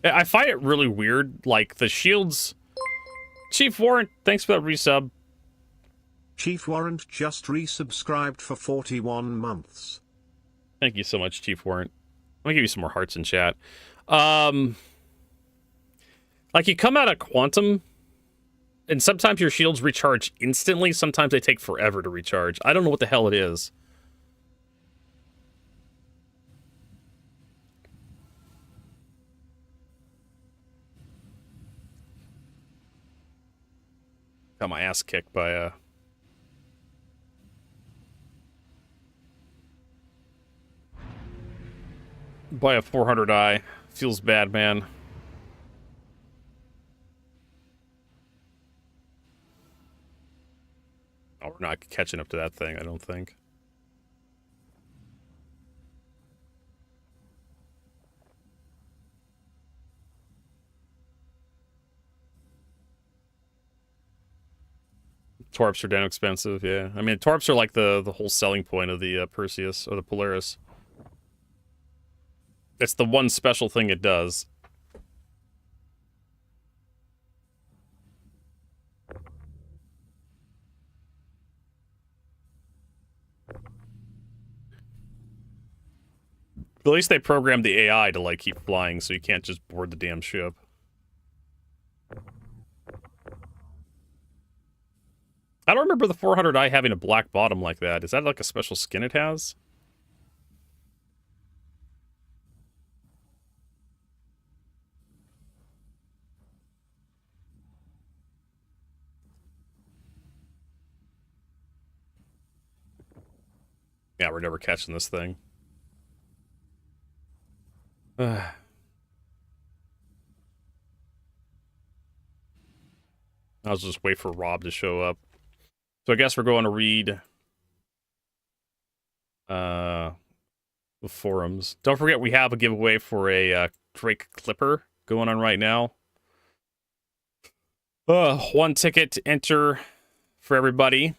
I find it really weird, like, the shields... Chief Warrant, thanks for that resub. Chief Warrant just resubscribed for 41 months. Thank you so much, Chief Warrant. I'm gonna give you some more hearts in chat. Like, you come out of Quantum, and sometimes your shields recharge instantly, sometimes they take forever to recharge. I don't know what the hell it is. Got my ass kicked by a 400i. Feels bad, man. Oh, we're not catching up to that thing, I don't think. Torps are damn expensive, yeah. I mean, Torps are like the whole selling point of the Perseus, or the Polaris. It's the one special thing it does. At least they programmed the AI to, like, keep flying, so you can't just board the damn ship. I don't remember the 400i having a black bottom like that. Is that like a special skin it has? Yeah, we're never catching this thing. I'll just wait for Rob to show up. So I guess we're going to read the forums. Don't forget we have a giveaway for a Drake Clipper going on right now. 1 ticket to enter for everybody.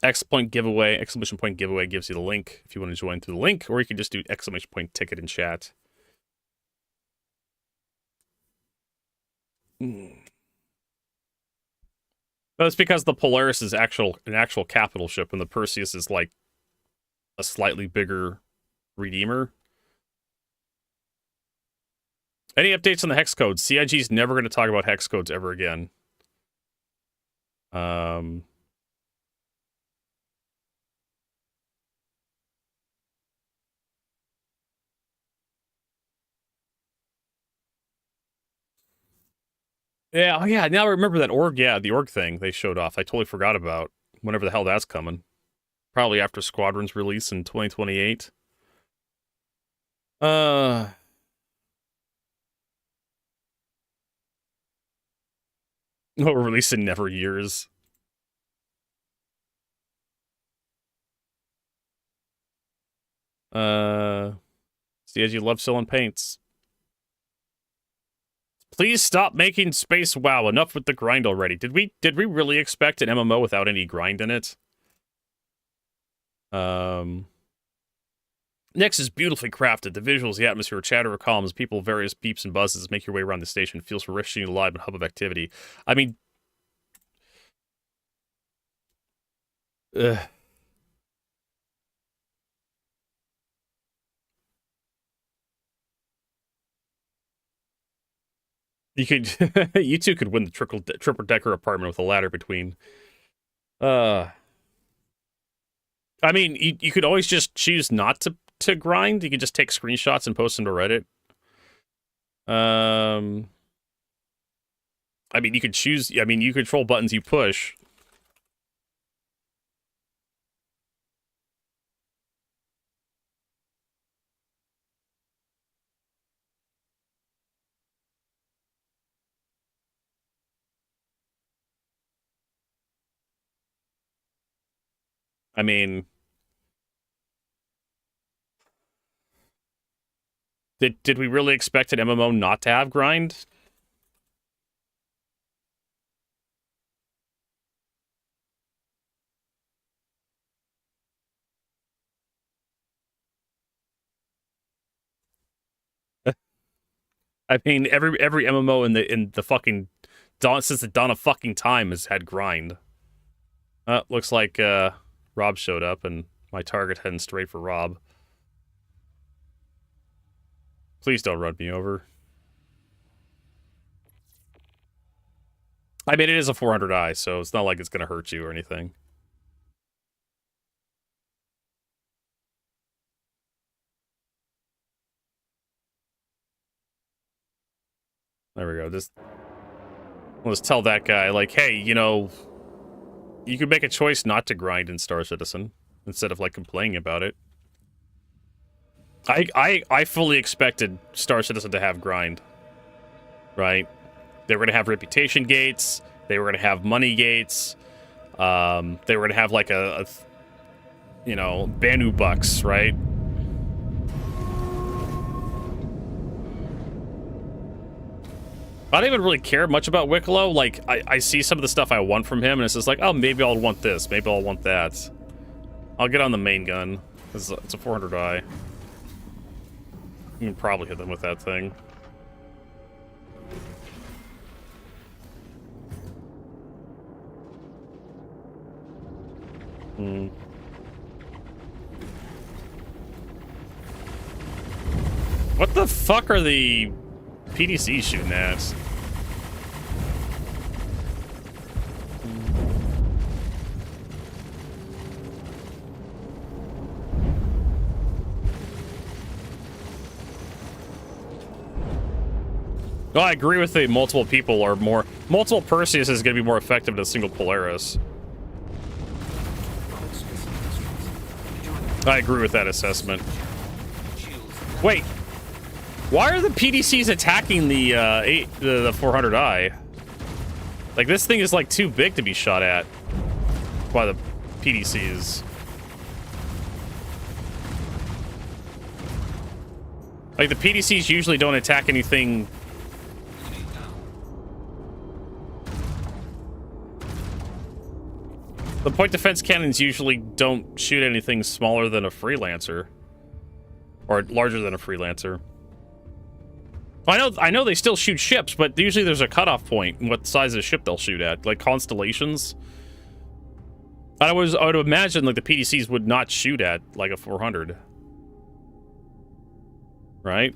Exclamation point giveaway gives you the link if you want to join through the link, or you can just do exclamation point ticket in chat. But it's because the Polaris is an actual capital ship, and the Perseus is like a slightly bigger Redeemer. Any updates on the hex codes? CIG's never going to talk about hex codes ever again. Yeah, oh yeah, now I remember that org, the org thing they showed off. I totally forgot about whenever the hell that's coming. Probably after Squadron's release in 2028. We're releasing Never Years. See, as you love selling paints. Please stop making space WoW. Enough with the grind already. Did we really expect an MMO without any grind in it? Next is beautifully crafted. The visuals, the atmosphere, chatter of columns, people, various beeps and buzzes make your way around the station. It feels refreshing, alive, and hub of activity. I mean, you could, you two could win the triple decker apartment with a ladder between. I mean, you could always just choose not to grind. You could just take screenshots and post them to Reddit. I mean, you could choose. I mean, you control buttons you push. I mean, did we really expect an MMO not to have grind? I mean, every MMO in the fucking since the dawn of fucking time has had grind. Looks like Rob showed up, and my target heading straight for Rob. Please don't run me over. I mean, it is a 400i, so it's not like it's gonna hurt you or anything. There we go. Let's tell that guy, like, hey, you know, you could make a choice not to grind in Star Citizen instead of, like, complaining about it. I fully expected Star Citizen to have grind, right? They were going to have reputation gates. They were going to have money gates. They were going to have, like, you know, Banu bucks, right? I don't even really care much about Wicklow. Like, I see some of the stuff I want from him, and it's just like, oh, maybe I'll want this. Maybe I'll want that. I'll get on the main gun. It's a 400i. You can probably hit them with that thing. What the fuck are the PDCs shooting at? No, I agree with the multiple people are more... Multiple Perseus is going to be more effective than a single Polaris. I agree with that assessment. Wait, why are the PDCs attacking the 400i? Like, this thing is like too big to be shot at by the PDCs. Like, the PDCs usually don't attack anything. The point defense cannons usually don't shoot anything smaller than a freelancer. Or larger than a freelancer. I know they still shoot ships, but usually there's a cutoff point in what size of ship they'll shoot at. Like constellations. I would imagine like the PDCs would not shoot at like a 400. Right?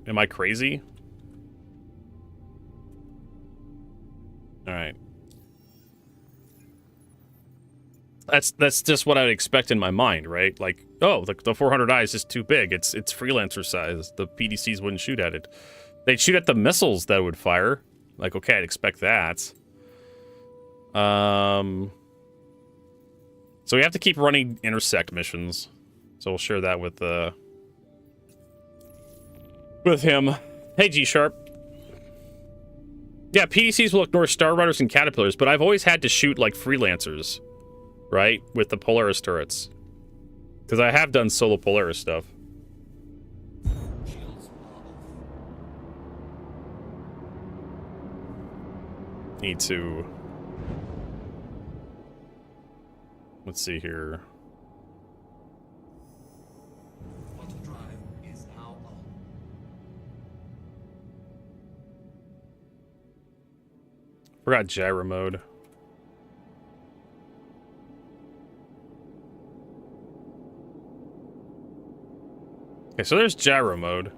Am I crazy? Alright. That's just what I'd expect in my mind, right? Like, oh, the 400i is just too big. It's freelancer size. The PDCs wouldn't shoot at it. They'd shoot at the missiles that would fire. Like, okay, I'd expect that. So we have to keep running intersect missions. So we'll share that with him. Hey, G-Sharp. Yeah, PDCs will ignore Star Riders and Caterpillars, but I've always had to shoot, like, freelancers. Right? With the Polaris turrets. Because I have done solo Polaris stuff. Need to... Let's see here. Forgot gyro mode. Okay, so there's gyro mode.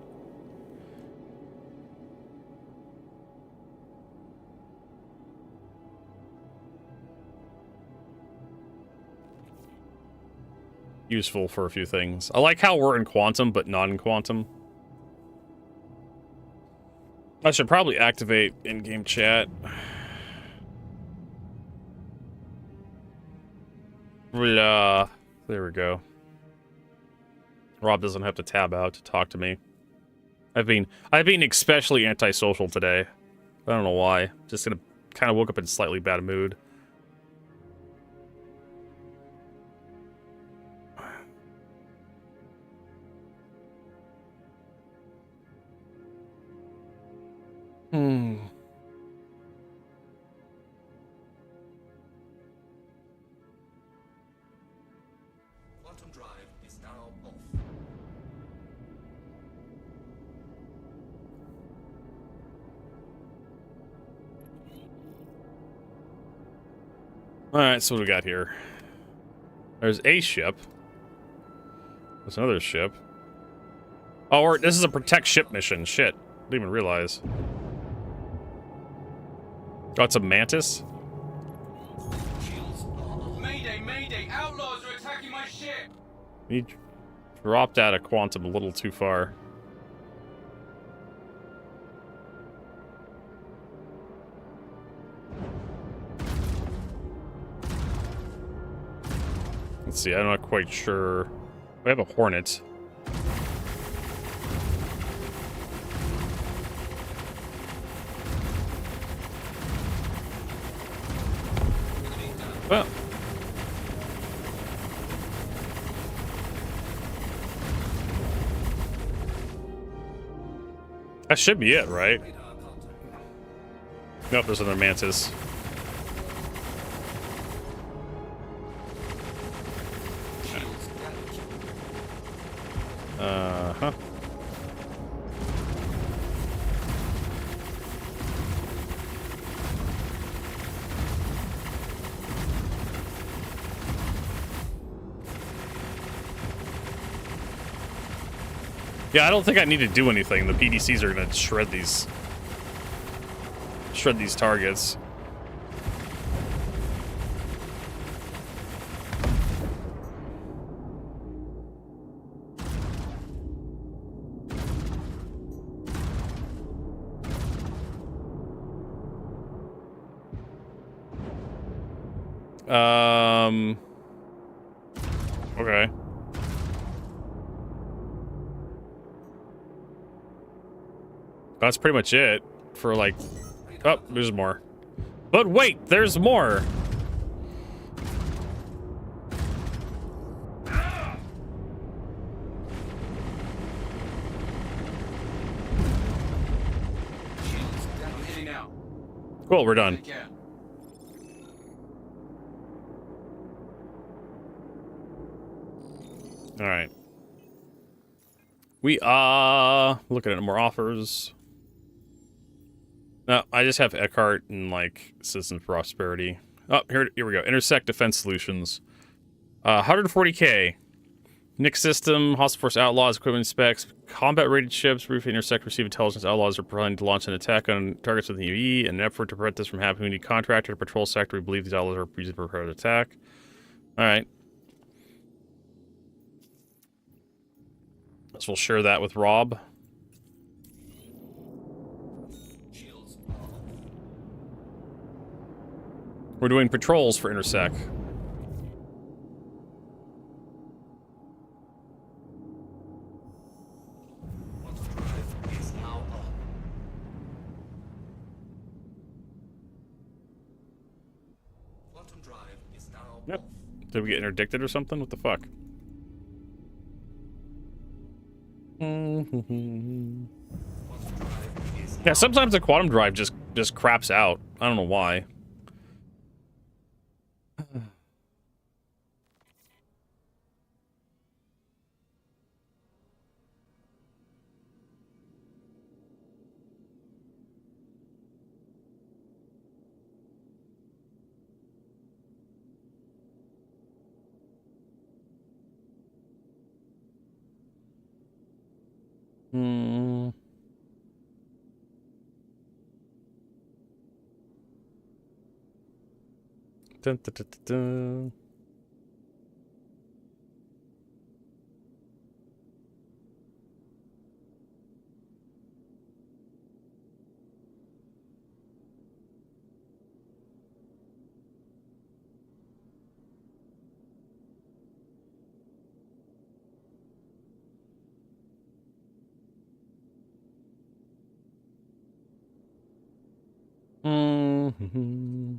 Useful for a few things. I like how we're in quantum, but not in quantum. I should probably activate in-game chat. Blah. There we go. Rob doesn't have to tab out to talk to me. I've been especially antisocial today. I don't know why. Just kind of woke up in a slightly bad mood. Quantum drive is now off. Alright, so what do we got here? There's a ship. There's another ship. Oh, this is a protect ship mission. Shit. Didn't even realize. Oh, it's a mantis? Mayday, mayday! Outlaws are attacking my ship! He dropped out of quantum a little too far. Let's see, I'm not quite sure. We have a Hornet. Well. That should be it, right? Nope, there's another mantis. Uh-huh. Yeah, I don't think I need to do anything. The PDCs are gonna shred these targets. Okay. That's pretty much it for like... Oh, there's more. But wait, there's more! Cool, we're done. Alright. We are looking at more offers. No, I just have Eckhart and like Citizen Prosperity. Oh, here we go. Intersect Defense Solutions. 140k. Nick System, Hostile Force Outlaws, equipment specs, combat rated ships, briefly intersect, receive intelligence. Outlaws are planning to launch an attack on targets with an UAV. In an effort to prevent this from happening, we need contractor to patrol sector. We believe these outlaws are using to prepare an attack. Alright. So we'll share that with Rob. We're doing patrols for Intersect. Yep. Did we get interdicted or something? What the fuck? Yeah, sometimes the quantum drive just craps out. I don't know why. Dun, dun, dun, dun, dun. Mm-hmm.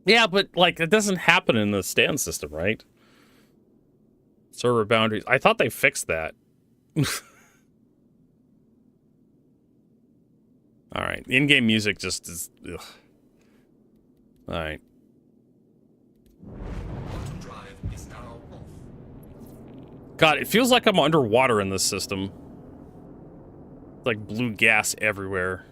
Yeah, but like it doesn't happen in the stand system, right? Server boundaries. I thought they fixed that. All right, in-game music just is. Ugh. All right. God, it feels like I'm underwater in this system. Like blue gas everywhere.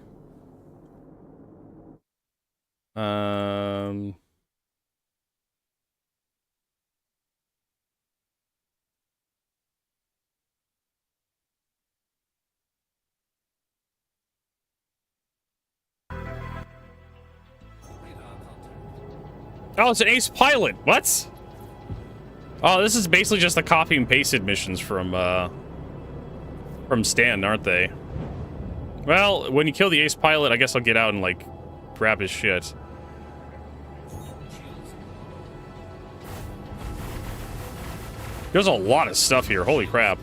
Oh, it's an ace pilot. What? Oh, this is basically just the copy and pasted missions from Stan, aren't they? Well, when you kill the ace pilot, I guess I'll get out and like grab his shit. There's a lot of stuff here. Holy crap.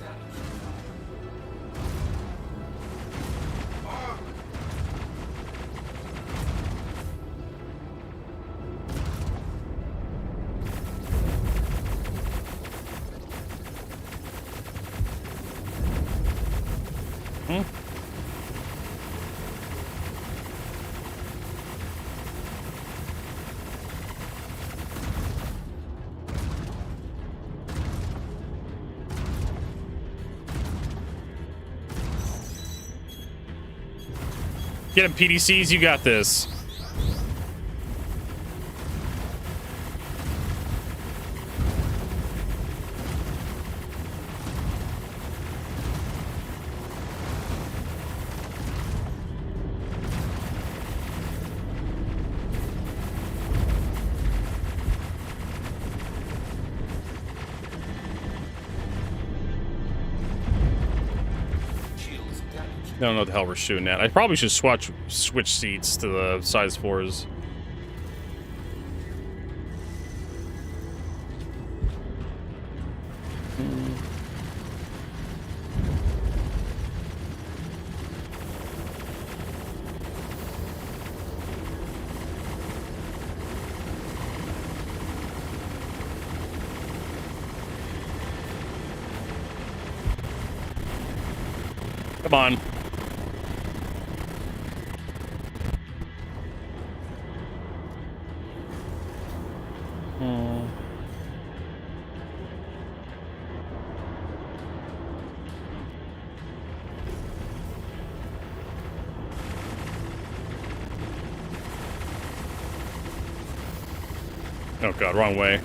Get him, PDCs, you got this. I don't know what the hell we're shooting at. I probably should switch seats to the size 4s. Come on. Oh god, wrong way.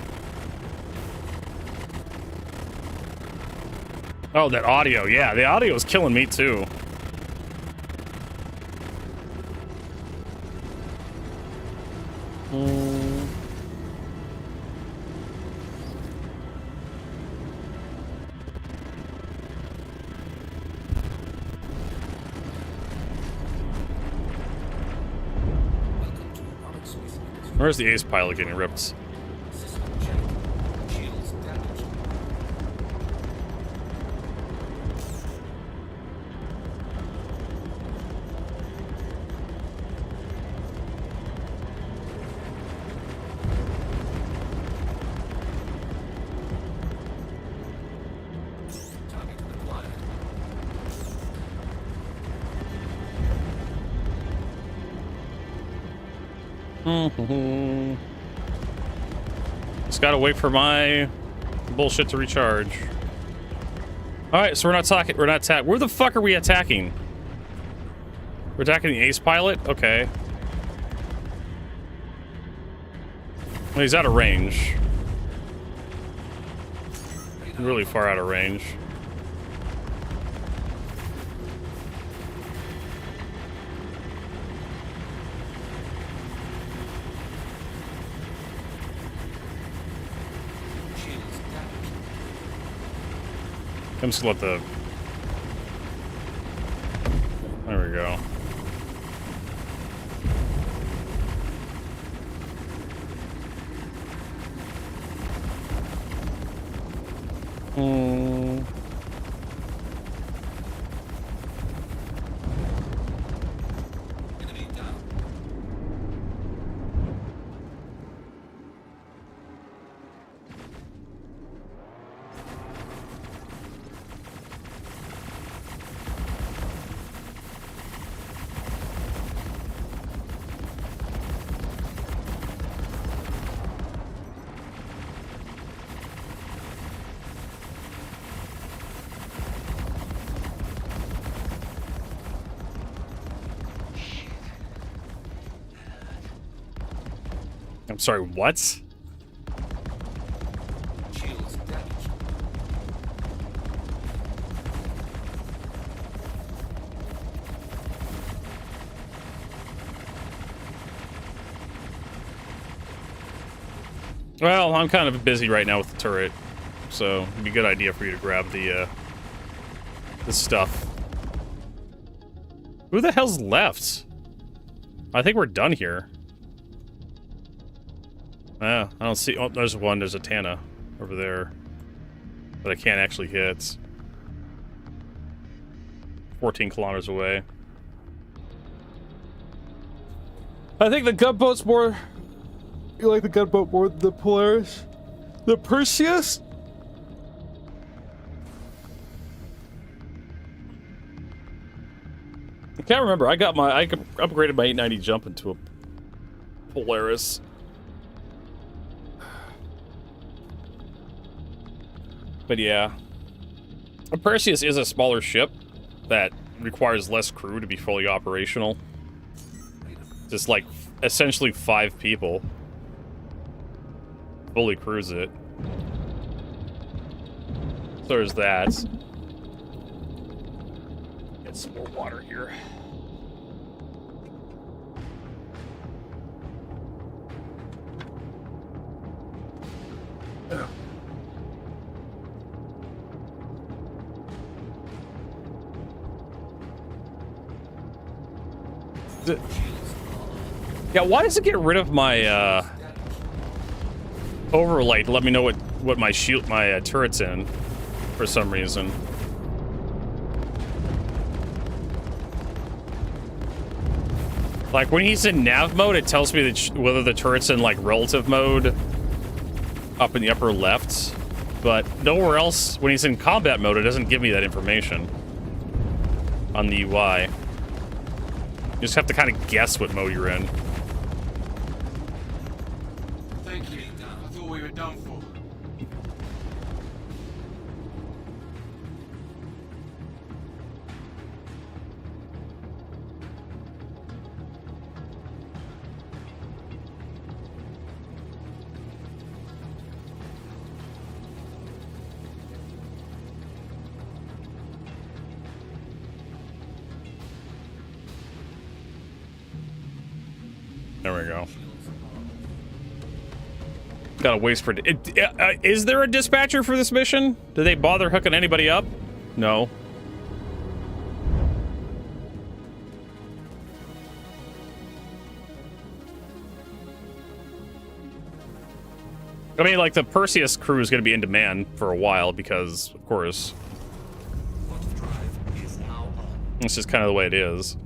Oh, that audio. Yeah, the audio is killing me too. Where's the ace pilot getting ripped? Just gotta wait for my bullshit to recharge. All right, so we're not talking. We're not attack. Where the fuck are we attacking? We're attacking the ace pilot. Okay. Well, he's out of range. Really far out of range. I'm just gonna let the... There we go. I'm sorry, what? Well, I'm kind of busy right now with the turret, so it'd be a good idea for you to grab the stuff. Who the hell's left? I think we're done here. I don't see... Oh, there's one. There's a Tana over there that I can't actually hit. 14 kilometers away. I think the gunboat's more... You like the gunboat more than the Polaris? The Perseus? I can't remember. I upgraded my 890 jump into a Polaris. But yeah, a Perseus is a smaller ship that requires less crew to be fully operational. Just like essentially 5 people fully cruise it. So there's that. Get some more water here. Yeah, why does it get rid of my overlay to let me know what my shield, my turret's in, for some reason? Like when he's in nav mode, it tells me that whether the turret's in like relative mode up in the upper left, but nowhere else. When he's in combat mode, it doesn't give me that information on the UI. You just have to kind of guess what mode you're in. Thank you. I thought we were done for. There we go. Gotta waste for... is there a dispatcher for this mission? Do they bother hooking anybody up? No. I mean, like, the Perseus crew is gonna be in demand for a while because, of course, it's just kind of the way it is.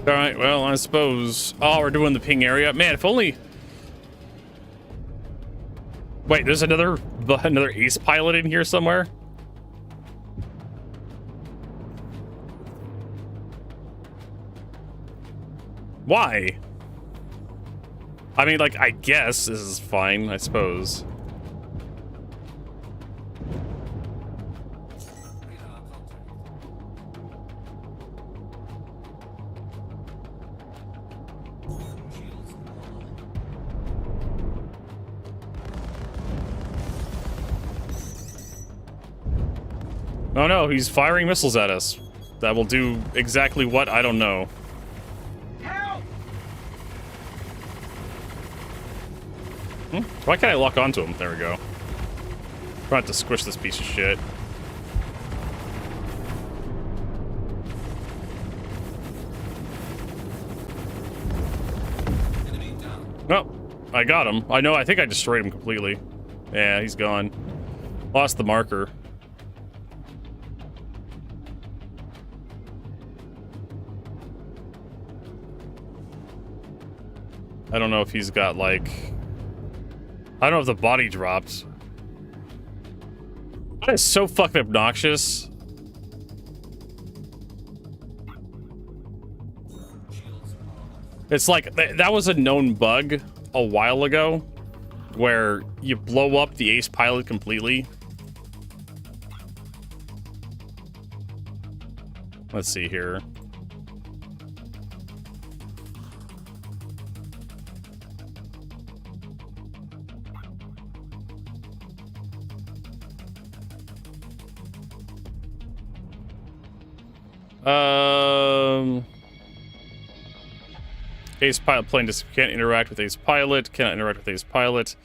Alright, well, I suppose... Oh, we're doing the ping area. Man, if only... Wait, there's another ace pilot in here somewhere? Why? I mean, like, I guess this is fine, I suppose. Oh no, he's firing missiles at us. That will do exactly what? I don't know. Why can't I lock onto him? There we go. I'm about to squish this piece of shit. Oh, I got him. I think I destroyed him completely. Yeah, he's gone. Lost the marker. I don't know if he's got, like... I don't know if the body dropped. That is so fucking obnoxious. It's like, that was a known bug a while ago, where you blow up the ace pilot completely. Let's see here. Ace pilot plane just can't interact with ace pilot, cannot interact with ace pilot.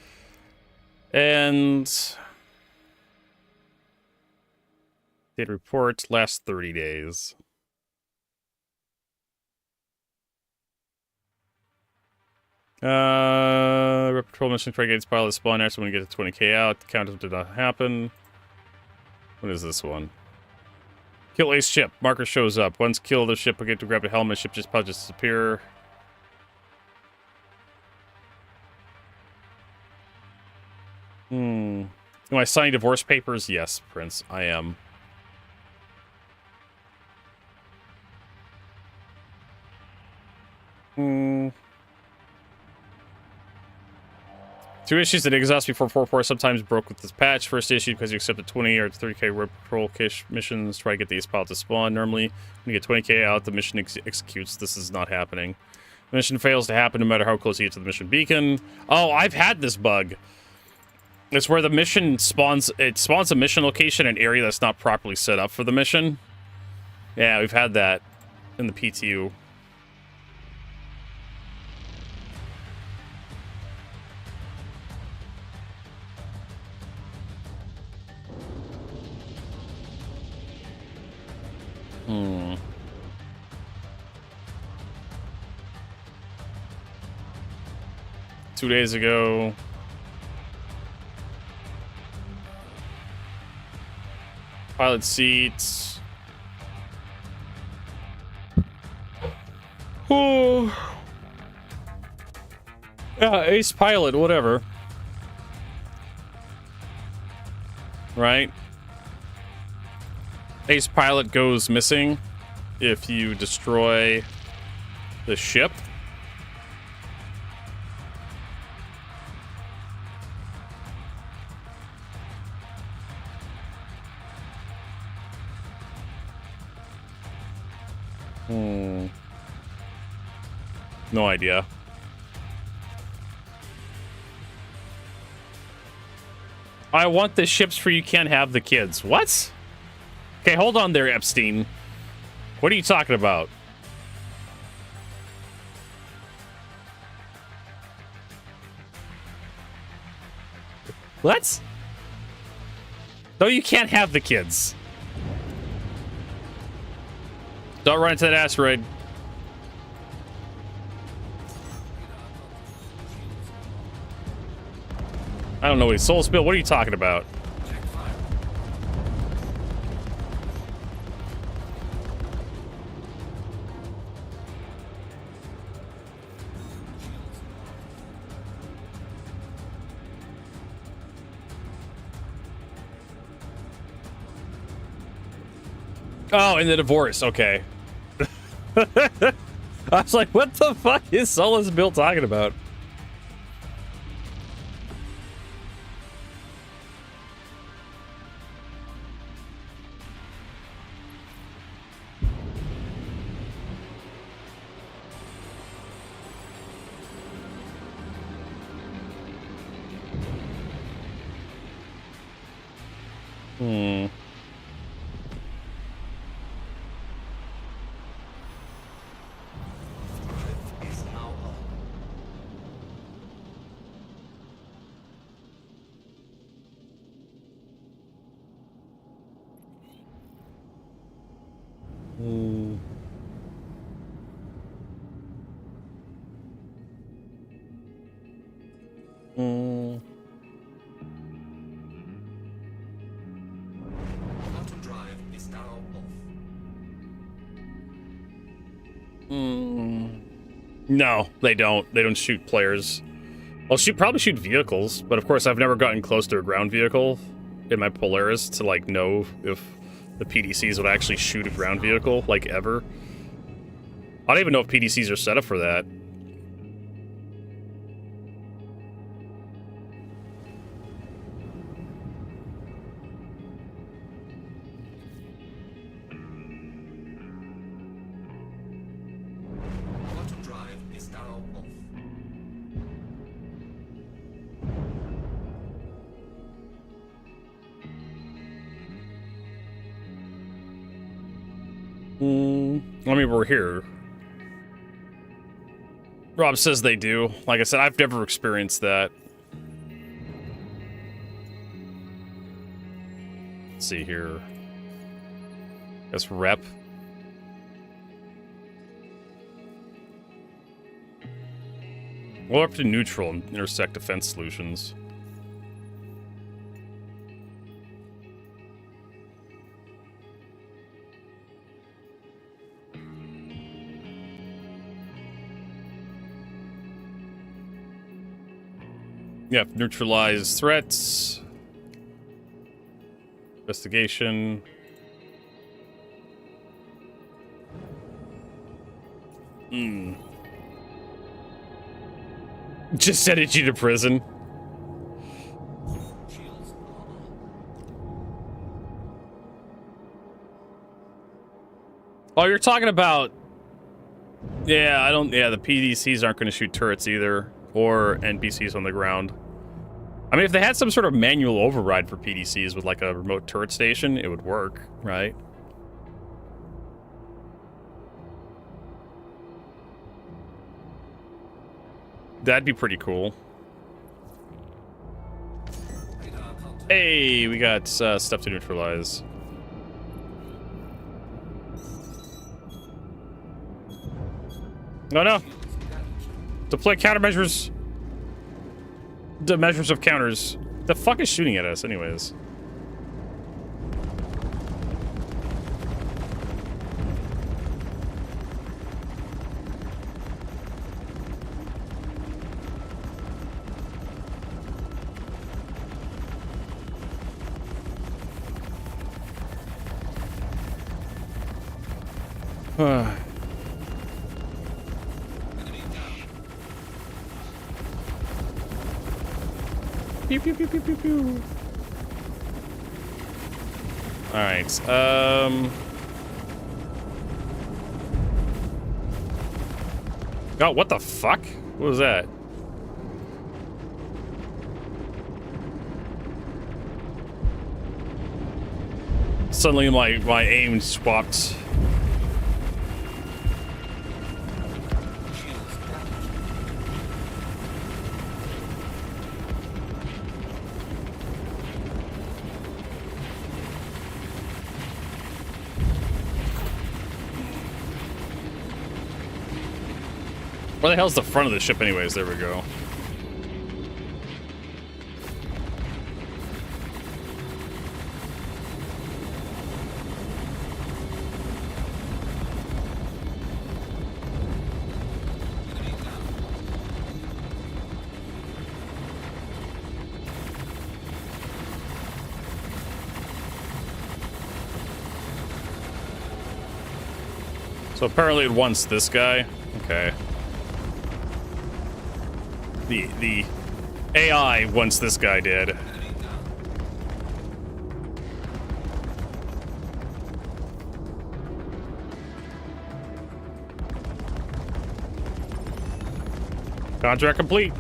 And data report last 30 days. Patrol mission for ace pilot spawn actually when we get to 20k out. The count did not happen. What is this one? Kill ace ship. Marker shows up. Once killed, the ship will get to grab a helmet. Ship just disappear. Am I signing divorce papers? Yes, Prince, I am. Two issues that exhaust before 4.4 sometimes broke with this patch. First issue because you accepted 20 or 30k road patrol missions. Try to get the ace pilot to spawn. Normally, when you get 20k out, the mission executes. This is not happening. The mission fails to happen no matter how close you get to the mission beacon. Oh, I've had this bug. It's where the mission spawns. It spawns a mission location in an area that's not properly set up for the mission. Yeah, we've had that in the PTU. Hmm. Two days ago. Pilot seats. Oh. Yeah, ace pilot, whatever. Right? Ace pilot goes missing if you destroy the ship. No idea. I want the ships for you can't have the kids. What? Okay, hold on there, Epstein. What are you talking about? What? No, you can't have the kids. Don't run into that asteroid. I don't know what soul spill. What are you talking about? Oh, in the divorce. Okay. I was like, what the fuck is Solus Bill talking about? Quantum drive is now off. No, they don't. They don't shoot players. I'll probably shoot vehicles, but of course I've never gotten close to a ground vehicle in my Polaris to like know if the PDCs would actually shoot a ground vehicle, like ever. I don't even know if PDCs are set up for that. Quantum drive is now off. I mean, we're here. Rob says they do. Like I said, I've never experienced that. Let's see here. Guess rep. Well, up to neutral and intersect defense solutions. Yeah, neutralize threats. Investigation. Just sending you to prison. Oh, you're talking about... Yeah, I don't... Yeah, the PDCs aren't going to shoot turrets either. Or NPCs on the ground. I mean, if they had some sort of manual override for PDCs with, like, a remote turret station, it would work, right? That'd be pretty cool. Hey, we got stuff to neutralize. Oh no! Deploy countermeasures. The measures of counters. The fuck is shooting at us, anyways? Pew, pew, pew, pew, pew, pew. All right. Oh, what the fuck? What was that? Suddenly, my aim swapped. Where the hell's the front of the ship anyways? There we go. So apparently it wants this guy. Okay. The AI once this guy did. Contract complete.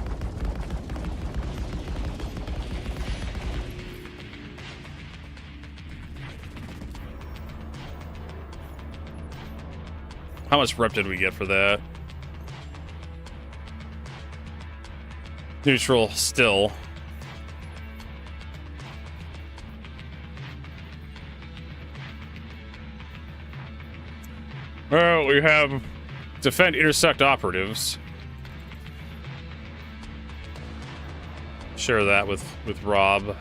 How much rep did we get for that? Neutral still. Well, we have defend intersect operatives. Share that with Rob.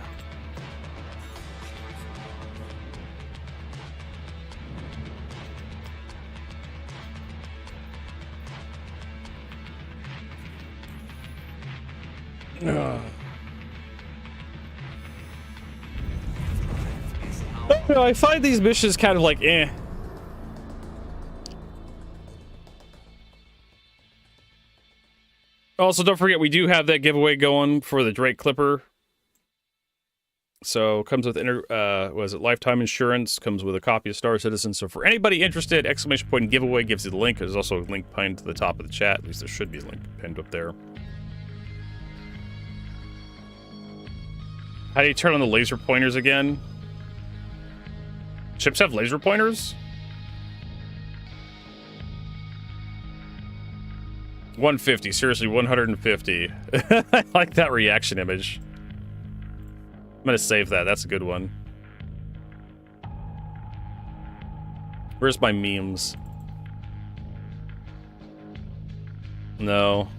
I find these missions kind of like eh. Also, don't forget we do have that giveaway going for the Drake Clipper. So comes with was it lifetime insurance? Comes with a copy of Star Citizen. So for anybody interested, exclamation point giveaway gives you the link. There's also a link pinned to the top of the chat. At least there should be a link pinned up there. How do you turn on the laser pointers again? Ships have laser pointers? 150, seriously, 150. I like that reaction image. I'm gonna save that, that's a good one. Where's my memes? No.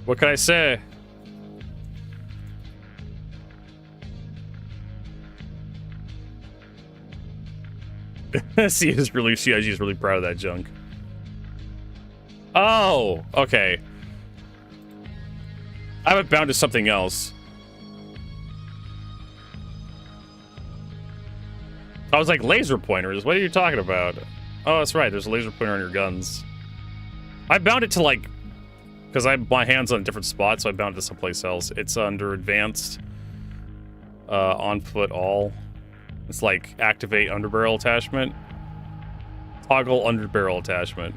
What can I say? CIG is really proud of that junk. Oh, okay. I have it bound to something else. I was like, laser pointers? What are you talking about? Oh, that's right. There's a laser pointer on your guns. I bound it to, like... Because I have my hands on a different spot, so I bound it to someplace else. It's under advanced. On foot all. It's like activate underbarrel attachment. Toggle underbarrel attachment.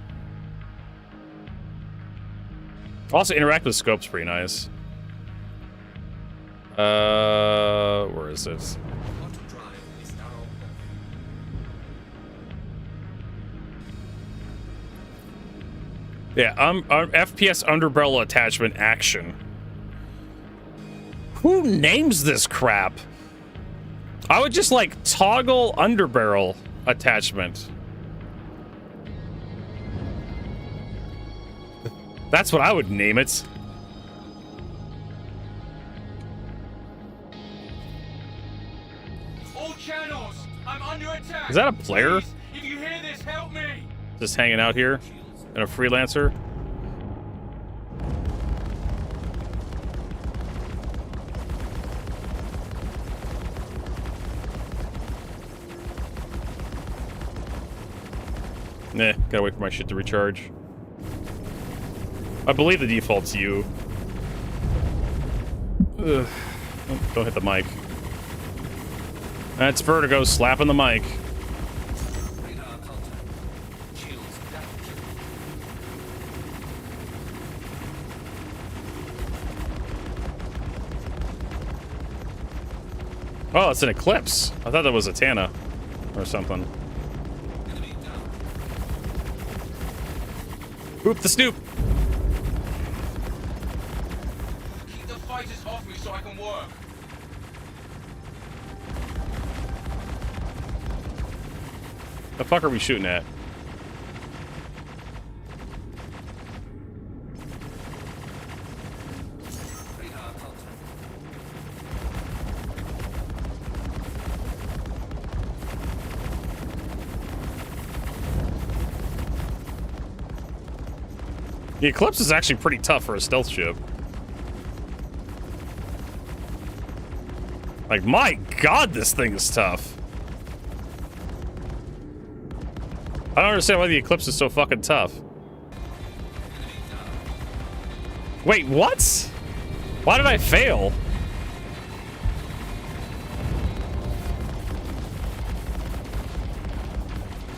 Also, interact with scope's pretty nice. Where is it? Yeah, FPS underbarrel attachment action. Who names this crap? I would just like toggle underbarrel attachment. That's what I would name it. All channels, I'm under attack. Is that a player? Please, if you hear this, help me. Just hanging out here? And a freelancer? Nah, gotta wait for my shit to recharge. I believe the default's you. Ugh. Oh, don't hit the mic. That's Vertigo slapping the mic. Oh, it's an Eclipse. I thought that was a Tana or something. Oop the snoop. Keep the fighters off me so I can work. The fuck are we shooting at? The Eclipse is actually pretty tough for a stealth ship. Like, my god, this thing is tough. I don't understand why the Eclipse is so fucking tough. Wait, what? Why did I fail?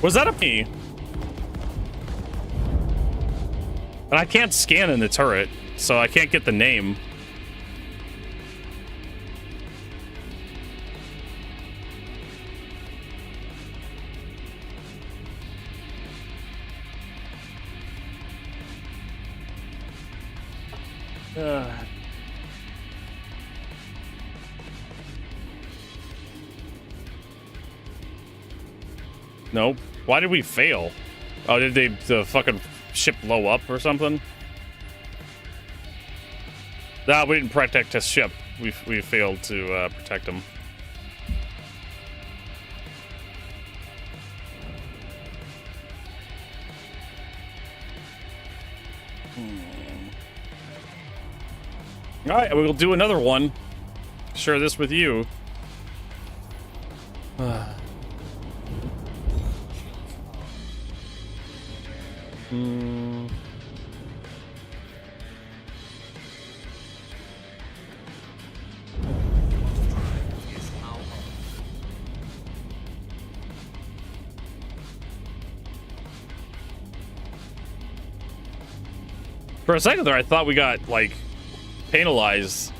Was that a me? And I can't scan in the turret, so I can't get the name. Nope. Why did we fail? Oh, did the fucking ship blow up or something? Nah, we didn't protect his ship. We failed to protect him. All right, we'll do another one. Share this with you. For a second there, I thought we got, like, penalized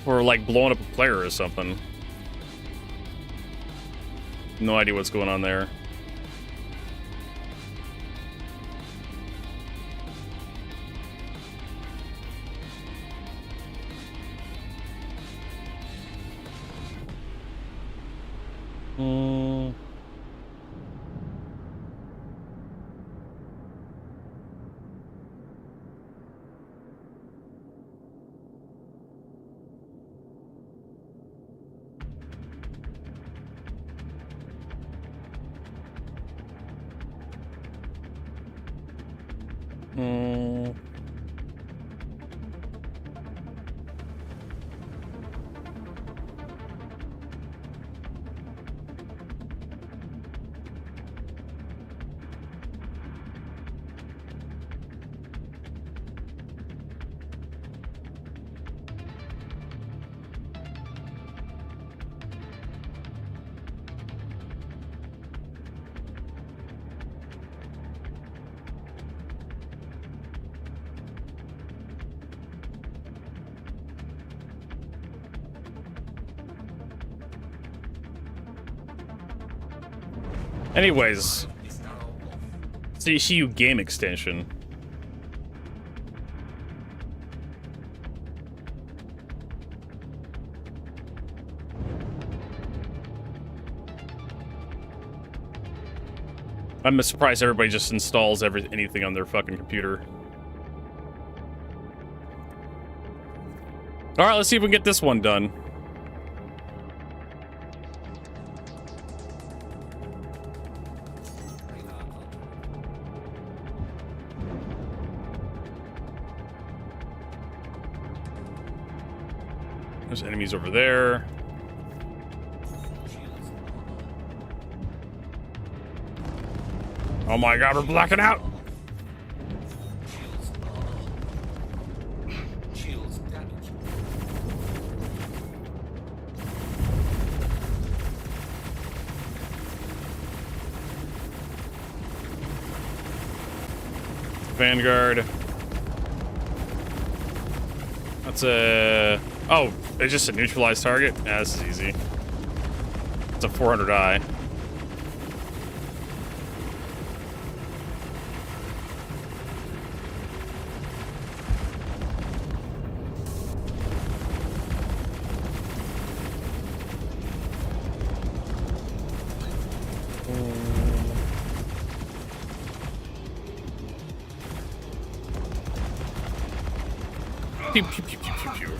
for, like, blowing up a player or something. No idea what's going on there. Anyways, CCU game extension. I'm surprised everybody just installs anything on their fucking computer. All right, let's see if we can get this one done. There's enemies over there. Oh my god, we're blacking out! Vanguard. That's a... Oh, it's just a neutralized target? Yeah, this is easy. It's a 400i. Pew, pew, pew, pew, pew, pew.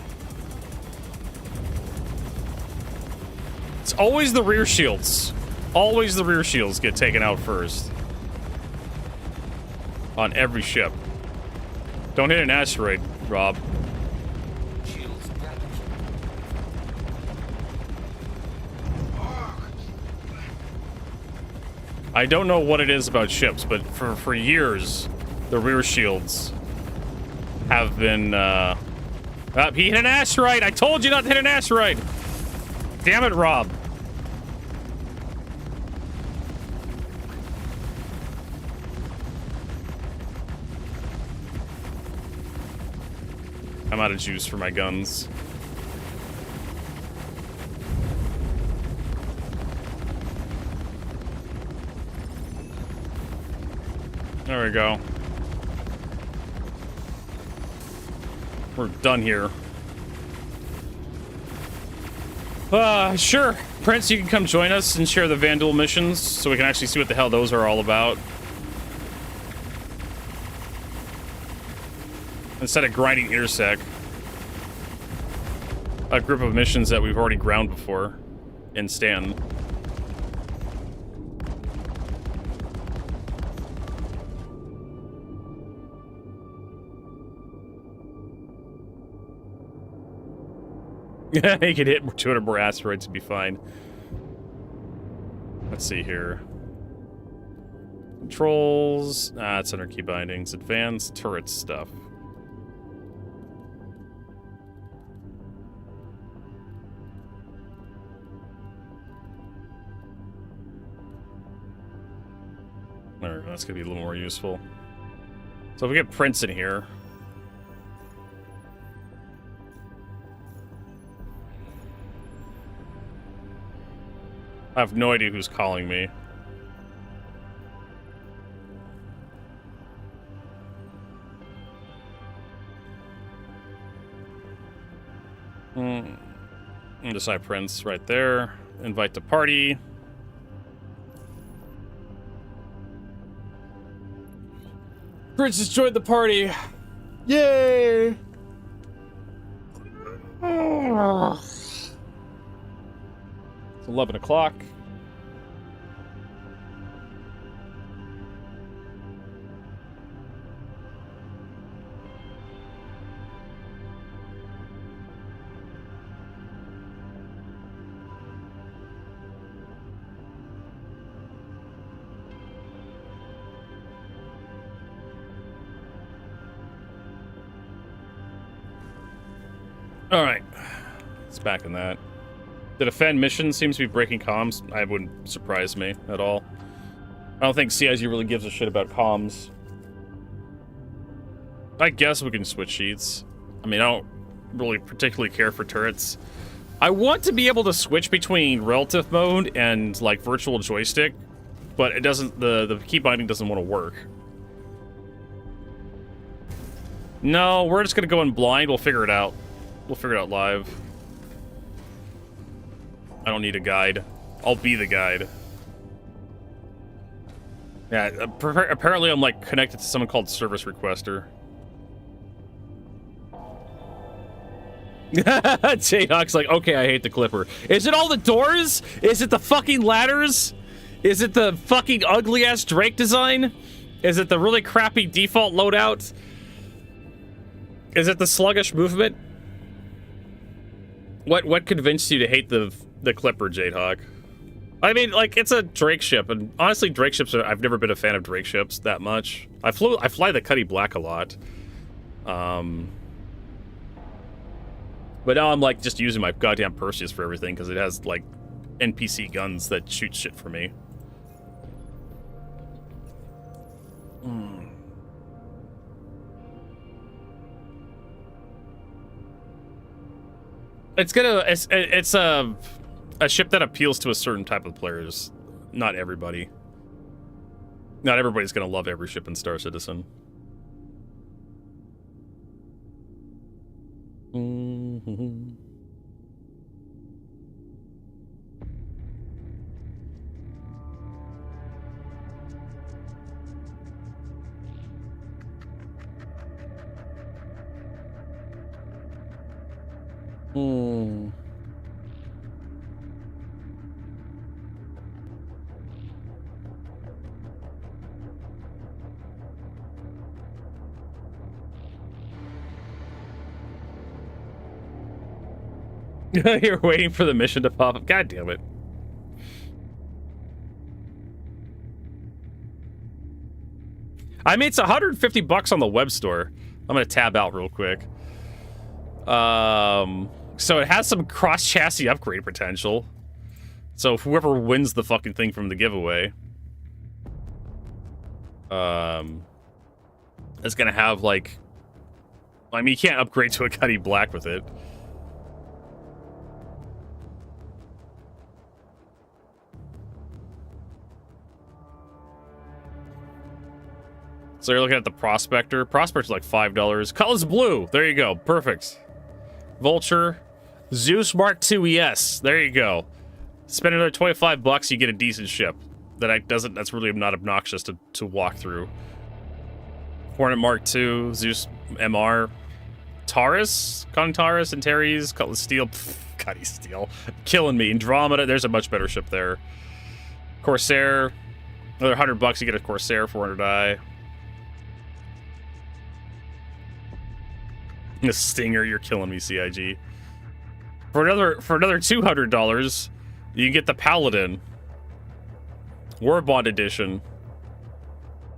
It's always the rear shields. Always the rear shields get taken out first. On every ship. Don't hit an asteroid, Rob. I don't know what it is about ships, but for years, the rear shields have been, he hit an asteroid! I told you not to hit an asteroid! Damn it, Rob. I'm out of juice for my guns. There we go. We're done here. Sure. Prince, you can come join us and share the Vandal missions so we can actually see what the hell those are all about. Instead of grinding Intersec. A group of missions that we've already ground before in Stan. He could hit 200 more asteroids and be fine. Let's see here. Controls. It's under key bindings. Advanced turret stuff. There, that's gonna be a little more useful. So if we get Prince in here. I have no idea who's calling me. Decide Prince right there. Invite to party. Prince has joined the party. Yay! It's 11 o'clock. All right, it's back in that. The defend mission seems to be breaking comms. I wouldn't surprise me at all. I don't think CIG really gives a shit about comms. I guess we can switch sheets. I mean, I don't really particularly care for turrets. I want to be able to switch between relative mode and like virtual joystick but it doesn't. The key binding doesn't want to work. No, we're just gonna go in blind. We'll figure it out. We'll figure it out live. I don't need a guide. I'll be the guide. Yeah, apparently I'm like connected to someone called Service Requester. J-Hawk's like, okay, I hate the Clipper. Is it all the doors? Is it the fucking ladders? Is it the fucking ugly-ass Drake design? Is it the really crappy default loadout? Is it the sluggish movement? What convinced you to hate the Clipper, J-Hawk? I mean, like, it's a Drake ship, and honestly, Drake ships I've never been a fan of Drake ships that much. I fly the Cuddy Black a lot. But now I'm like just using my goddamn Perseus for everything because it has like NPC guns that shoot shit for me. It's a ship that appeals to a certain type of players, not everybody. Not everybody's gonna love every ship in Star Citizen. You're waiting for the mission to pop up. God damn it. I mean, it's $150 on the web store. I'm gonna tab out real quick. So it has some cross-chassis upgrade potential. So whoever wins the fucking thing from the giveaway, is gonna have like, I mean, you can't upgrade to a Cuddy Black with it. So you're looking at the Prospector. Prospector's like $5. Cutlass Blue. There you go. Perfect. Vulture. Zeus Mark II ES. There you go. Spend another $25, you get a decent ship. That's really not obnoxious to walk through. Hornet Mark II. Zeus MR. Taurus. Con Taurus. Antares. Cutlass Steel. Cuddy Steel. Killing me. Andromeda. There's a much better ship there. Corsair. Another $100, you get a Corsair. 400i. The Stinger, you're killing me, CIG. For another $200, you get the Paladin. Warbond Edition.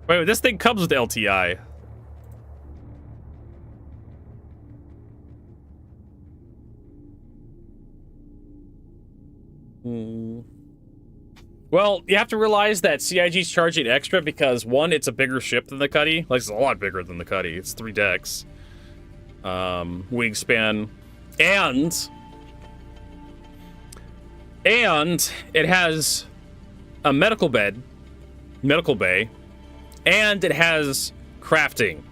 Wait, this thing comes with LTI. Well, you have to realize that CIG's charging extra because, one, it's a bigger ship than the Cuddy. Like, it's a lot bigger than the Cuddy. It's 3 decks. Wingspan, and it has a medical bay, and it has crafting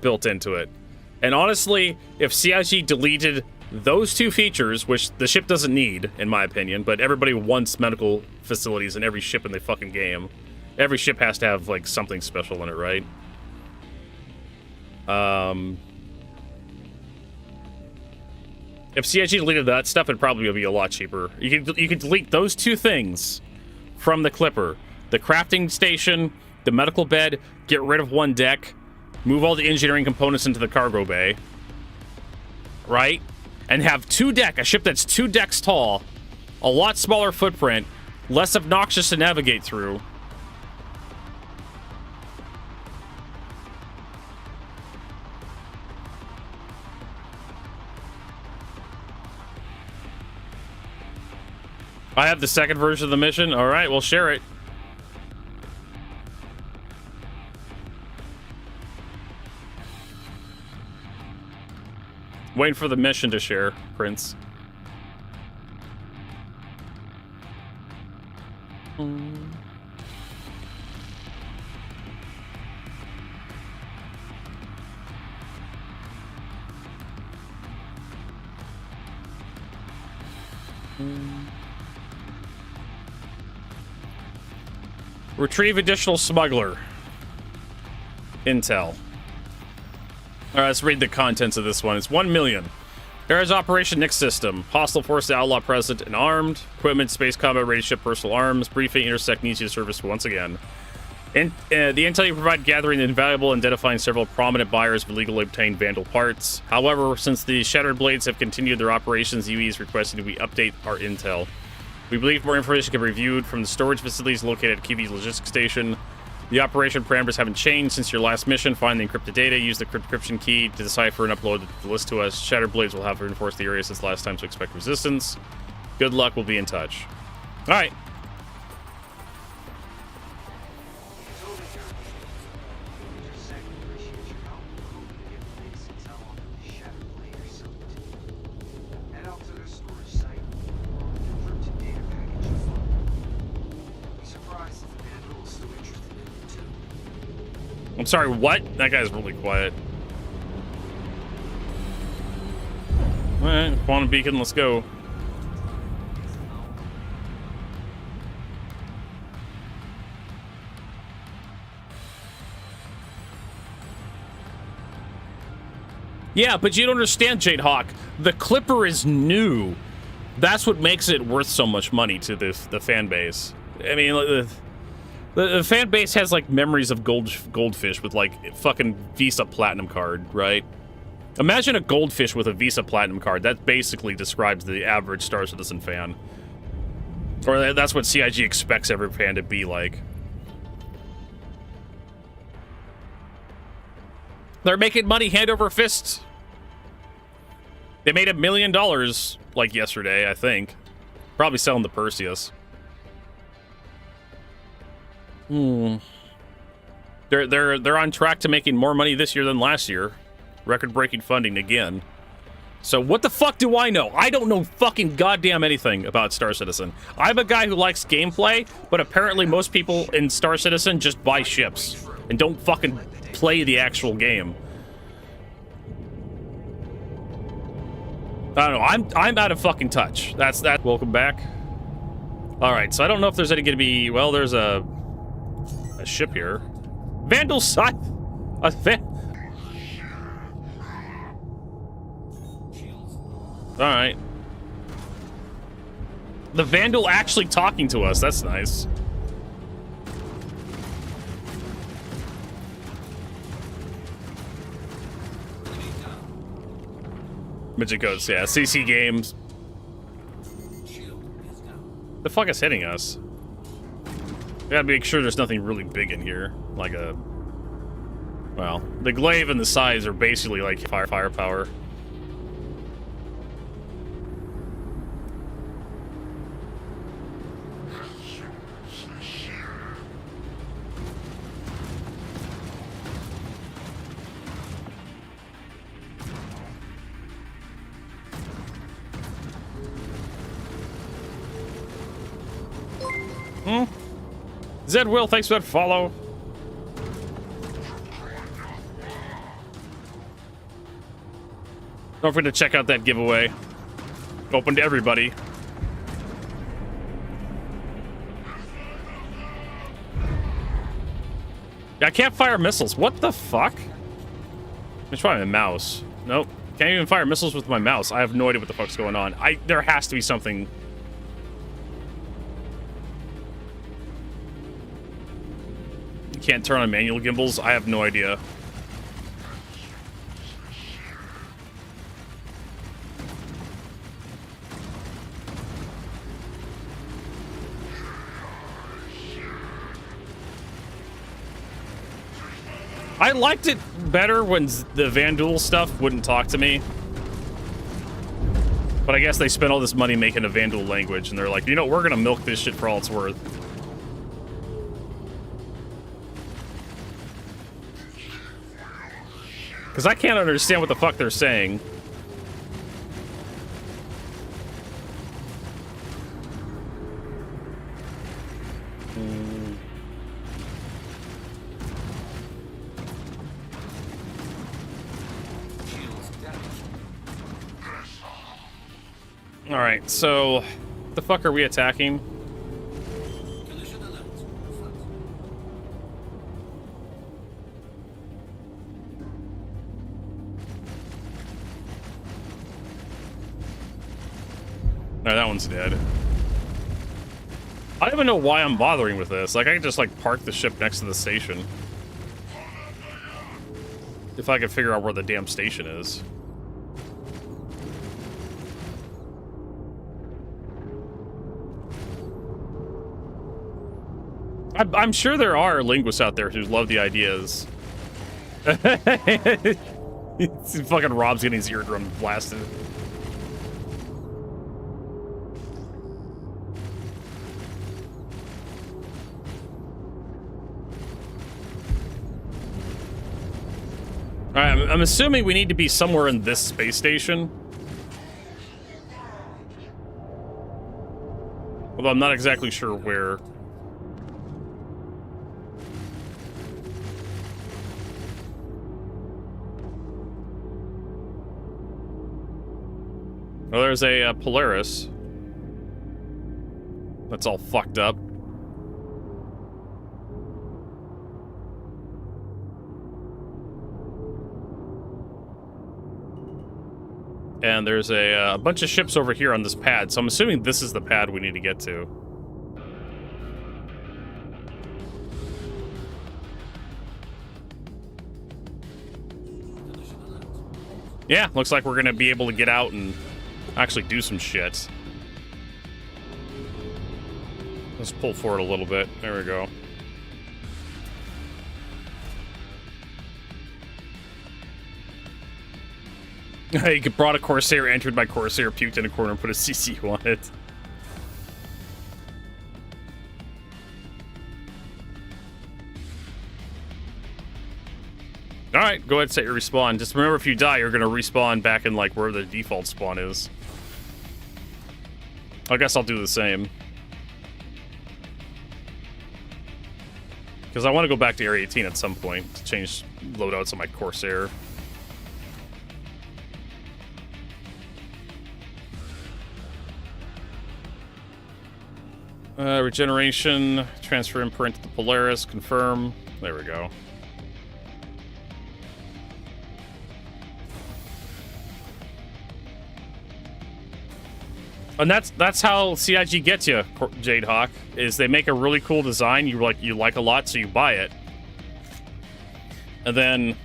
built into it. And honestly, if CIG deleted those 2 features, which the ship doesn't need, in my opinion, but everybody wants medical facilities in every ship in the fucking game. Every ship has to have, like, something special in it, right? If CIG deleted that stuff, it'd probably be a lot cheaper. You could delete those 2 things from the Clipper. The crafting station, the medical bed, get rid of 1 deck, move all the engineering components into the cargo bay, right? And have a ship that's 2 decks tall, a lot smaller footprint, less obnoxious to navigate through. I have the second version of the mission. All right, we'll share it. Waiting for the mission to share, Prince. Retrieve additional smuggler. Intel. Alright, let's read the contents of this one. It's 1 million. There is Operation Nix System. Hostile force outlaw present and armed. Equipment, space combat, ready ship, personal arms. Briefing, intersect, needs your service once again. The intel you provide gathering invaluable, identifying several prominent buyers of illegally obtained Vandal parts. However, since the Shattered Blades have continued their operations, UE is requesting we update our intel. We believe more information can be reviewed from the storage facilities located at Kiwi's logistics station. The operation parameters haven't changed since your last mission. Find the encrypted data, use the encryption key to decipher and upload the list to us. Shattered Blades will have reinforced the area since last time, so expect resistance. Good luck, we'll be in touch. Alright. I'm sorry, what? That guy's really quiet. Alright, quantum beacon, let's go. Yeah, but you don't understand, Jade Hawk. The Clipper is new. That's what makes it worth so much money to the fan base. I mean, the fan base has, like, memories of Goldfish with, like, fucking Visa Platinum card, right? Imagine a Goldfish with a Visa Platinum card. That basically describes the average Star Citizen fan. Or that's what CIG expects every fan to be like. They're making money hand over fist. They made $1 million, like, yesterday, I think. Probably selling the Perseus. They're on track to making more money this year than last year. Record-breaking funding again. So what the fuck do I know? I don't know fucking goddamn anything about Star Citizen. I'm a guy who likes gameplay, but apparently most people in Star Citizen just buy ships and don't fucking play the actual game. I don't know. I'm out of fucking touch. That's that. Welcome back. All right. So I don't know if there's any gonna be. Well, there's a ship here. Vandal Scythe. All right. The Vandal actually talking to us. That's nice. Midget Goats, yeah. CC Games. The fuck is hitting us? We gotta make sure there's nothing really big in here. Like a... Well, the glaive and the size are basically like firepower. Zed Will, thanks for that follow. Don't forget to check out that giveaway. Open to everybody. I can't fire missiles. What the fuck? Let me try my mouse. Nope. Can't even fire missiles with my mouse. I have no idea what the fuck's going on. There has to be something. You can't turn on manual gimbals? I have no idea. I liked it better when the Vandal stuff wouldn't talk to me. But I guess they spent all this money making a Vandal language, and they're like, you know, we're gonna milk this shit for all it's worth. Because I can't understand what the fuck they're saying. Alright, so the fuck are we attacking? No, that one's dead. I don't even know why I'm bothering with this. Like, I could just, like, park the ship next to the station. If I could figure out where the damn station is. I'm sure there are linguists out there who love the ideas. Fucking Rob's getting his eardrum blasted. Alright, I'm assuming we need to be somewhere in this space station. Although I'm not exactly sure where. Well, there's a Polaris. That's all fucked up. And there's a bunch of ships over here on this pad, so I'm assuming this is the pad we need to get to. Yeah, looks like we're gonna be able to get out and actually do some shit. Let's pull forward a little bit. There we go. He brought a Corsair, entered my Corsair, puked in a corner, and put a CC on it. Alright, go ahead and set your respawn. Just remember, if you die, you're gonna respawn back in, like, where the default spawn is. I guess I'll do the same. Because I want to go back to Area 18 at some point to change loadouts on my Corsair. Regeneration, transfer imprint to the Polaris, confirm. There we go. And that's how CIG gets you, Jade Hawk, is they make a really cool design you like a lot, so you buy it. And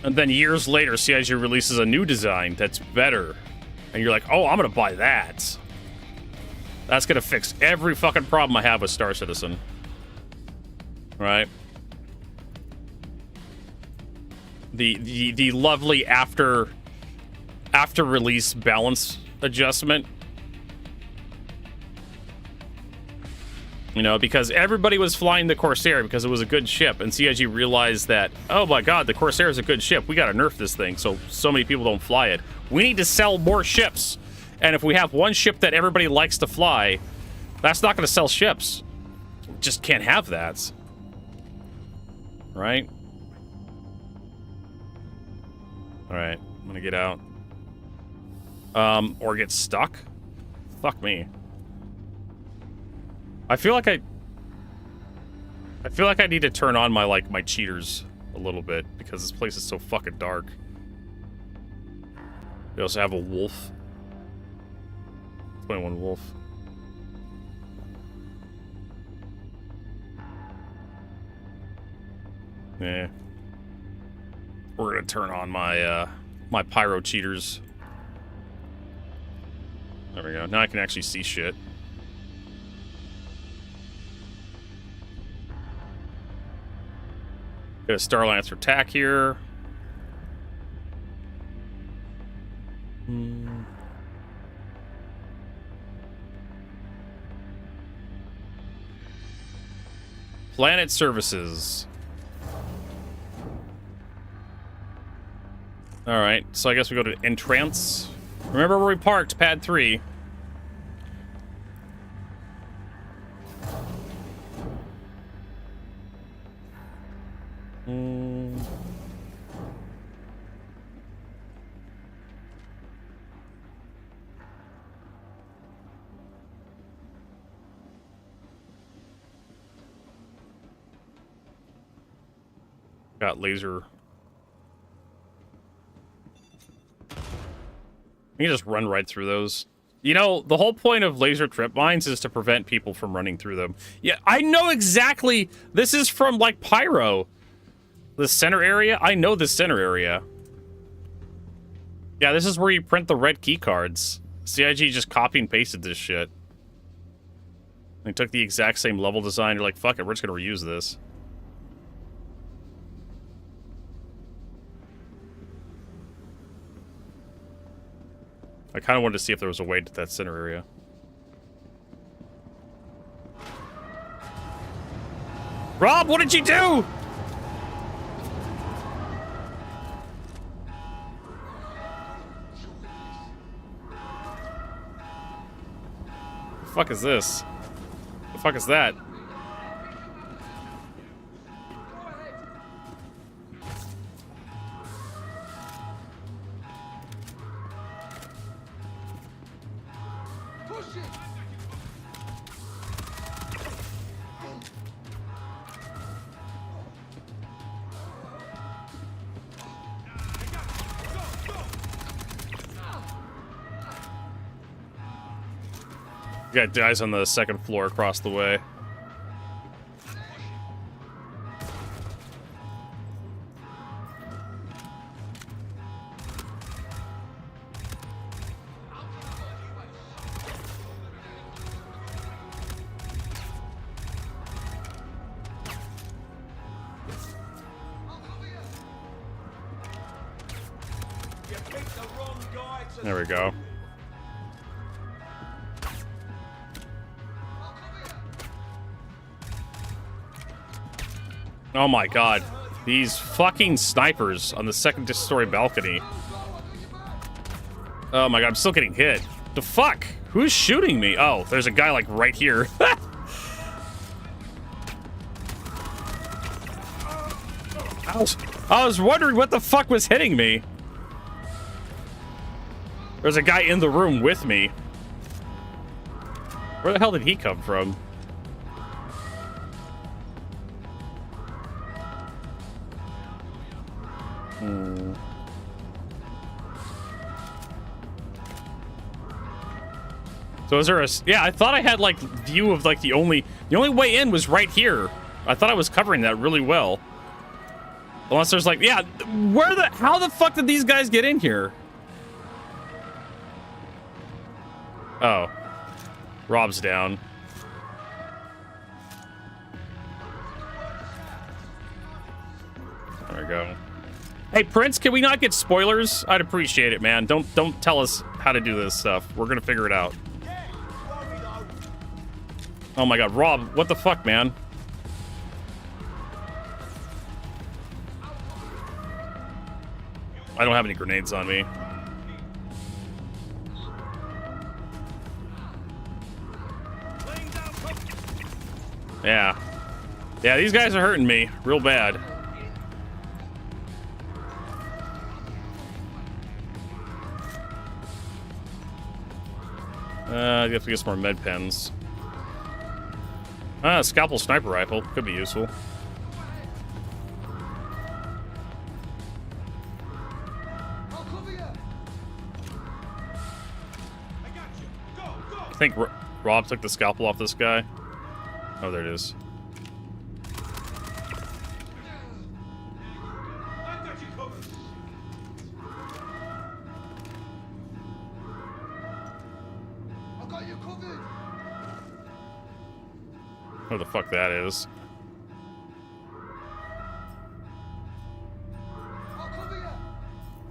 then years later, CIG releases a new design that's better. And you're like, oh, I'm gonna buy that. That's gonna fix every fucking problem I have with Star Citizen. Right? The lovely after release balance adjustment. You know, because everybody was flying the Corsair because it was a good ship, and CIG realized that, oh my god, the Corsair is a good ship. We gotta nerf this thing so many people don't fly it. We need to sell more ships. And if we have one ship that everybody likes to fly, that's not gonna sell ships. Just can't have that. Right? Alright, I'm gonna get out. Or get stuck? Fuck me. I feel like I need to turn on my cheaters a little bit because this place is so fucking dark. They also have a wolf. 21 wolf. Yeah. We're gonna turn on my my pyro cheaters. There we go. Now I can actually see shit. Get a Star Lancer attack here. Planet services. Alright, so I guess we go to entrance. Remember where we parked, pad 3. Got laser. You can just run right through those. You know, the whole point of laser trip mines is to prevent people from running through them. Yeah, I know exactly. This is from, like, Pyro. The center area? I know the center area. Yeah, this is where you print the red key cards. CIG just copy and pasted this shit. They took the exact same level design. You're like, fuck it, we're just gonna reuse this. I kind of wanted to see if there was a way to that center area. Rob, what did you do? The fuck is this? The fuck is that? You got guys on the second floor across the way. There we go. Oh my god. These fucking snipers on the second story balcony. Oh my god, I'm still getting hit. The fuck? Who's shooting me? Oh, there's a guy like right here. I was wondering what the fuck was hitting me. There's a guy in the room with me. Where the hell did he come from? So is there a... Yeah, I thought I had, like, view of, like, the only way in was right here. I thought I was covering that really well. Unless there's, like... Yeah, how the fuck did these guys get in here? Oh. Rob's down. There we go. Hey, Prince, can we not get spoilers? I'd appreciate it, man. Don't tell us how to do this stuff. We're gonna figure it out. Oh my god, Rob, what the fuck, man? I don't have any grenades on me. Yeah. Yeah, these guys are hurting me real bad. You have to get some more med pens. Scalpel sniper rifle. Could be useful. I think Rob took the scalpel off this guy. Oh, there it is. Where the fuck that is.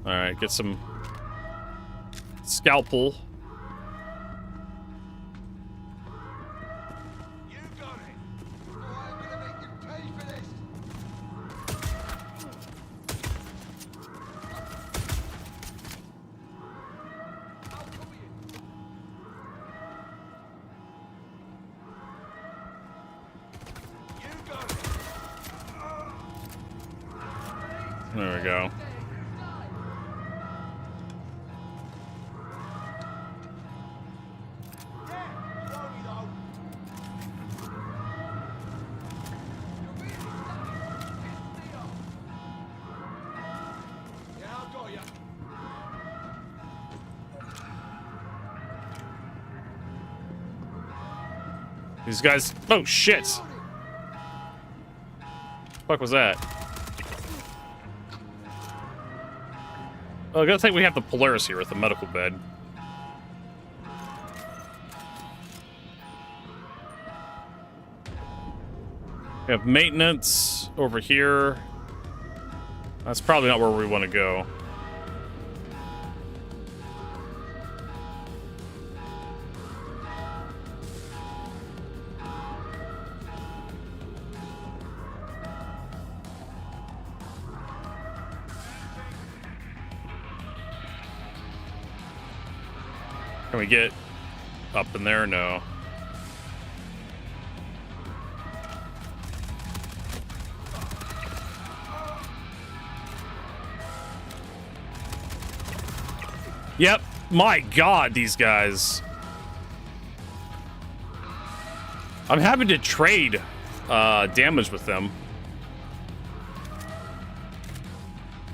Alright, get some scalpel. There we go. These guys. Oh shit! Fuck was that? Oh, I gotta think we have the Polaris here with the medical bed. We have maintenance over here. That's probably not where we want to go. Can we get up in there? No. Yep. My God, these guys. I'm having to trade damage with them.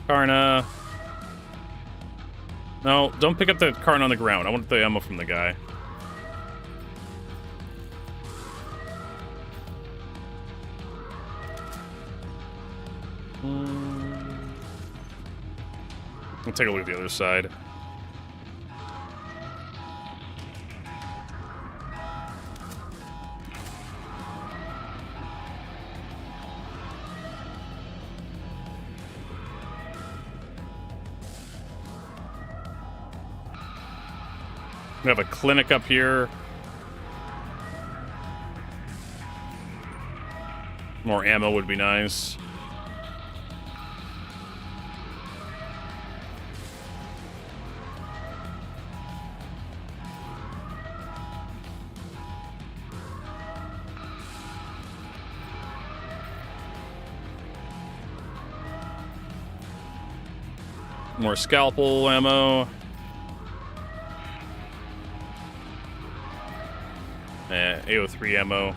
Karna. No, don't pick up the Karna on the ground. I want the ammo from the guy. We'll take a look at the other side. We have a clinic up here. More ammo would be nice. More scalpel ammo. AO3 ammo.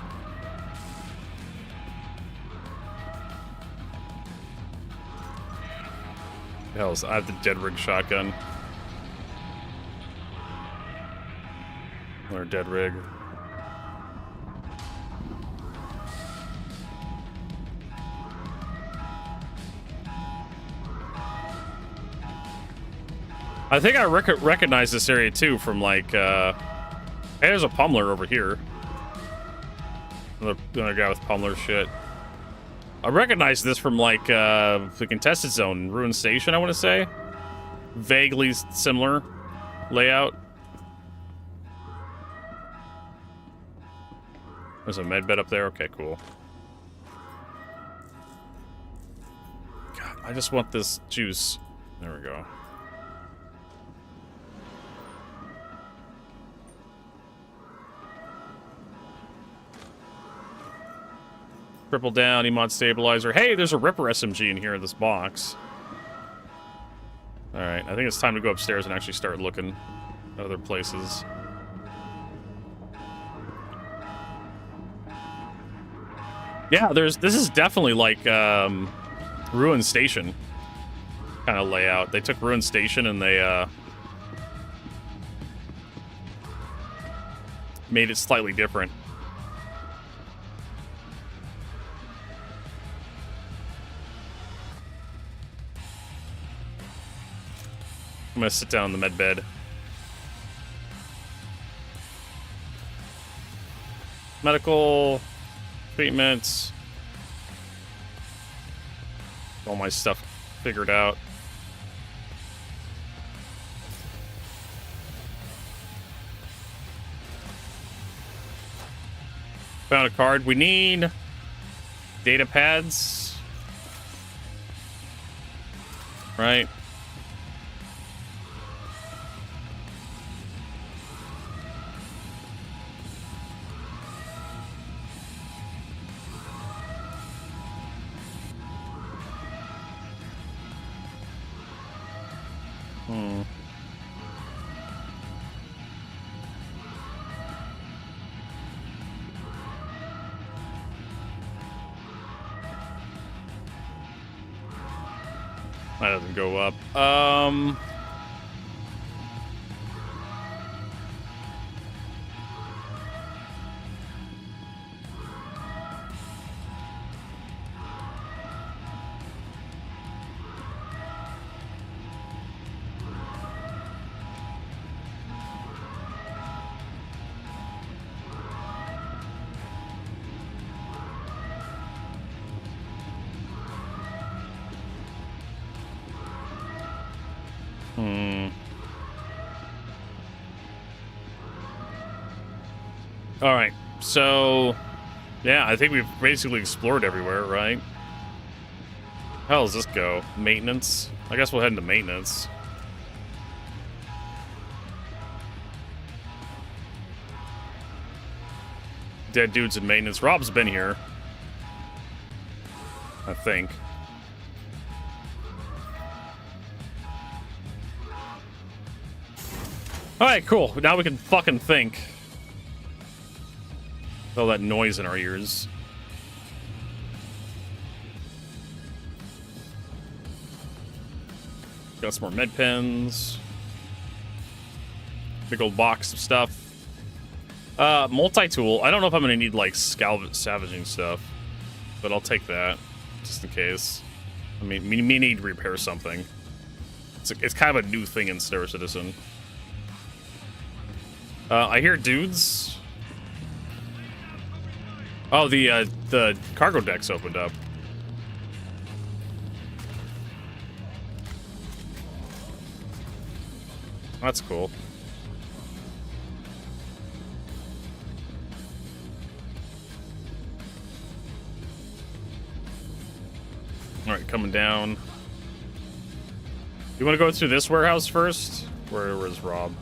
Hell's I have the dead rig shotgun. Or dead rig. I think I recognize this area too from like hey, there's a pummeler over here. Another guy with pummeler shit. I recognize this from like the contested zone, Ruin Station, I want to say. Vaguely similar layout. There's a med bed up there. Okay, cool. God, I just want this juice. There we go. Triple down, Emod stabilizer. Hey, there's a Ripper SMG in here in this box. Alright, I think it's time to go upstairs and actually start looking at other places. Yeah, this is definitely like Ruin Station kind of layout. They took Ruin Station and they made it slightly different. I'm gonna sit down on the med bed. Medical treatments. All my stuff figured out. Found a card. We need data pads. Right. That doesn't go up. Alright, so... Yeah, I think we've basically explored everywhere, right? How does this go? Maintenance? I guess we'll head into maintenance. Dead dudes in maintenance. Rob's been here. I think. Alright, cool. Now we can fucking think. All that noise in our ears. Got some more med pens. Big old box of stuff. Multi-tool. I don't know if I'm gonna need like salvaging stuff, but I'll take that just in case. I mean, we need to repair something. It's kind of a new thing in Star Citizen. I hear dudes. Oh, the cargo deck's opened up. That's cool. Alright, coming down. You want to go through this warehouse first? Where's Rob?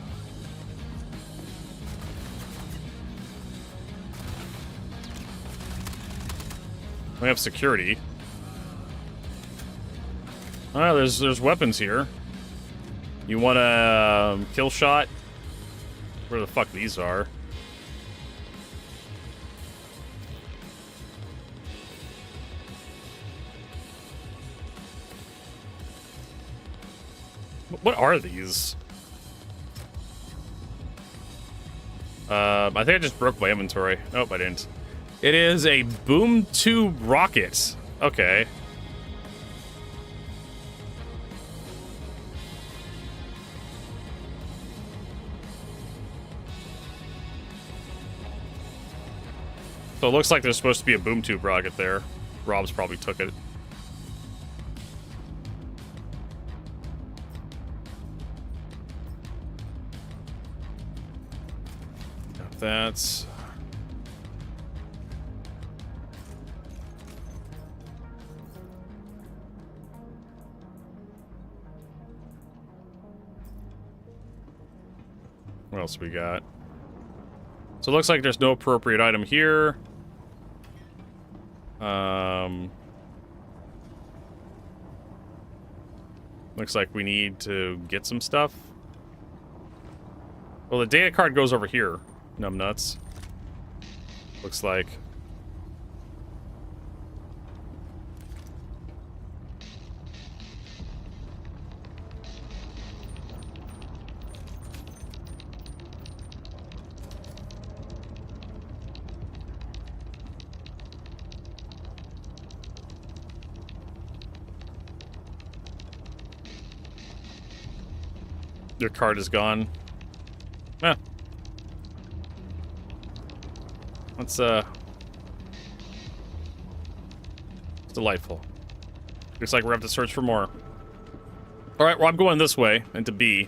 We have security. Oh, there's weapons here. You want a kill shot? Where the fuck these are? What are these? I think I just broke my inventory. Nope, I didn't. It is a boom tube rocket. Okay. So it looks like there's supposed to be a boom tube rocket there. Rob's probably took it. Got that. What else we got? So it looks like there's no appropriate item here. Looks like we need to get some stuff. Well, the data card goes over here. Numbnuts. Looks like. Your card is gone. Ah. That's it's delightful. Looks like we're gonna have to search for more. Alright, well I'm going this way, into B.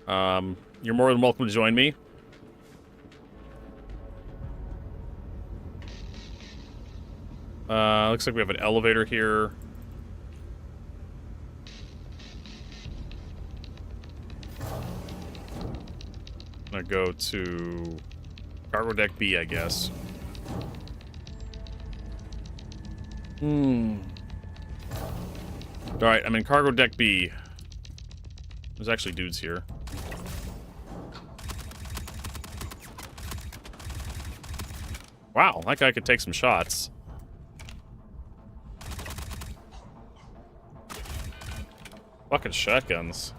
You're more than welcome to join me. Looks like we have an elevator here. I'm gonna go to cargo deck B, I guess. Alright, I'm in cargo deck B. There's actually dudes here. Wow, that guy could take some shots. Fucking shotguns.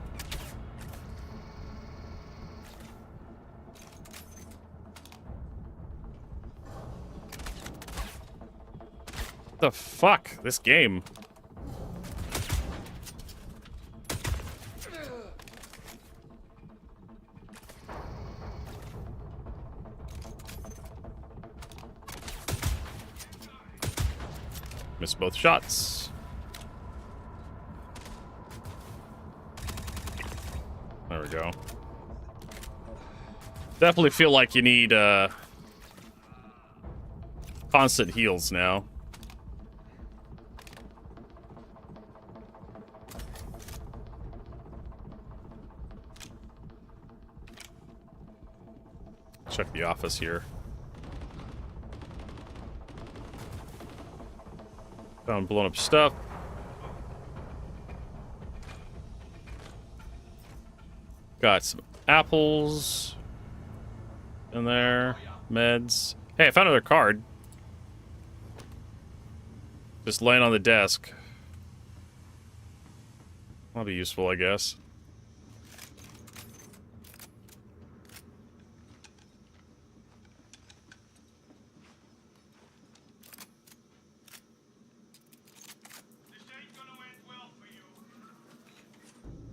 The fuck? This game. Missed both shots. There we go. Definitely feel like you need constant heals now. Check the office here. Found blown up stuff. Got some apples in there. Meds. Hey, I found another card. Just laying on the desk. That'll be useful, I guess.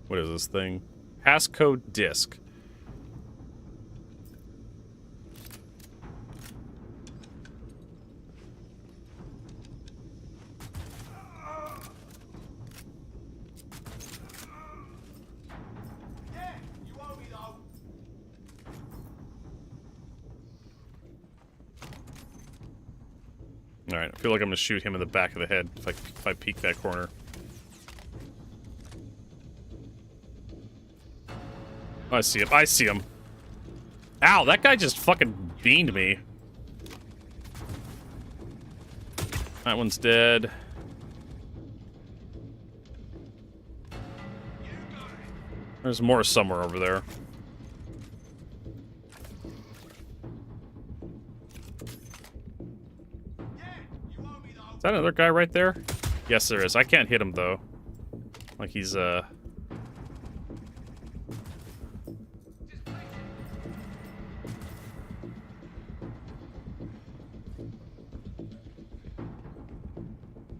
What is this thing? Passcode disk. Alright, I feel like I'm gonna shoot him in the back of the head if I peek that corner. I see him. I see him. Ow, that guy just fucking beamed me. That one's dead. There's more somewhere over there. Is that another guy right there? Yes, there is. I can't hit him, though. Like he's,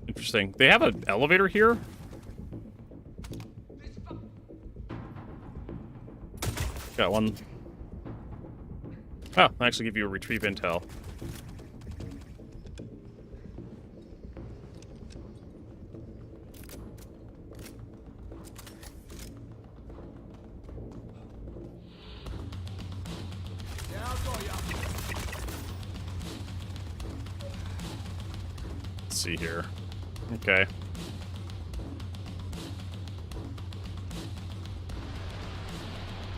Interesting. They have an elevator here? Got one. Oh, I actually give you a retrieve intel. Let's see here. Okay.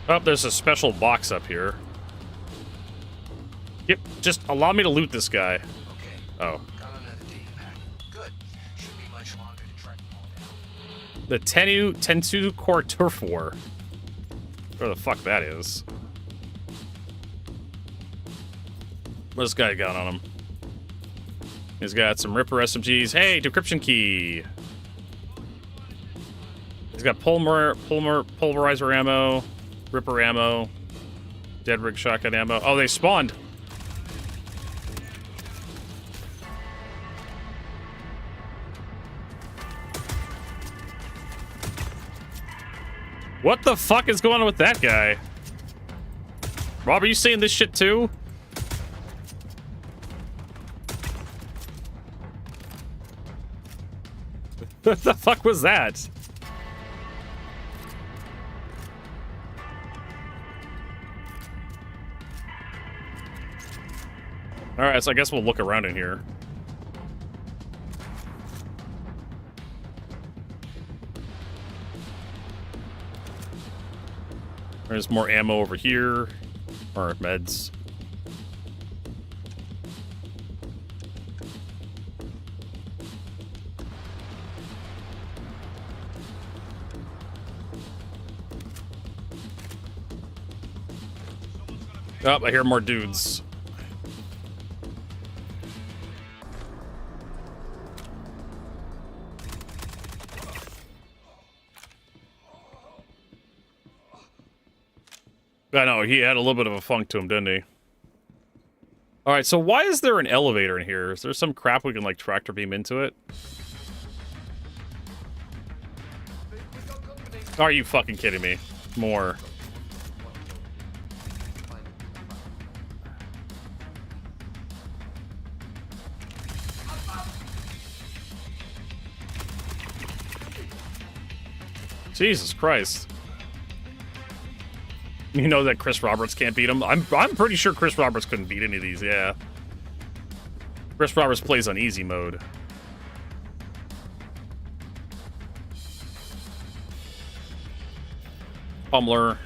Oh, there's a special box up here. Yep, just allow me to loot this guy. Okay. Oh. Got another data pack. Good. Should be much longer to track them all down. The Tensu Core Turf War. Where the fuck that is. What's this guy got on him? He's got some Ripper SMGs. Hey, decryption key. He's got pulverizer ammo, Ripper ammo, dead rig shotgun ammo. Oh, they spawned. What the fuck is going on with that guy? Rob, are you seeing this shit too? What the fuck was that? Alright, so I guess we'll look around in here. There's more ammo over here. Or meds. Oh, I hear more dudes. I know, he had a little bit of a funk to him, didn't he? Alright, so why is there an elevator in here? Is there some crap we can, like, tractor beam into it? Are you fucking kidding me? More. Jesus Christ. You know that Chris Roberts can't beat him? I'm pretty sure Chris Roberts couldn't beat any of these, yeah. Chris Roberts plays on easy mode. Pummeler.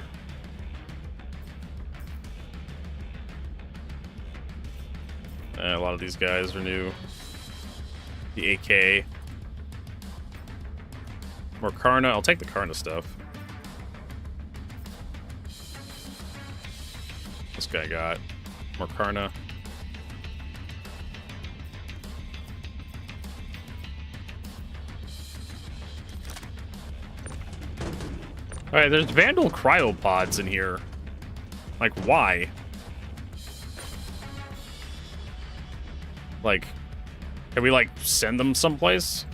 A lot of these guys are new. The AK. More Karna. I'll take the Karna stuff. This guy got more Karna. Alright, there's Vandal cryopods in here. Like, why? Like, can we, like, send them someplace?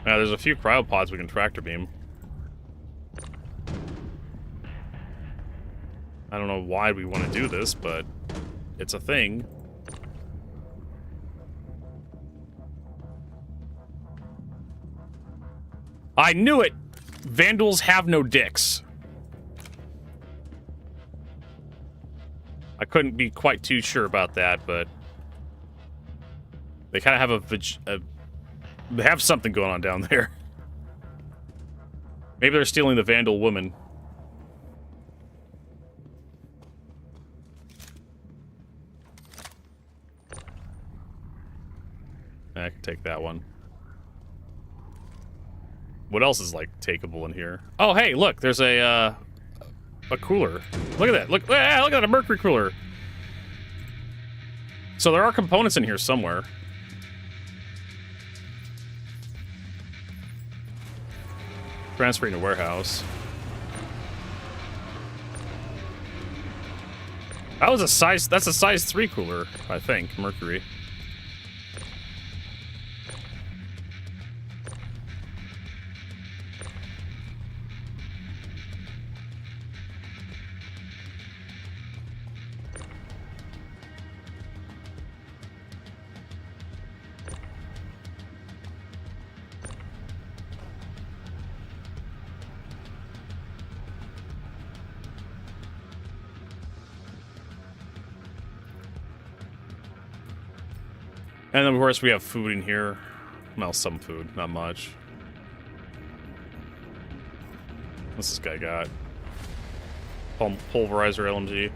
Now, there's a few cryopods we can tractor beam. I don't know why we want to do this, but it's a thing. I knew it! Vandals have no dicks. I couldn't be quite too sure about that, but they kind of have they have something going on down there. Maybe they're stealing the Vandal woman. I can take that one. What else is, like, takeable in here? Oh, hey, look, there's a cooler. Look at that. Look at that, a mercury cooler. So there are components in here somewhere. Transferring to warehouse. That's a size 3 cooler, I think, mercury. And then, of course, we have food in here. Well, some food, not much. What's this guy got? Pulverizer LMG.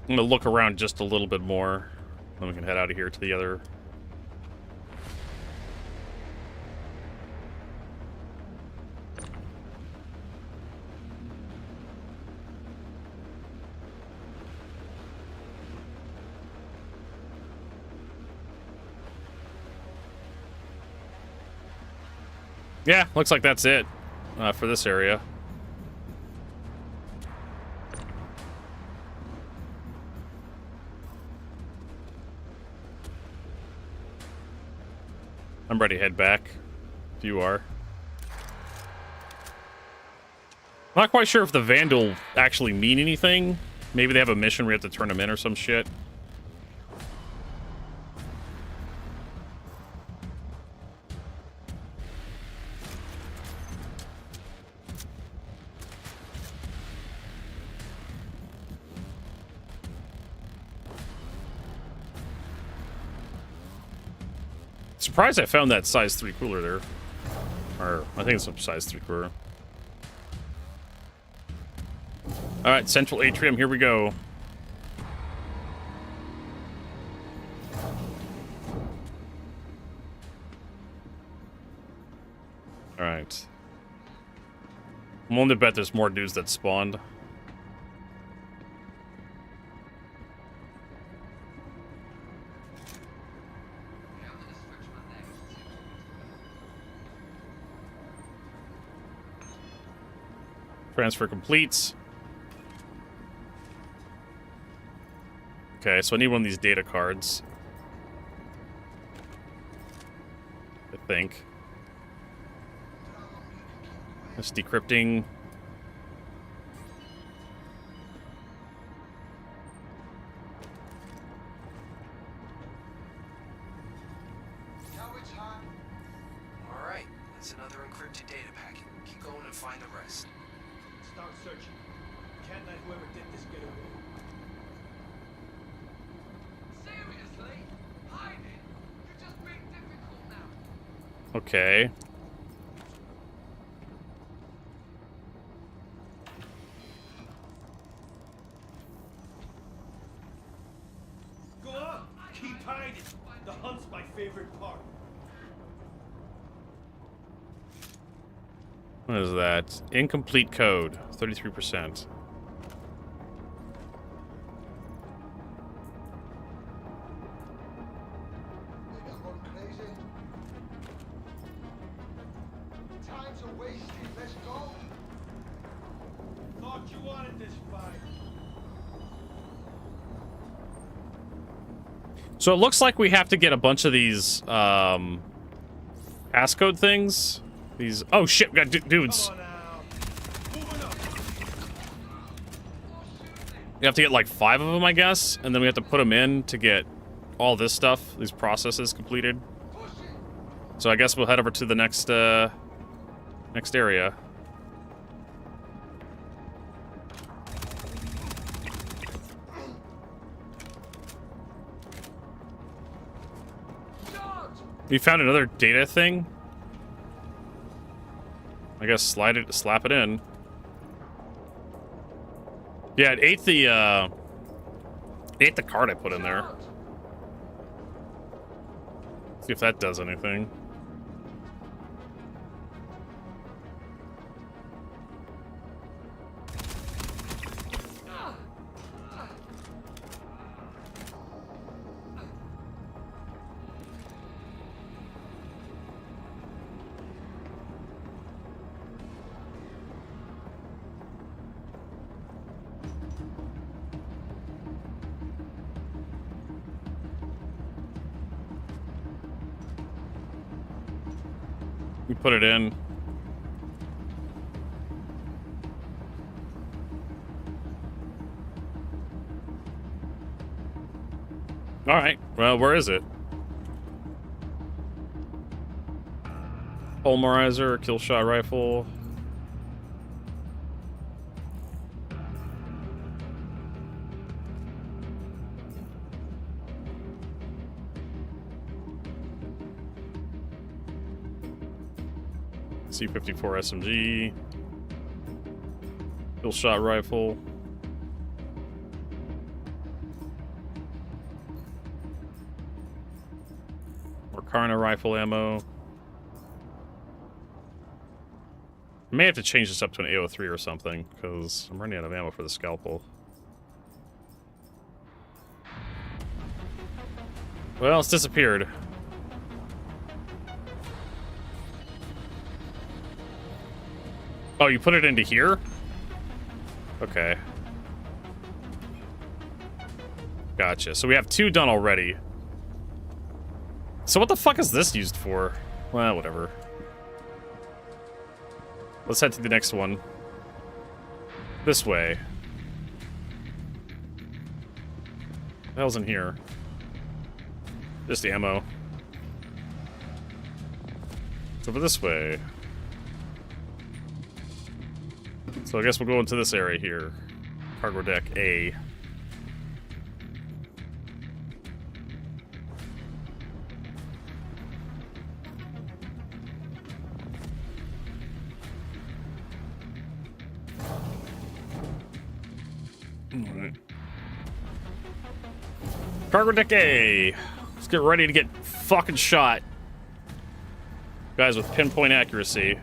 I'm gonna look around just a little bit more. Then we can head out of here to the other. Yeah, looks like that's it for this area. I'm ready to head back, if you are. Not quite sure if the Vandal actually mean anything. Maybe they have a mission we have to turn them in or some shit. Surprised I found that size 3 cooler there. Or, I think it's a size 3 cooler. Alright, Central Atrium, here we go. Alright. I'm willing to bet there's more dudes that spawned. Transfer completes. Okay, so I need one of these data cards. I think. That's decrypting. Alright, that's another encrypted data packet. Keep going and find the rest. Start searching. Can't let whoever did this get away. Seriously? Hide it? You're just being difficult now. Okay. Go on! Keep hiding! The hunt's my favorite part. What is that? Incomplete code. 33%. Time's a wasted. Let's go. Thought you wanted this fight. So it looks like we have to get a bunch of these passcode things. These. Oh shit! We got dudes. You have to get like 5 of them, I guess, and then we have to put them in to get all this stuff, these processes completed. So I guess we'll head over to the next next area. We found another data thing. I guess slap it in. Yeah, it ate the card I put in there. See if that does anything. We put it in. All right. Well, where is it? Polymerizer, kill shot rifle. C-54 SMG. Kill shot rifle. Carna rifle ammo. I may have to change this up to an AO3 or something, because I'm running out of ammo for the scalpel. Well, it's disappeared. Oh, you put it into here? Okay. Gotcha. So we have 2 done already. So what the fuck is this used for? Well, whatever. Let's head to the next one. This way. What the hell's in here? Just ammo. It's over this way. So I guess we'll go into this area here. Cargo deck A. Alright. Cargo deck A. Let's get ready to get fucking shot. Guys with pinpoint accuracy.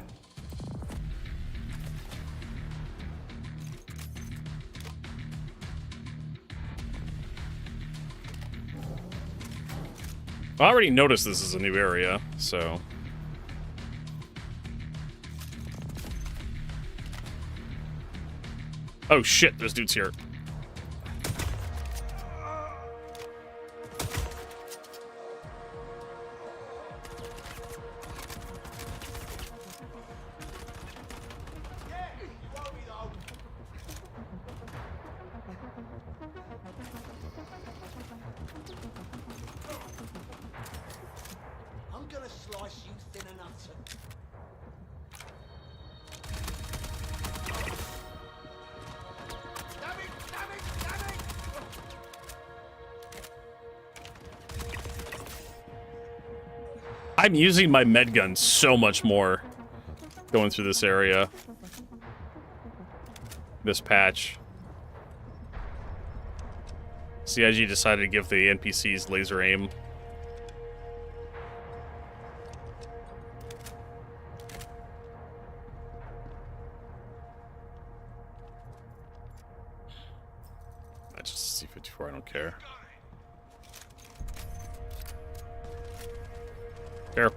I already noticed this is a new area, so... Oh shit, there's dudes here. I'm using my med gun so much more going through this area. This patch. CIG decided to give the NPCs laser aim. I just C-54, I don't care. Here.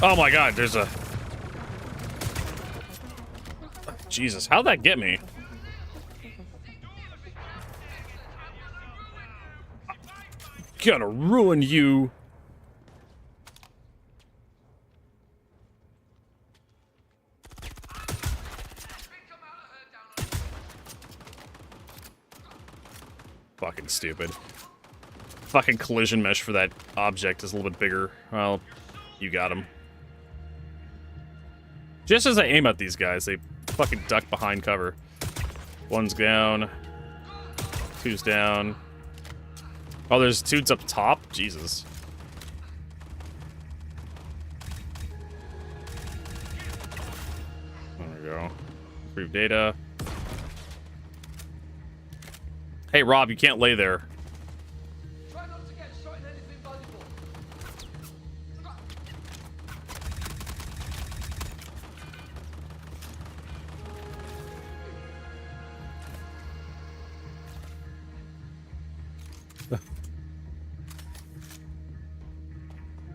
Oh my god, there's a... Jesus, how'd that get me? Gonna ruin you. Fucking stupid. Fucking collision mesh for that object is a little bit bigger. Well, you got him. Just as I aim at these guys, they fucking duck behind cover. One's down. Two's down. Oh, there's dudes up top? Jesus. There we go. Improve data. Hey, Rob, you can't lay there. Try not to get shot in anything valuable.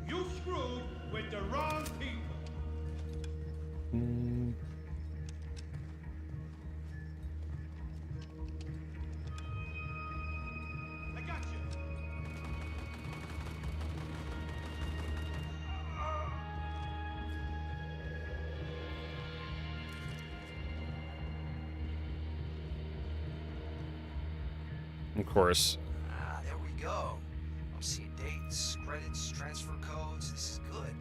You screwed with the wrong people. I got you. Of course. Ah, there we go. I'm seeing dates, credits, transfer codes. This is good.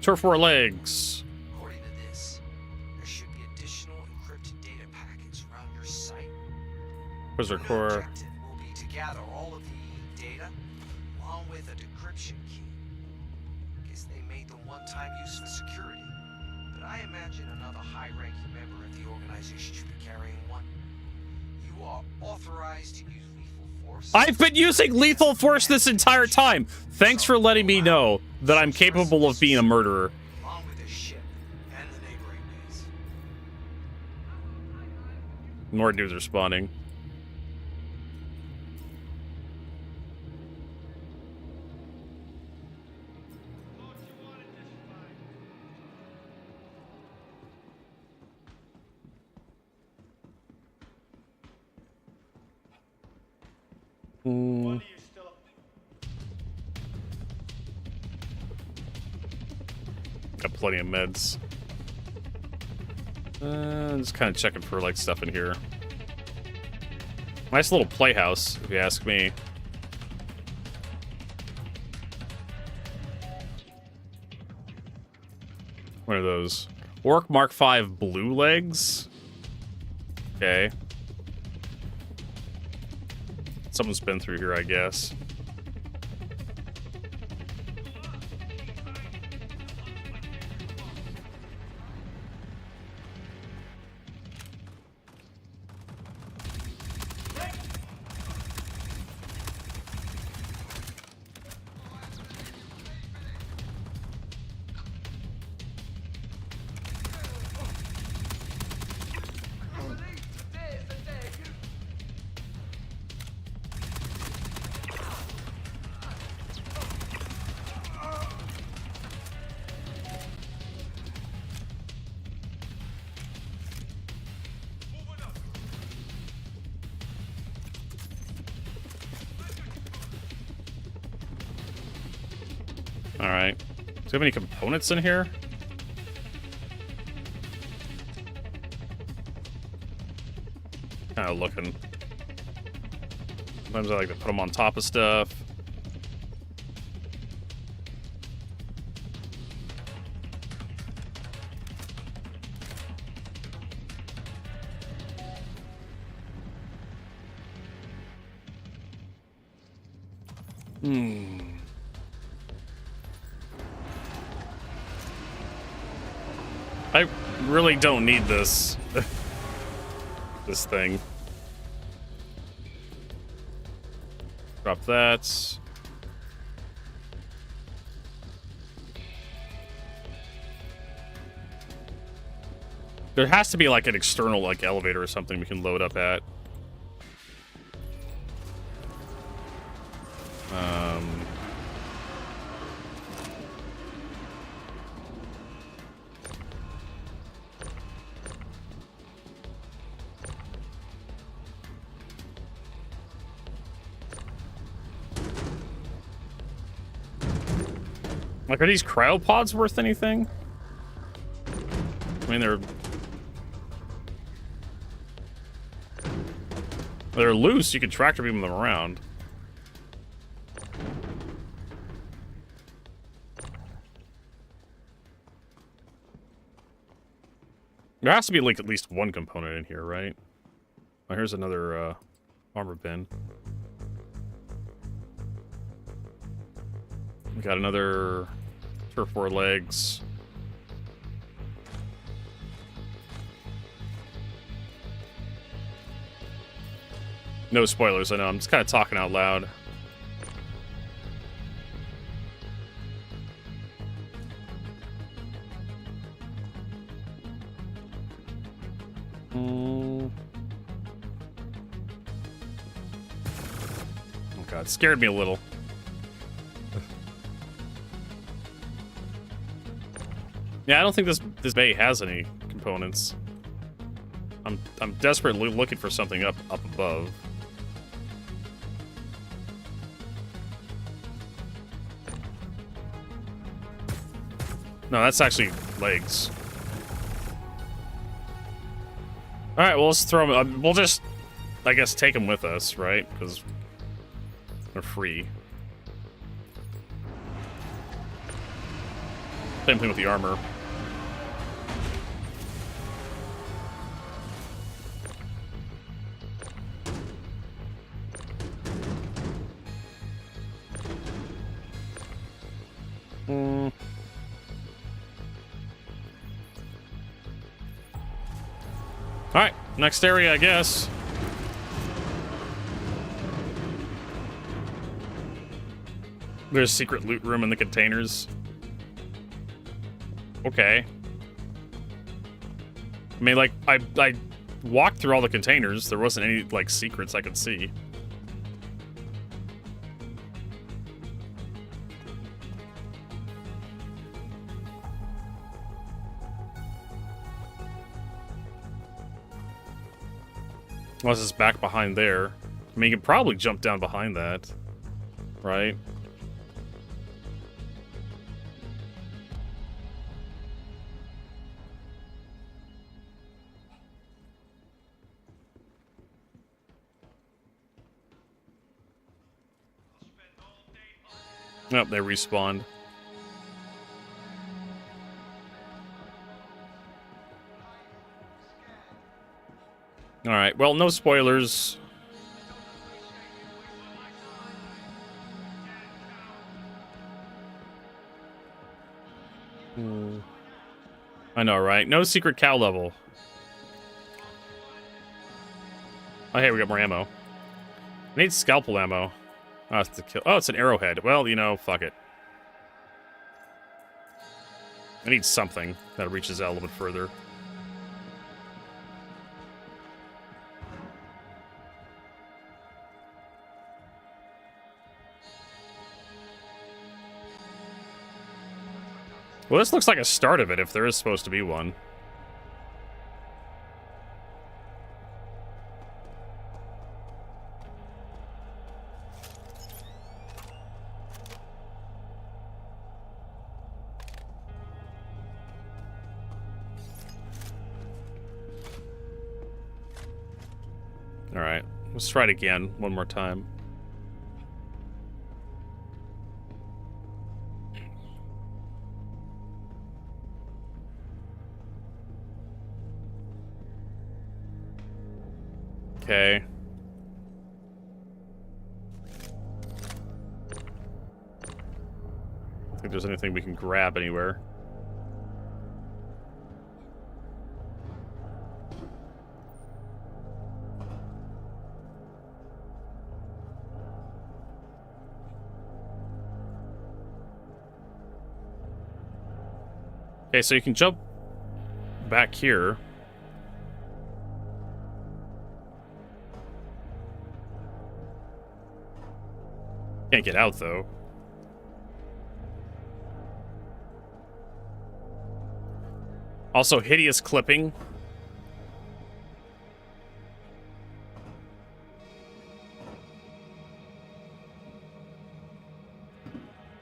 Turf war legs. According to this, there should be additional encrypted data packets around your site. Wizard core. Objective will be to gather all of the data, along with a decryption key. Guess they made them one-time use for security, but I imagine another high-ranking member of the organization should be carrying one. You are authorized to use lethal force. I've been using lethal force this entire time. Thanks for letting me know that I'm capable of being a murderer. Along with the ship and the neighboring base. More dudes are spawning. Got plenty of meds. Just kind of checking for like stuff in here. Nice little playhouse, if you ask me. What are those? Orc Mark V blue legs? Okay. Someone's been through here, I guess. Alright. Do we have any components in here? Kind of looking. Sometimes I like to put them on top of stuff. I really don't need this. This thing. Drop that. There has to be like an external like elevator or something we can load up at. Like, are these cryopods worth anything? I mean, they're loose. You can tractor beam them around. There has to be like at least one component in here, right? Oh, here's another armor bin. We got another turf war legs. No spoilers, I know. I'm just kind of talking out loud. Oh god, it scared me a little. Yeah, I don't think this bay has any components. I'm desperately looking for something up above. No, that's actually legs. All right, well, let's throw them. We'll just, I guess, take them with us, right? Because they're free. Same thing with the armor. Alright, next area, I guess. There's a secret loot room in the containers. Okay. I mean, like, I walked through all the containers. There wasn't any, like, secrets I could see. Unless it's back behind there. I mean, you can probably jump down behind that. Right? Oh, they respawned. Alright, well, no spoilers. I know, right? No secret cow level. Oh, hey, we got more ammo. I need scalpel ammo. Oh, it's, it's an arrowhead. Well, you know, fuck it. I need something that reaches out a little bit further. Well, this looks like a start of it, if there is supposed to be one. Alright, let's try it again, one more time. Okay. think there's anything we can grab anywhere. Okay, so you can jump back here. Can't get out, though. Also, hideous clipping.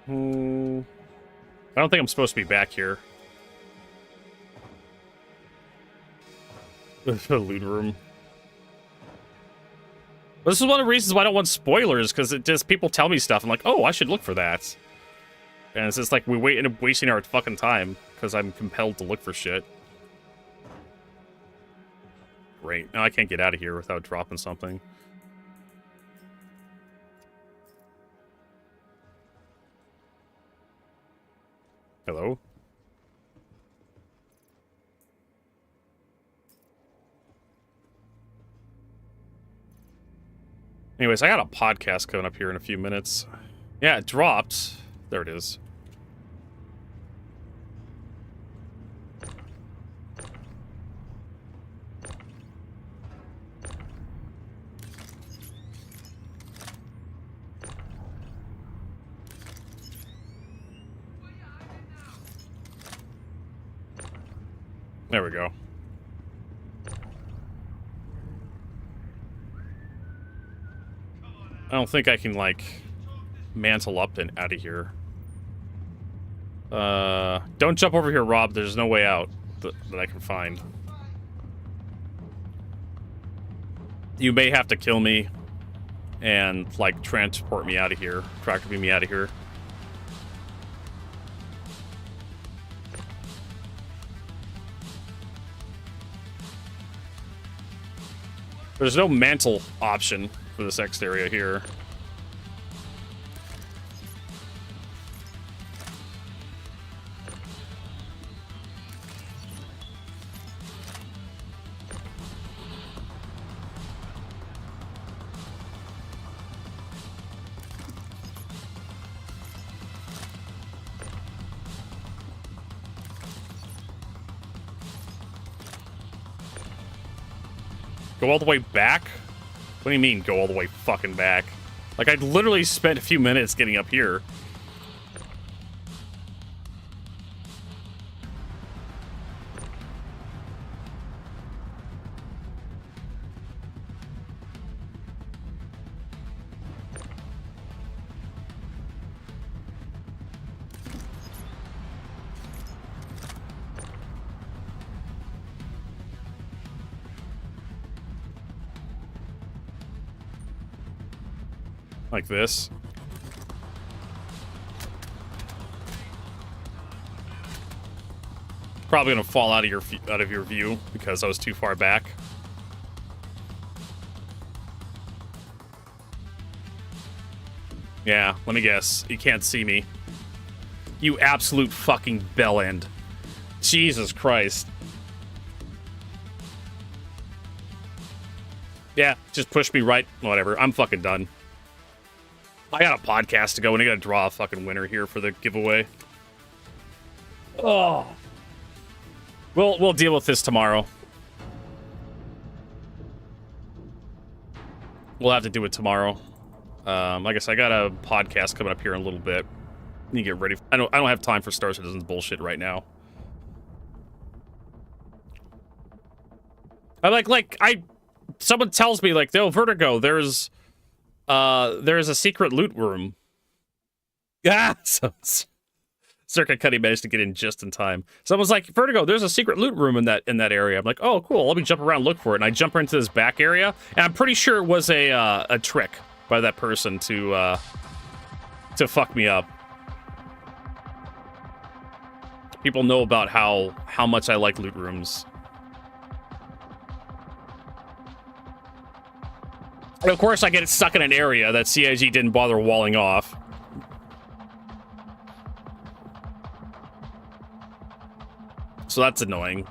I don't think I'm supposed to be back here. The loot room. But this is one of the reasons why I don't want spoilers, because it just people tell me stuff. I'm like, oh, I should look for that. And it's just like we end up wasting our fucking time because I'm compelled to look for shit. Great. Now I can't get out of here without dropping something. Hello? Anyways, I got a podcast coming up here in a few minutes. Yeah, it dropped. There it is. There we go. I don't think I can, like, mantle up and out of here. Don't jump over here, Rob. There's no way out that I can find. You may have to kill me and, like, transport me out of here. Tractor beam me out of here. There's no mantle option for this next area here. Go all the way back? What do you mean, go all the way fucking back? Like, I'd literally spent a few minutes getting up here. Like this. Probably gonna fall out of your view because I was too far back. Yeah, let me guess. You can't see me. You absolute fucking bellend. Jesus Christ. Yeah, just push me right. Whatever. I'm fucking done. I got a podcast to go, and I gotta draw a fucking winner here for the giveaway. Oh. We'll deal with this tomorrow. We'll have to do it tomorrow. Like I said, I got a podcast coming up here in a little bit. Need to get ready. I don't have time for Star Citizen's bullshit right now. Someone tells me, like, "No, Vertigo, there's a secret loot room." Yeah, so Circuit Cuddy managed to get in just in time. Someone's like, "Vertigo, there's a secret loot room in that area." I'm like, "Oh, cool. Let me jump around and look for it." And I jump into this back area, and I'm pretty sure it was a trick by that person to fuck me up. People know about how much I like loot rooms. And of course, I get stuck in an area that CIG didn't bother walling off. So that's annoying.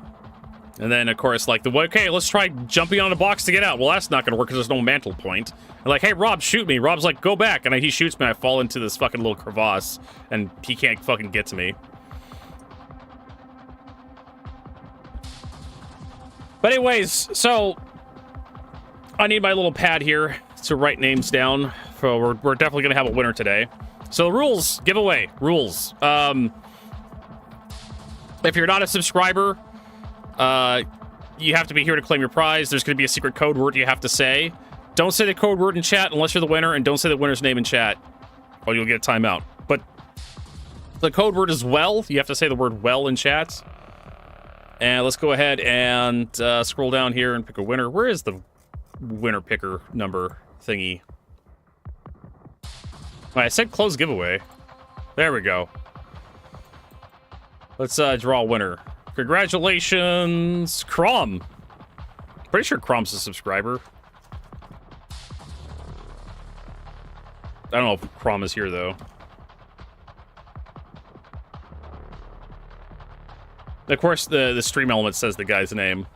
And then, of course, like, okay, let's try jumping on a box to get out. Well, that's not going to work because there's no mantle point. And like, hey, Rob, shoot me. Rob's like, go back. And he shoots me. I fall into this fucking little crevasse. And he can't fucking get to me. But anyways, so I need my little pad here to write names down. So we're definitely going to have a winner today. So rules, giveaway, rules. If you're not a subscriber, you have to be here to claim your prize. There's going to be a secret code word you have to say. Don't say the code word in chat unless you're the winner, and don't say the winner's name in chat, or you'll get a timeout. But the code word is well. You have to say the word well in chat. And let's go ahead and scroll down here and pick a winner. Where is the winner picker number thingy? I said close giveaway. There we go. Let's draw a winner. Congratulations, Crom. Pretty sure Crom's a subscriber. I don't know if Crom is here, though. Of course, the stream element says the guy's name.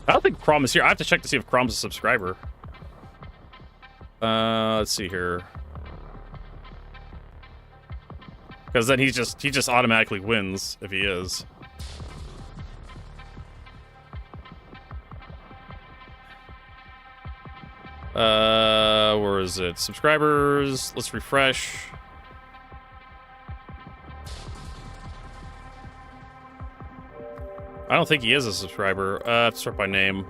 I don't think Crom is here. I have to check to see if Crom's a subscriber. Let's see here. Because then he just automatically wins if he is. Where is it? Subscribers. Let's refresh. I don't think he is a subscriber. I have to start by name.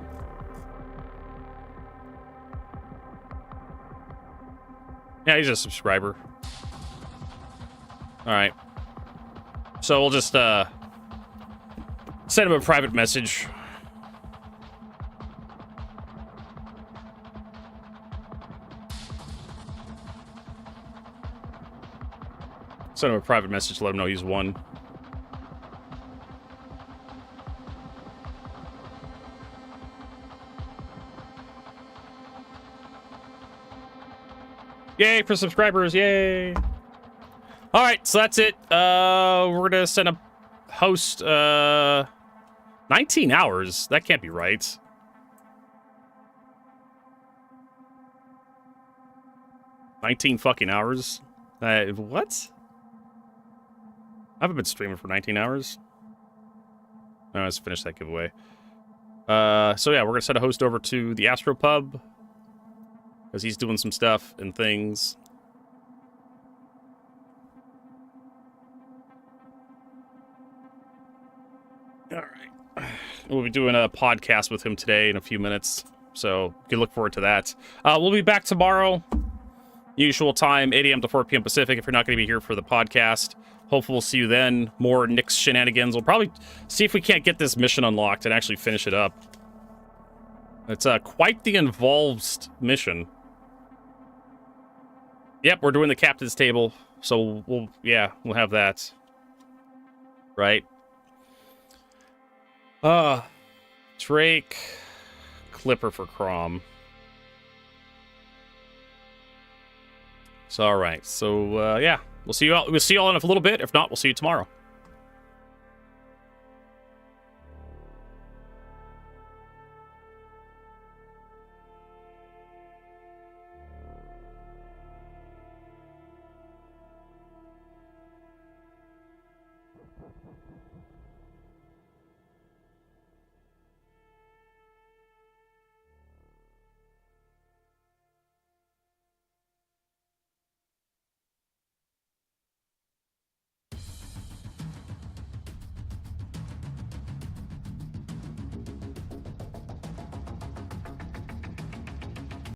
Yeah, he's a subscriber. Alright. So we'll just, send him a private message. Send him a private message to let him know he's won. Yay for subscribers, yay! Alright, so that's it. We're gonna send a host, 19 hours? That can't be right. $19 fucking hours? What? I haven't been streaming for 19 hours. No, let's finish that giveaway. So yeah, we're gonna send a host over to the Astro Pub. Because he's doing some stuff and things. Alright. We'll be doing a podcast with him today in a few minutes. So you can look forward to that. We'll be back tomorrow. Usual time, 8 a.m. to 4 p.m. Pacific, if you're not going to be here for the podcast. Hopefully we'll see you then. More Nick's shenanigans. We'll probably see if we can't get this mission unlocked and actually finish it up. It's quite the involved mission. Yep, we're doing the captain's table, so we'll have that. Right. Drake, Clipper for Crom. So all right. So yeah, we'll see you all in a little bit. If not, we'll see you tomorrow.